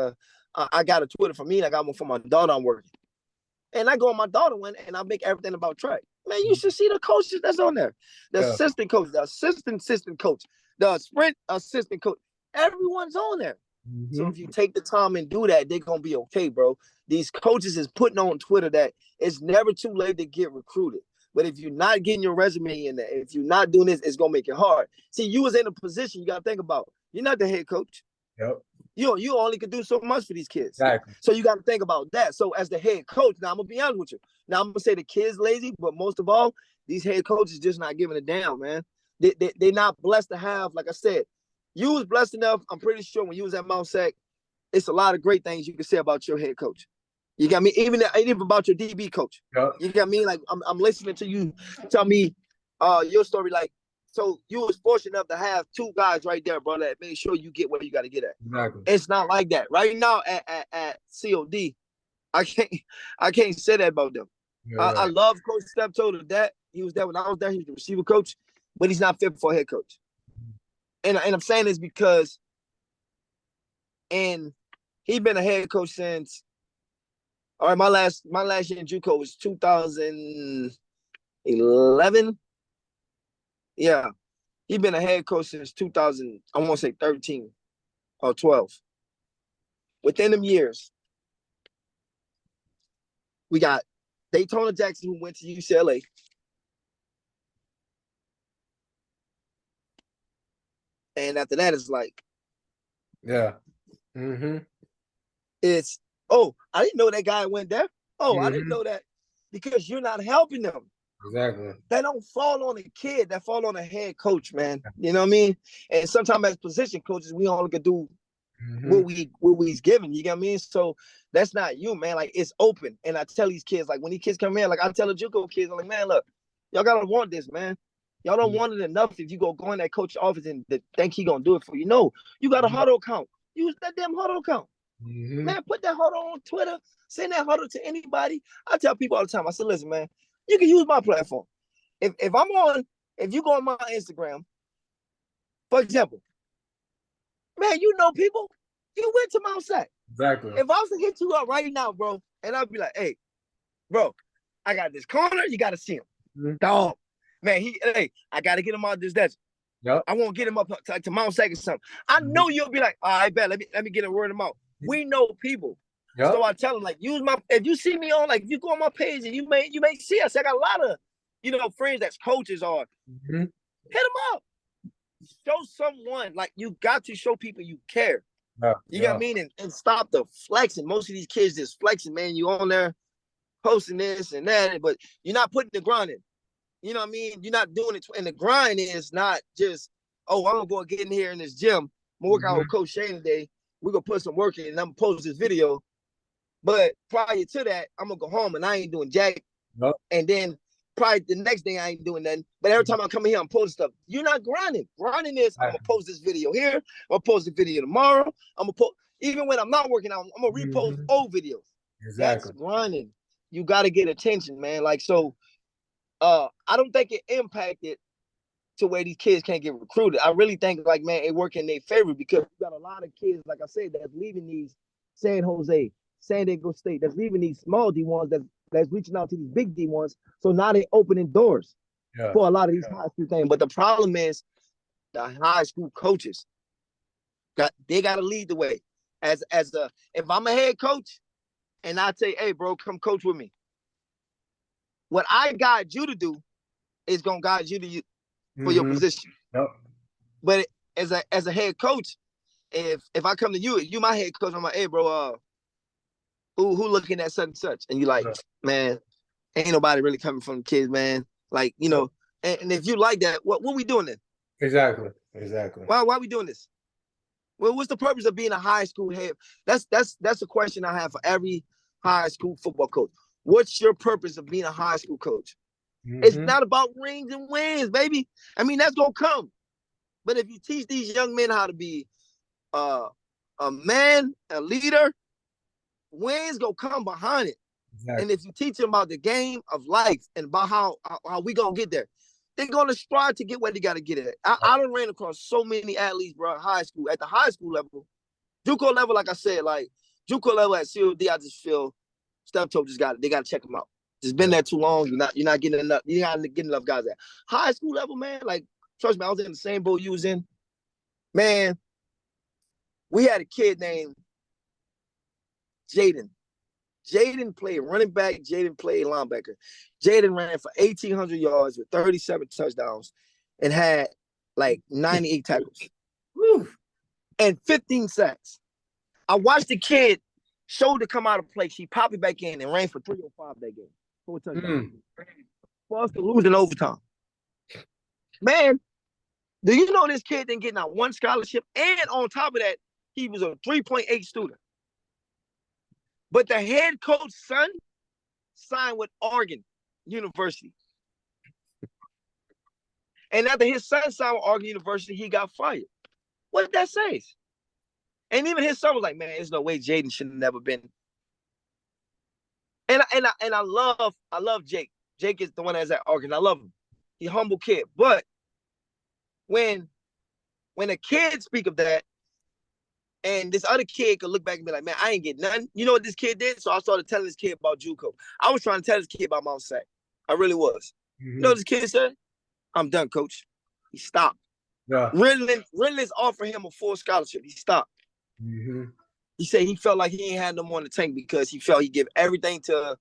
I got a Twitter for me, and I got one for my daughter I'm working. And I go on my daughter one, and I make everything about track. Man, you should see the coaches that's on there. The assistant coach, the assistant coach, the sprint assistant coach. Everyone's on there. So if you take the time and do that, they're going to be okay, bro. These coaches is putting on Twitter that it's never too late to get recruited. But if you're not getting your resume in there, if you're not doing this, it's going to make it hard. See, you was in a position you got to think about. You're not the head coach. Yep. You only can do so much for these kids. Exactly. So you got to think about that. So as the head coach, now I'm going to be honest with you. Now I'm going to say the kids lazy, but most of all, these head coaches just not giving a damn, man. They're not blessed to have, like I said, you was blessed enough. I'm pretty sure when you was at Mount Sac, it's a lot of great things you can say about your head coach. You got me, even about your DB coach. Yep. You got me, like I'm listening to you tell me your story. Like, so you was fortunate enough to have 2 guys right there, bro, that made sure you get where you got to get at. Exactly. It's not like that right now at COD. I can't say that about them. I love Coach Steptoe to that. He was there when I was there. He was the receiver coach, but he's not fit for a head coach. And I'm saying this because, and he's been a head coach since. All right, my last year in JUCO was 2011. Yeah, he's been a head coach since 2000. I want to say 13 or 12. Within them years, we got Daytona Jackson, who went to UCLA. And after that, it's like, it's, oh, I didn't know that guy went there. Oh, I didn't know that, because you're not helping them. Exactly. That don't fall on the kid. That fall on the head coach, man. You know what I mean? And sometimes as position coaches, we only can do what we's given. You get what I mean? So that's not you, man. Like, it's open. And I tell these kids, like, when these kids come in, like, I tell the JUCO kids, I'm like, man, look, y'all gotta want this, man. Y'all don't want it enough if you go in that coach office and think he gonna do it for you. No, you got a huddle count. Use that damn huddle count. Man, put that huddle on Twitter. Send that huddle to anybody. I tell people all the time, I said, listen, man, you can use my platform. If you go on my Instagram, for example, man, you know people. You went to Mount Sac. Exactly. If I was to hit you up right now, bro, and I'd be like, hey, bro, I got this corner, you got to see him. Dog. Man, I got to get him out of this desert. Yep. I won't get him up to Mount Sac or something. I know you'll be like, all right, bet. Let me get a word him out. We know people. Yep. So I tell him, like, if you see me on, like, if you go on my page and you may see us. I got a lot of, friends that's coaches or hit them up. Show someone, like, you got to show people you care. You know what I mean? And stop the flexing. Most of these kids just flexing, man. You on there posting this and that, but you're not putting the grind in. You know what I mean? You're not doing it. And the grind is not just, oh, I'm going to get in here in this gym. I'm going to work out with Coach Shaine today. We're going to put some work in and I'm going to post this video. But prior to that, I'm going to go home and I ain't doing jack. Yep. And then probably the next day I ain't doing nothing. But every time I come in here, I'm posting stuff. You're not grinding. Grinding is, I'm going to post this video here. I'm going to post the video tomorrow. I'm going to post, even when I'm not working out, I'm going to repost old videos. Exactly. That's grinding. You got to get attention, man. Like, so I don't think it impacted to where these kids can't get recruited. I really think, like, man, it worked in their favor because you got a lot of kids, like I said, that's leaving these San Jose, San Diego State, that's leaving these small D1s that's reaching out to these big D1s. So now they're opening doors for a lot of these high school things. But the problem is the high school coaches they got to lead the way. If I'm a head coach and I say, hey, bro, come coach with me. What I guide you to do is gonna guide you to for your position. Yep. But as a head coach, if I come to you my head coach, I'm like, hey, bro, who looking at such and such, and you like, man, ain't nobody really coming from the kids, man. Like, and if you like that, what we doing then? Exactly. Why we doing this? Well, what's the purpose of being a high school head? That's a question I have for every high school football coach. What's your purpose of being a high school coach? It's not about rings and wins, baby. I mean, that's gonna come. But if you teach these young men how to be a man, a leader, wins gonna come behind it. Exactly. And if you teach them about the game of life and about how we gonna get there, they're gonna strive to get where they gotta get it. I done ran across so many athletes, bro, high school, at the high school level, JUCO level, like I said, like JUCO level at COD, I just feel Steptoe they gotta check them out. Just been there too long. You're not getting enough. You're not getting enough guys at high school level, man. Like, trust me, I was in the same boat you was in. Man, we had a kid named Jaden. Jaden played running back. Jaden played linebacker. Jaden ran for 1,800 yards with 37 touchdowns and had like 98 tackles. Woo. And 15 sacks. I watched the kid shoulder come out of play. She popped it back in and ran for 305 that game. 4 touchdowns. For us to lose in overtime. Man, do you know this kid didn't get not one scholarship? And on top of that, he was a 3.8 student. But the head coach's son signed with Oregon University. And after his son signed with Oregon University, he got fired. What that says? And even his son was like, man, there's no way Jaden should have never been. And I love Jake. Jake is the one that's at Oregon. I love him. He's a humble kid. But when a kid speak of that, and this other kid could look back and be like, man, I ain't get nothing. You know what this kid did? So I started telling this kid about JUCO. I was trying to tell this kid about Mount Sac. I really was. You know what this kid said? I'm done, coach. He stopped. Yeah. Riddler's offered him a full scholarship. He stopped. He said he felt like he ain't had no more in the tank because he felt he gave everything to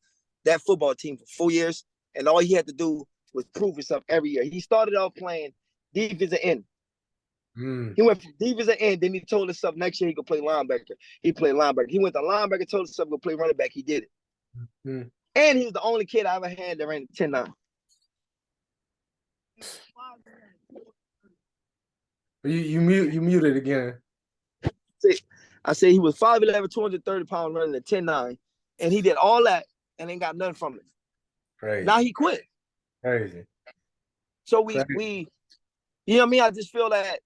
that football team for 4 years, and all he had to do was prove himself every year. He started off playing defensive end. He went from defensive end, then he told himself next year he could play linebacker. He played linebacker. He went to linebacker, told himself he could play running back. He did it. And he was the only kid I ever had that ran 10-9. You muted again. I said he was 5'11", 230 pounds running at 10-9, and he did all that and ain't got nothing from it. Crazy. Now he quit. Crazy. So we you know what I mean? I just feel that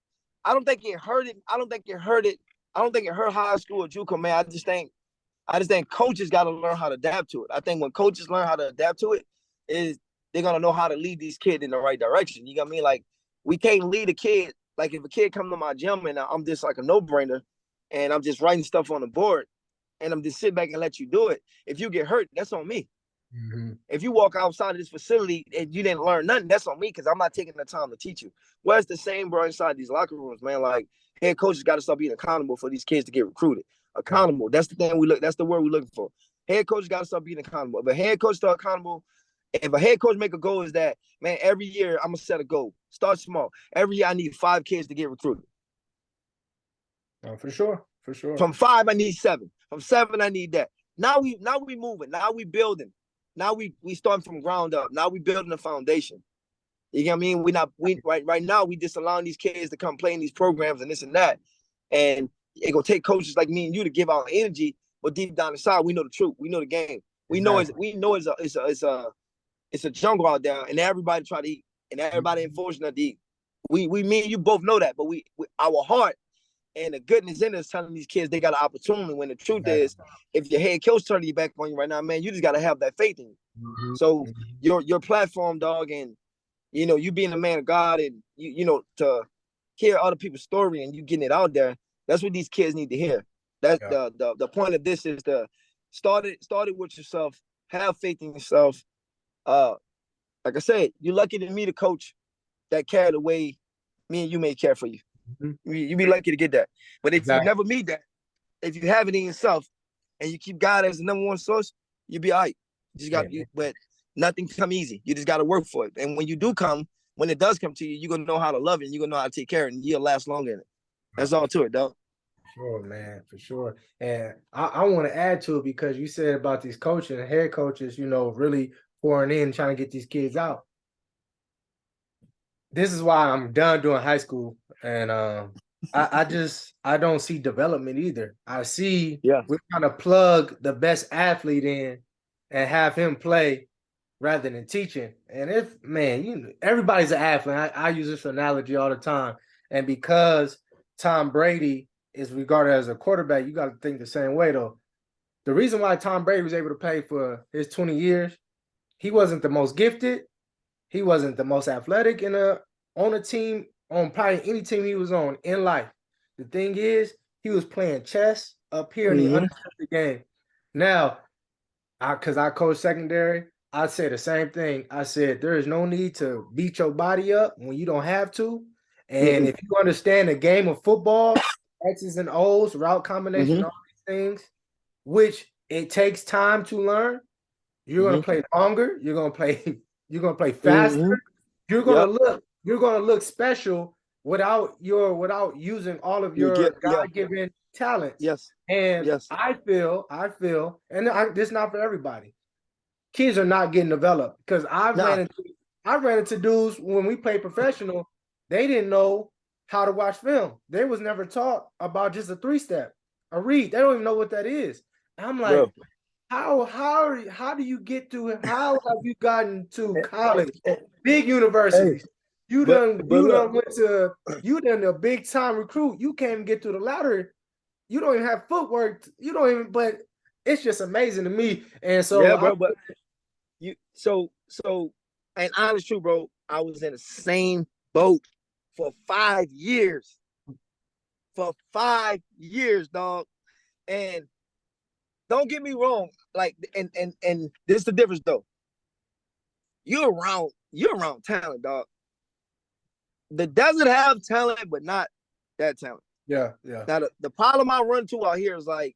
I don't think it hurt it. I don't think it hurt high school or JUCO, man. I just think coaches got to learn how to adapt to it. I think when coaches learn how to adapt to it, they're gonna know how to lead these kids in the right direction. You know what I mean? Like, we can't lead a kid. Like, if a kid come to my gym and I'm just like a no-brainer and I'm just writing stuff on the board and I'm just sitting back and let you do it, if you get hurt, that's on me. If you walk outside of this facility and you didn't learn nothing, that's on me because I'm not taking the time to teach you. Well, it's the same, bro, inside these locker rooms, man. Like, head coaches got to start being accountable for these kids to get recruited. Accountable. That's the thing that's the word we're looking for. Head coaches got to start being accountable. If a head coach start accountable, if a head coach make a goal is that, man, every year I'm going to set a goal. Start small. Every year I need 5 kids to get recruited. For sure. For sure. From 5, I need 7. From 7, I need that. Now we moving. Now we building. Now we starting from ground up. Now we building a foundation. You know what I mean? Right now we just allowing these kids to come play in these programs and this and that. And it gonna take coaches like me and you to give out energy, but deep down inside, we know the truth. We know the game. We know it's a jungle out there, and everybody try to eat, and everybody ain't fortunate to eat. We me and you both know that, but we our heart and the goodness in us telling these kids they got an opportunity. When the truth is, if your head coach turning you back on you right now, man, you just gotta have that faith in you. So your platform, dog, and you being a man of God, and to hear other people's story and you getting it out there, that's what these kids need to hear. That's the point of this is to start it with yourself, have faith in yourself. Like I said, you're lucky to meet a coach that cared the way me and you may care for you. You be lucky to get that. But if you never meet that, if you have it in yourself and you keep God as the number one source, you'll be all right. You just got but nothing come easy. You just got to work for it. And when it does come to you, you're going to know how to love it and you're going to know how to take care of it and you'll last longer in it. That's all to it, dog. Sure, man, for sure. And I want to add to it because you said about these coaches and head coaches, really pouring in, trying to get these kids out. This is why I'm done doing high school. And I don't see development either. I see we're trying to plug the best athlete in and have him play rather than teaching. And everybody's an athlete. I use this analogy all the time. And because Tom Brady is regarded as a quarterback, you got to think the same way, though. The reason why Tom Brady was able to play for his 20 years, he wasn't the most gifted. He wasn't the most athletic on a team, on probably any team he was on in life. The thing is, he was playing chess up here and he understood the game. Now, because I coach secondary, I say the same thing. I said, there is no need to beat your body up when you don't have to. And if you understand the game of football, X's and O's, route combination, all these things, which it takes time to learn, you're gonna play longer, you're gonna play faster, you're gonna look special without using all of your God-given talents. I feel, and this is not for everybody. Kids are not getting developed because I ran into dudes when we played professional. They didn't know how to watch film. They was never taught about just a 3-step, a read. They don't even know what that is. And I'm like, how do you get to it? How have you gotten to college, big universities? You done a big time recruit. You can't even get to the ladder. You don't even have footwork. But it's just amazing to me. And so and honest truth, bro, I was in the same boat for 5 years. For 5 years, dog. And don't get me wrong, like, and this is the difference though. You're around talent, dog. That doesn't have talent, but not that talent. Yeah. Now the problem I run to out here is like,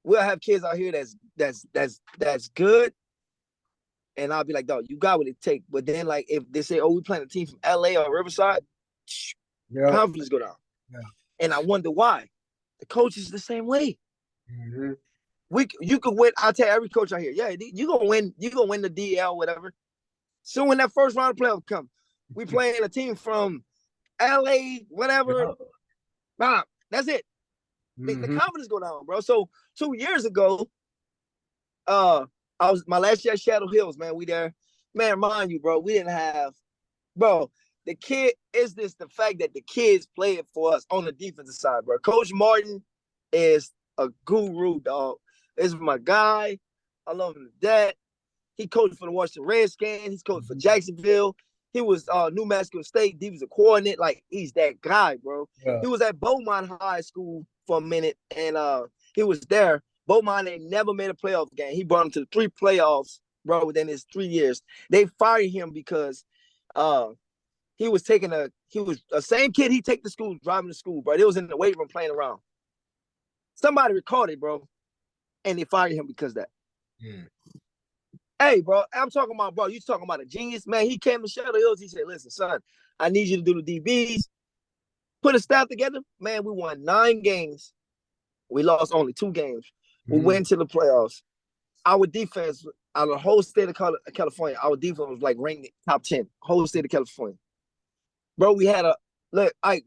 we'll have kids out here that's good, and I'll be like, dog, you got what it takes. But then, like, if they say, oh, we playing a team from LA or Riverside, confidence go down. Yeah. And I wonder why. The coach is the same way. You could win. I'll tell every coach out here, you gonna win the DL, whatever. So when that first round of playoffs come, we playing a team from LA, whatever. Nah, that's it. The confidence go down, bro. So 2 years ago, I was my last year at Shadow Hills, man. We there, man. Mind you, bro, we didn't have, bro. The fact that the kids play it for us on the defensive side, bro. Coach Martin is a guru, dog. This is my guy. I love him to death. He coached for the Washington Redskins. He's coached for Jacksonville. He was New Mexico State. He was a coordinator. Like, he's that guy, bro. Yeah. He was at Beaumont High School for a minute, and he was there Beaumont ain't never made a playoff game. He brought him to the 3 playoffs, bro, within his 3 years. They fired him because he was the same kid he take to school, driving to school, bro. It was in the weight room playing around. Somebody recorded, bro, and they fired him because of that. Hey, bro, I'm talking about, bro, you talking about a genius, man. He came to Shadow Hills. He said, listen, son, I need you to do the DBs. Put a staff together. Man, we won 9 games. We lost only 2 games. We went to the playoffs. Our defense, out of the whole state of California, our defense was like ranked top 10, whole state of California. Bro, we had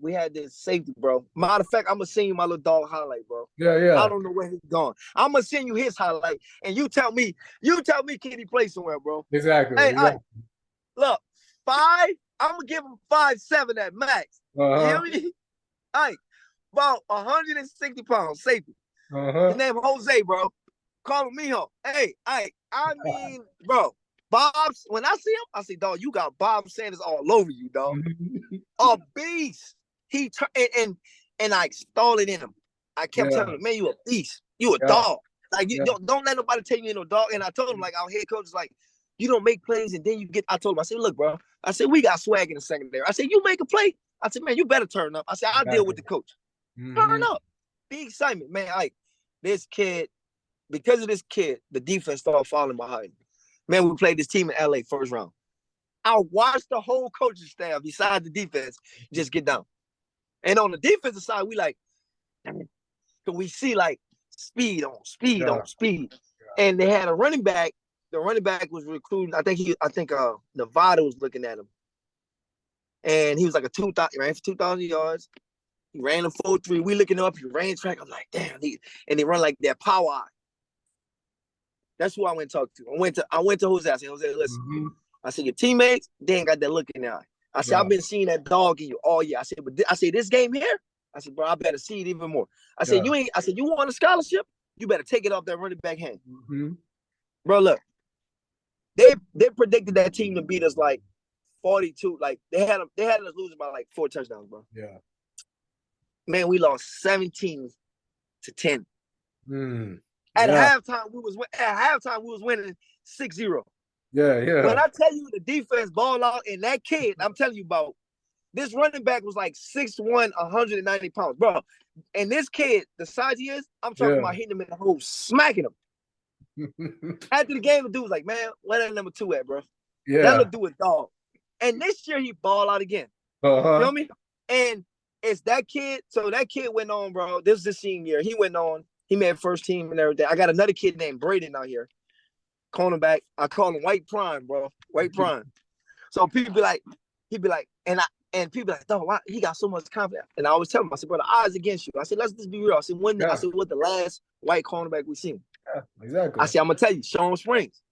we had this safety, bro. Matter of fact, I'm going to send you my little dog highlight, bro. Yeah. I don't know where he's gone. I'm going to send you his highlight, and you tell me, can he play somewhere, bro? Exactly. Hey, look, 5, I'm going to give him 5'7" at max. You hear me? Hey, about 160 pounds, safety. His name Jose, bro. Call him Mijo. Hey, I mean, bro, Bob's, when I see him, I say, dog, you got Bob Sanders all over you, dog. A beast. He and I stalled it in him. I kept telling him, man, you a beast. You a dog. Like, you don't let nobody tell you you're no dog. And I told him, like, our head coach is like, you don't make plays and then you get, I told him, I said, look, bro, I said, we got swag in the secondary. I said, you make a play. I said, man, you better turn up. I said, I'll deal with the coach. Turn up. Big excitement, man. This kid, because of this kid, the defense started falling behind. Man, we played this team in LA first round. I watched the whole coaching staff, besides the defense, just get down. And on the defensive side, we like, can we see like speed on speed. And they had a running back. The running back was recruiting. I think Nevada was looking at him. And he was like he ran for 2,000 yards. He ran a 4.3. We looking up. He ran track. I'm like, damn. And they run like that power eye. That's who I went to talk to. I went to Jose. I said, Jose, listen. I said, your teammates, they ain't got that look in their eye. I said, I've been seeing that dog in you all year. I said, this game here, I said, bro, I better see it even more. I said, you want a scholarship? You better take it off that running back hand. Bro, look. They predicted that team to beat us like 42. Like they had us losing by like 4 touchdowns, bro. Yeah. Man, we lost 17-10. At halftime, we was winning 6-0. Yeah. When I tell you the defense ball out and that kid, I'm telling you about, this running back was like 6'1", 190 pounds, bro. And this kid, the size he is, I'm talking about hitting him in the hole, smacking him. After the game, the dude was like, man, where that number 2 at, bro? Yeah. That look do it, dog. And this year, he ball out again. You feel me? And it's that kid. So that kid went on, bro. This is the senior year. He went on. He made first team and everything. I got another kid named Braden out here. Cornerback. I call him White Prime, bro. White Prime. So people be like, and people be like, dog, why he got so much confidence? And I always tell him, I said, bro, the odds against you. I said, let's just be real. I said, what the last white cornerback we seen? Yeah, exactly. I said, I'm gonna tell you, Sean Springs.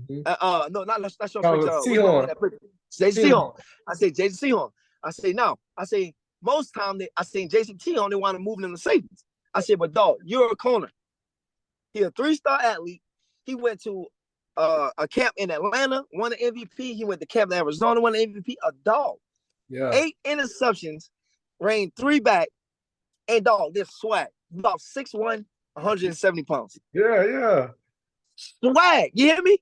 No, not Sean Springs. Sehorn. Jason Sehorn. I say Jason Sehorn. I say no. I say most time I seen Jason Sehorn, they want to move him to safeties. I said, but dog, you're a corner. He a 3-star athlete. He went to a camp in Atlanta, won an MVP. He went to camp in Arizona, won an MVP. A dog. Yeah. 8 interceptions, ran 3 back, and dog, this swag. About 6'1", 170 pounds. Yeah. Swag. You hear me?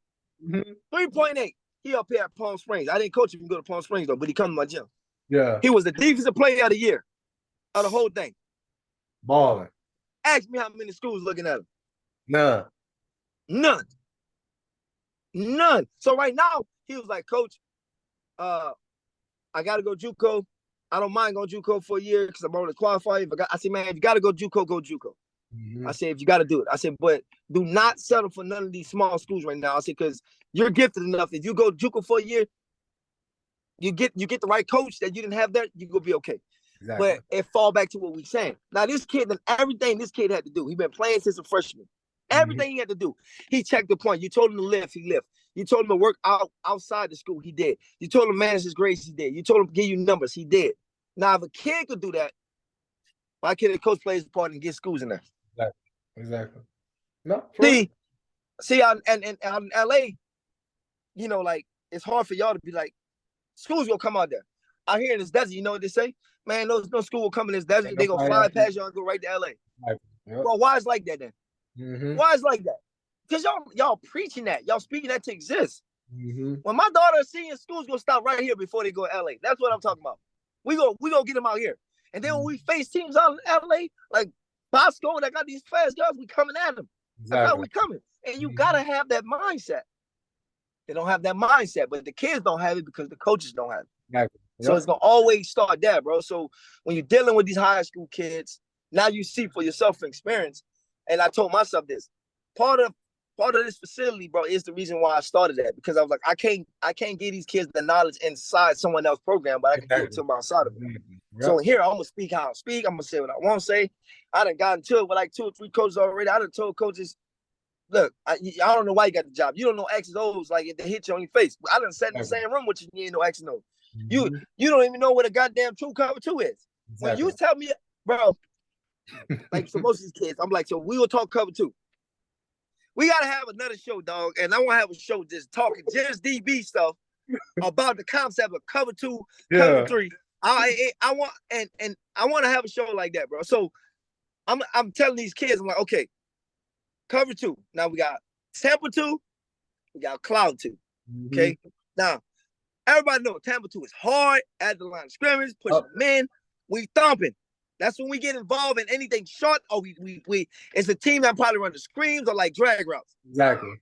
3.8. He up here at Palm Springs. I didn't coach him to go to Palm Springs, though, but he come to my gym. Yeah. He was the defensive player of the year of the whole thing. Balling. Ask me how many schools looking at him. None. So right now, he was like, Coach, I got to go JUCO. I don't mind going JUCO for a year because I'm already qualified. I said, man, if you got to go JUCO, go JUCO. I said, if you got to do it. I said, but do not settle for none of these small schools right now. I said, because you're gifted enough. If you go JUCO for a year, you get the right coach that you didn't have there, you're going to be okay. Exactly. But it fall back to what we saying. Now, this kid, everything this kid had to do, he been playing since a freshman. Everything he had to do. He checked the point. You told him to lift, he lift. You told him to work outside the school, he did. You told him to manage his grades, he did. You told him to give you numbers, he did. Now, if a kid could do that, why can't the coach play his part and get schools in there? Exactly. No. See, out in LA, you know, like, it's hard for y'all to be like, schools will come out there. Out here in this desert, you know what they say? Man, no school will come in this desert. They go fly past y'all and go right to LA. Right. Yep. Well, why is like that then? Why is like that? Because y'all preaching that. Y'all speaking that to exist. Mm-hmm. When my daughter is senior school, is gonna stop right here before they go to LA. That's what I'm talking about. We gonna get them out here. And then when we face teams out in LA, like Bosco that got these fast guys, we coming at them. That's how we coming. And you gotta have that mindset. They don't have that mindset, but the kids don't have it because the coaches don't have it. Exactly. Yep. So it's gonna always start there, bro. So when you're dealing with these high school kids, now you see for yourself from experience. And I told myself this: part of this facility, bro, is the reason why I started that, because I was like, I can't give these kids the knowledge inside someone else's program, but I can give it to them outside of it. Yep. So here, I'm gonna speak how I speak. I'm gonna say what I want to say. I done got into it with like 2 or 3 coaches already. I done told coaches, look, I don't know why you got the job. You don't know X's and O's, like if they hit you on your face. I done sat in the same room with you, you ain't know X's and O's. Mm-hmm. You don't even know what a goddamn true cover 2 is. Exactly. When you tell me, bro, like so most of these kids, I'm like, so we will talk cover 2. We gotta have another show, dog, and I want to have a show just talking just DB stuff about the concept of cover 2, cover 3. I want and I want to have a show like that, bro. So I'm telling these kids, I'm like, okay, cover 2. Now we got Tampa 2, we got Cloud 2. Mm-hmm. Okay, now everybody know Tampa 2 is hard at the line of scrimmage, pushing men, we thumping. That's when we get involved in anything short, or we it's a team that probably run the screens or like drag routes. Exactly.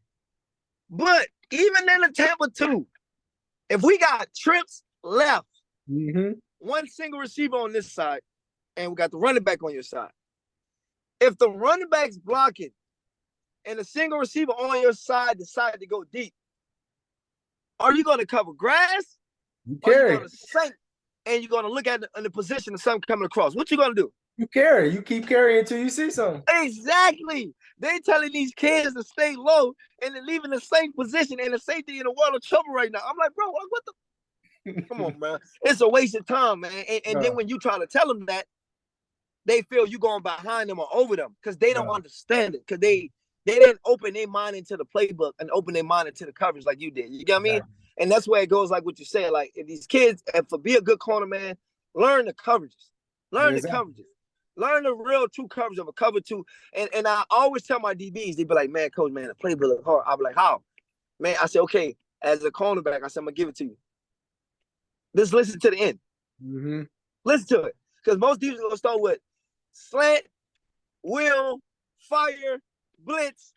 But even in the Tampa 2, if we got trips left, one single receiver on this side, and we got the running back on your side. If the running back's blocking and the single receiver on your side decide to go deep, are you going to cover grass? Or are you going to sink? And you're going to look at the position of something coming across. What you going to do? You carry. You keep carrying until you see something. Exactly. They telling these kids to stay low, and they're leaving the same position, and the safety in the world of trouble right now. I'm like, bro, what the? Come on, man. It's a waste of time, man. And then when you try to tell them that, they feel you going behind them or over them because they don't understand it, because they didn't open their mind into the playbook and open their mind into the coverage like you did. You get what I mean? And that's where it goes, like what you said. Like, if these kids, to be a good corner, man, learn the coverages. Learn the coverages. Learn the real true coverage of a cover 2. And I always tell my DBs, they be like, man, coach, man, the playbook is hard. I'll be like, how? Man, I say, okay, as a cornerback, I said, I'm going to give it to you. Just listen to the end. Listen to it. Because most DBs are going to start with slant, wheel, fire, blitz,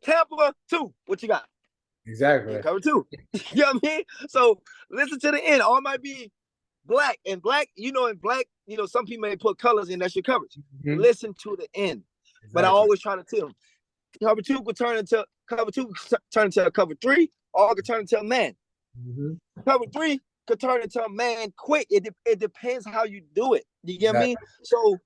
Tampa 2. What you got? Exactly. Cover 2. You know what I mean? So listen to the end. All might be black. And black, in black, some people may put colors in, that's your coverage. Listen to the end. Exactly. But I always try to tell them, cover 2 could turn into a cover 3, or it could turn into a man. Cover 3 could turn into a man quick. It depends how you do it. You get what I mean? So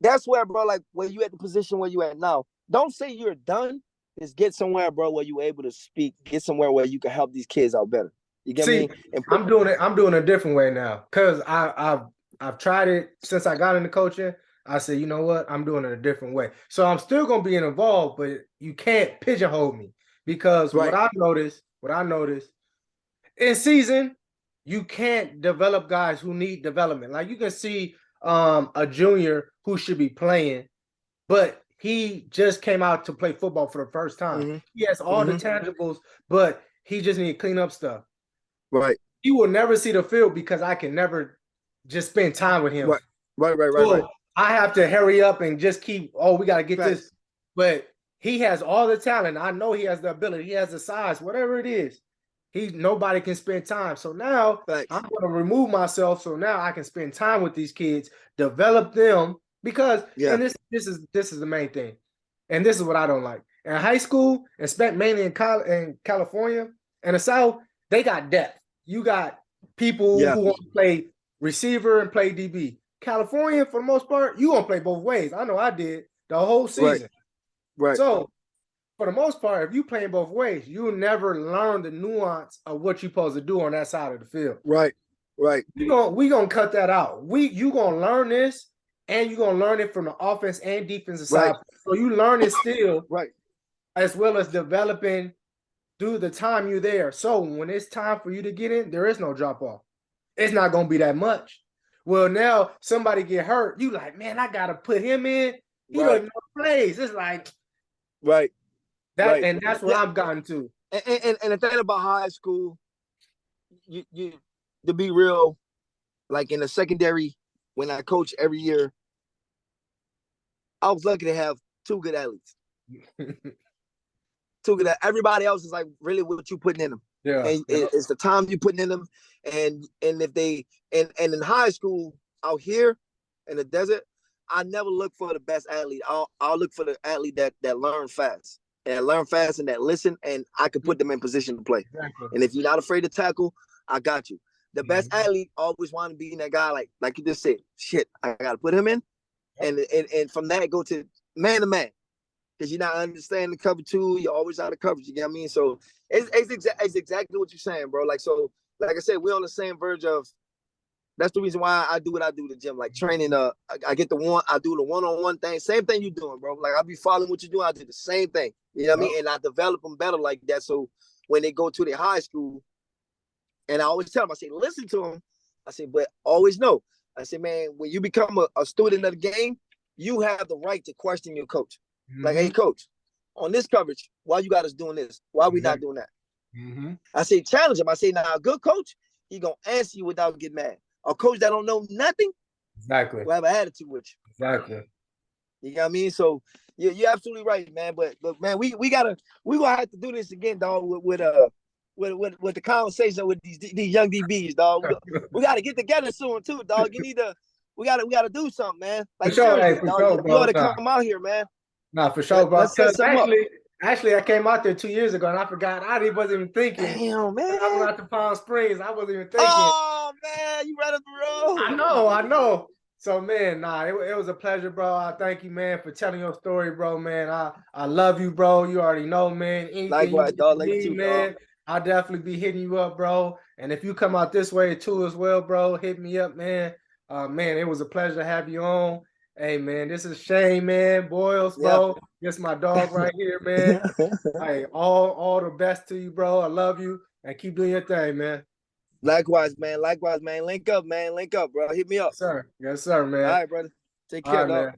that's where, bro, like where you at the position where you at now. Don't say you're done. Just get somewhere, bro, where you're able to speak. Get somewhere where you can help these kids out better. You get me? I'm doing it a different way now, because I've tried it since I got into coaching. I said, you know what? I'm doing it a different way. So I'm still gonna be involved, but you can't pigeonhole me, because what I noticed in season, you can't develop guys who need development. Like, you can see a junior who should be playing, but he just came out to play football for the first time. He has all the tangibles, but he just need to clean up stuff. Right. You will never see the field because I can never just spend time with him. Right. I have to hurry up and just keep, we got to get this. But he has all the talent. I know he has the ability. He has the size, whatever it is. Nobody can spend time. So now I'm going to remove myself, so now I can spend time with these kids, develop them, because and this is the main thing. And this is what I don't like. In high school, and spent mainly in California and the South, they got depth. You got people who want to play receiver and play DB. California, for the most part, you gonna play both ways. I know I did the whole season. Right. So for the most part, if you playing both ways, you'll never learn the nuance of what you're supposed to do on that side of the field. Right. We gonna cut that out. You gonna learn this, and you're gonna learn it from the offense and defensive side. So you learn it still, as well as developing through the time you're there. So when it's time for you to get in, there is no drop off. It's not gonna be that much. Well, now somebody get hurt, you like, man, I gotta put him in. He don't know plays. It's like right. and that's what I've gotten to. And the thing about high school, you to be real, like in the secondary, when I coach every year, I was lucky to have 2 good athletes. 2 good. Everybody else is like really what you putting in them. Yeah, and it's the time you putting in them, and if they and in high school out here in the desert, I never look for the best athlete. I'll look for the athlete that learn fast and that listen, and I can put them in position to play. Exactly. And if you're not afraid to tackle, I got you. The best athlete always want to be that guy, like you just said. Shit, I got to put him in, and from that go to man, because you're not understanding cover 2. You're always out of coverage. You get what I mean? So it's exactly what you're saying, bro. Like I said, we're on the same verge of. That's the reason why I do what I do at the gym, like training. I get I do the one-on-one thing. Same thing you doing, bro. Like I be following what you're doing. I do the same thing. You know what I mean? And I develop them better like that. So when they go to their high school, and I always tell them, I say, listen to them. I say, but always know. I say, man, when you become a student of the game, you have the right to question your coach. Like, hey, coach, on this coverage, why you got us doing this? Why are we not doing that? I say, challenge him. I say, now, a good coach, he going to answer you without getting mad. A coach that don't know nothing, will have an attitude with you. Exactly. You know what I mean? So you're absolutely right, man. But look, man, we gonna have to do this again, dog. With the conversation with these young DBs, dog. We got to get together soon too, dog. We gotta do something, man. Like, for sure, seriously, dog. Sure, you ought to come out here, man. Nah, for sure, bro. Let's set something up. Actually, I came out there 2 years ago, and I forgot. I wasn't even thinking. Damn, man. I went out to Palm Springs. I wasn't even thinking. Oh, man, you right up the road. I know. So, man, it was a pleasure, bro. I thank you, man, for telling your story, bro, man. I love you, bro. You already know, man. Anything likewise, dog. Like you, man, dog. I'll definitely be hitting you up, bro. And if you come out this way too as well, bro, hit me up, man. Man, it was a pleasure to have you on. Hey, man, this is Shaine, man. Boyles, bro. This my dog right here, man. Hey, all the best to you, bro. I love you, and keep doing your thing, man. Likewise, man. Link up, man. Link up, bro. Hit me up. Yes, sir, man. All right, brother. Take care, dog. Man.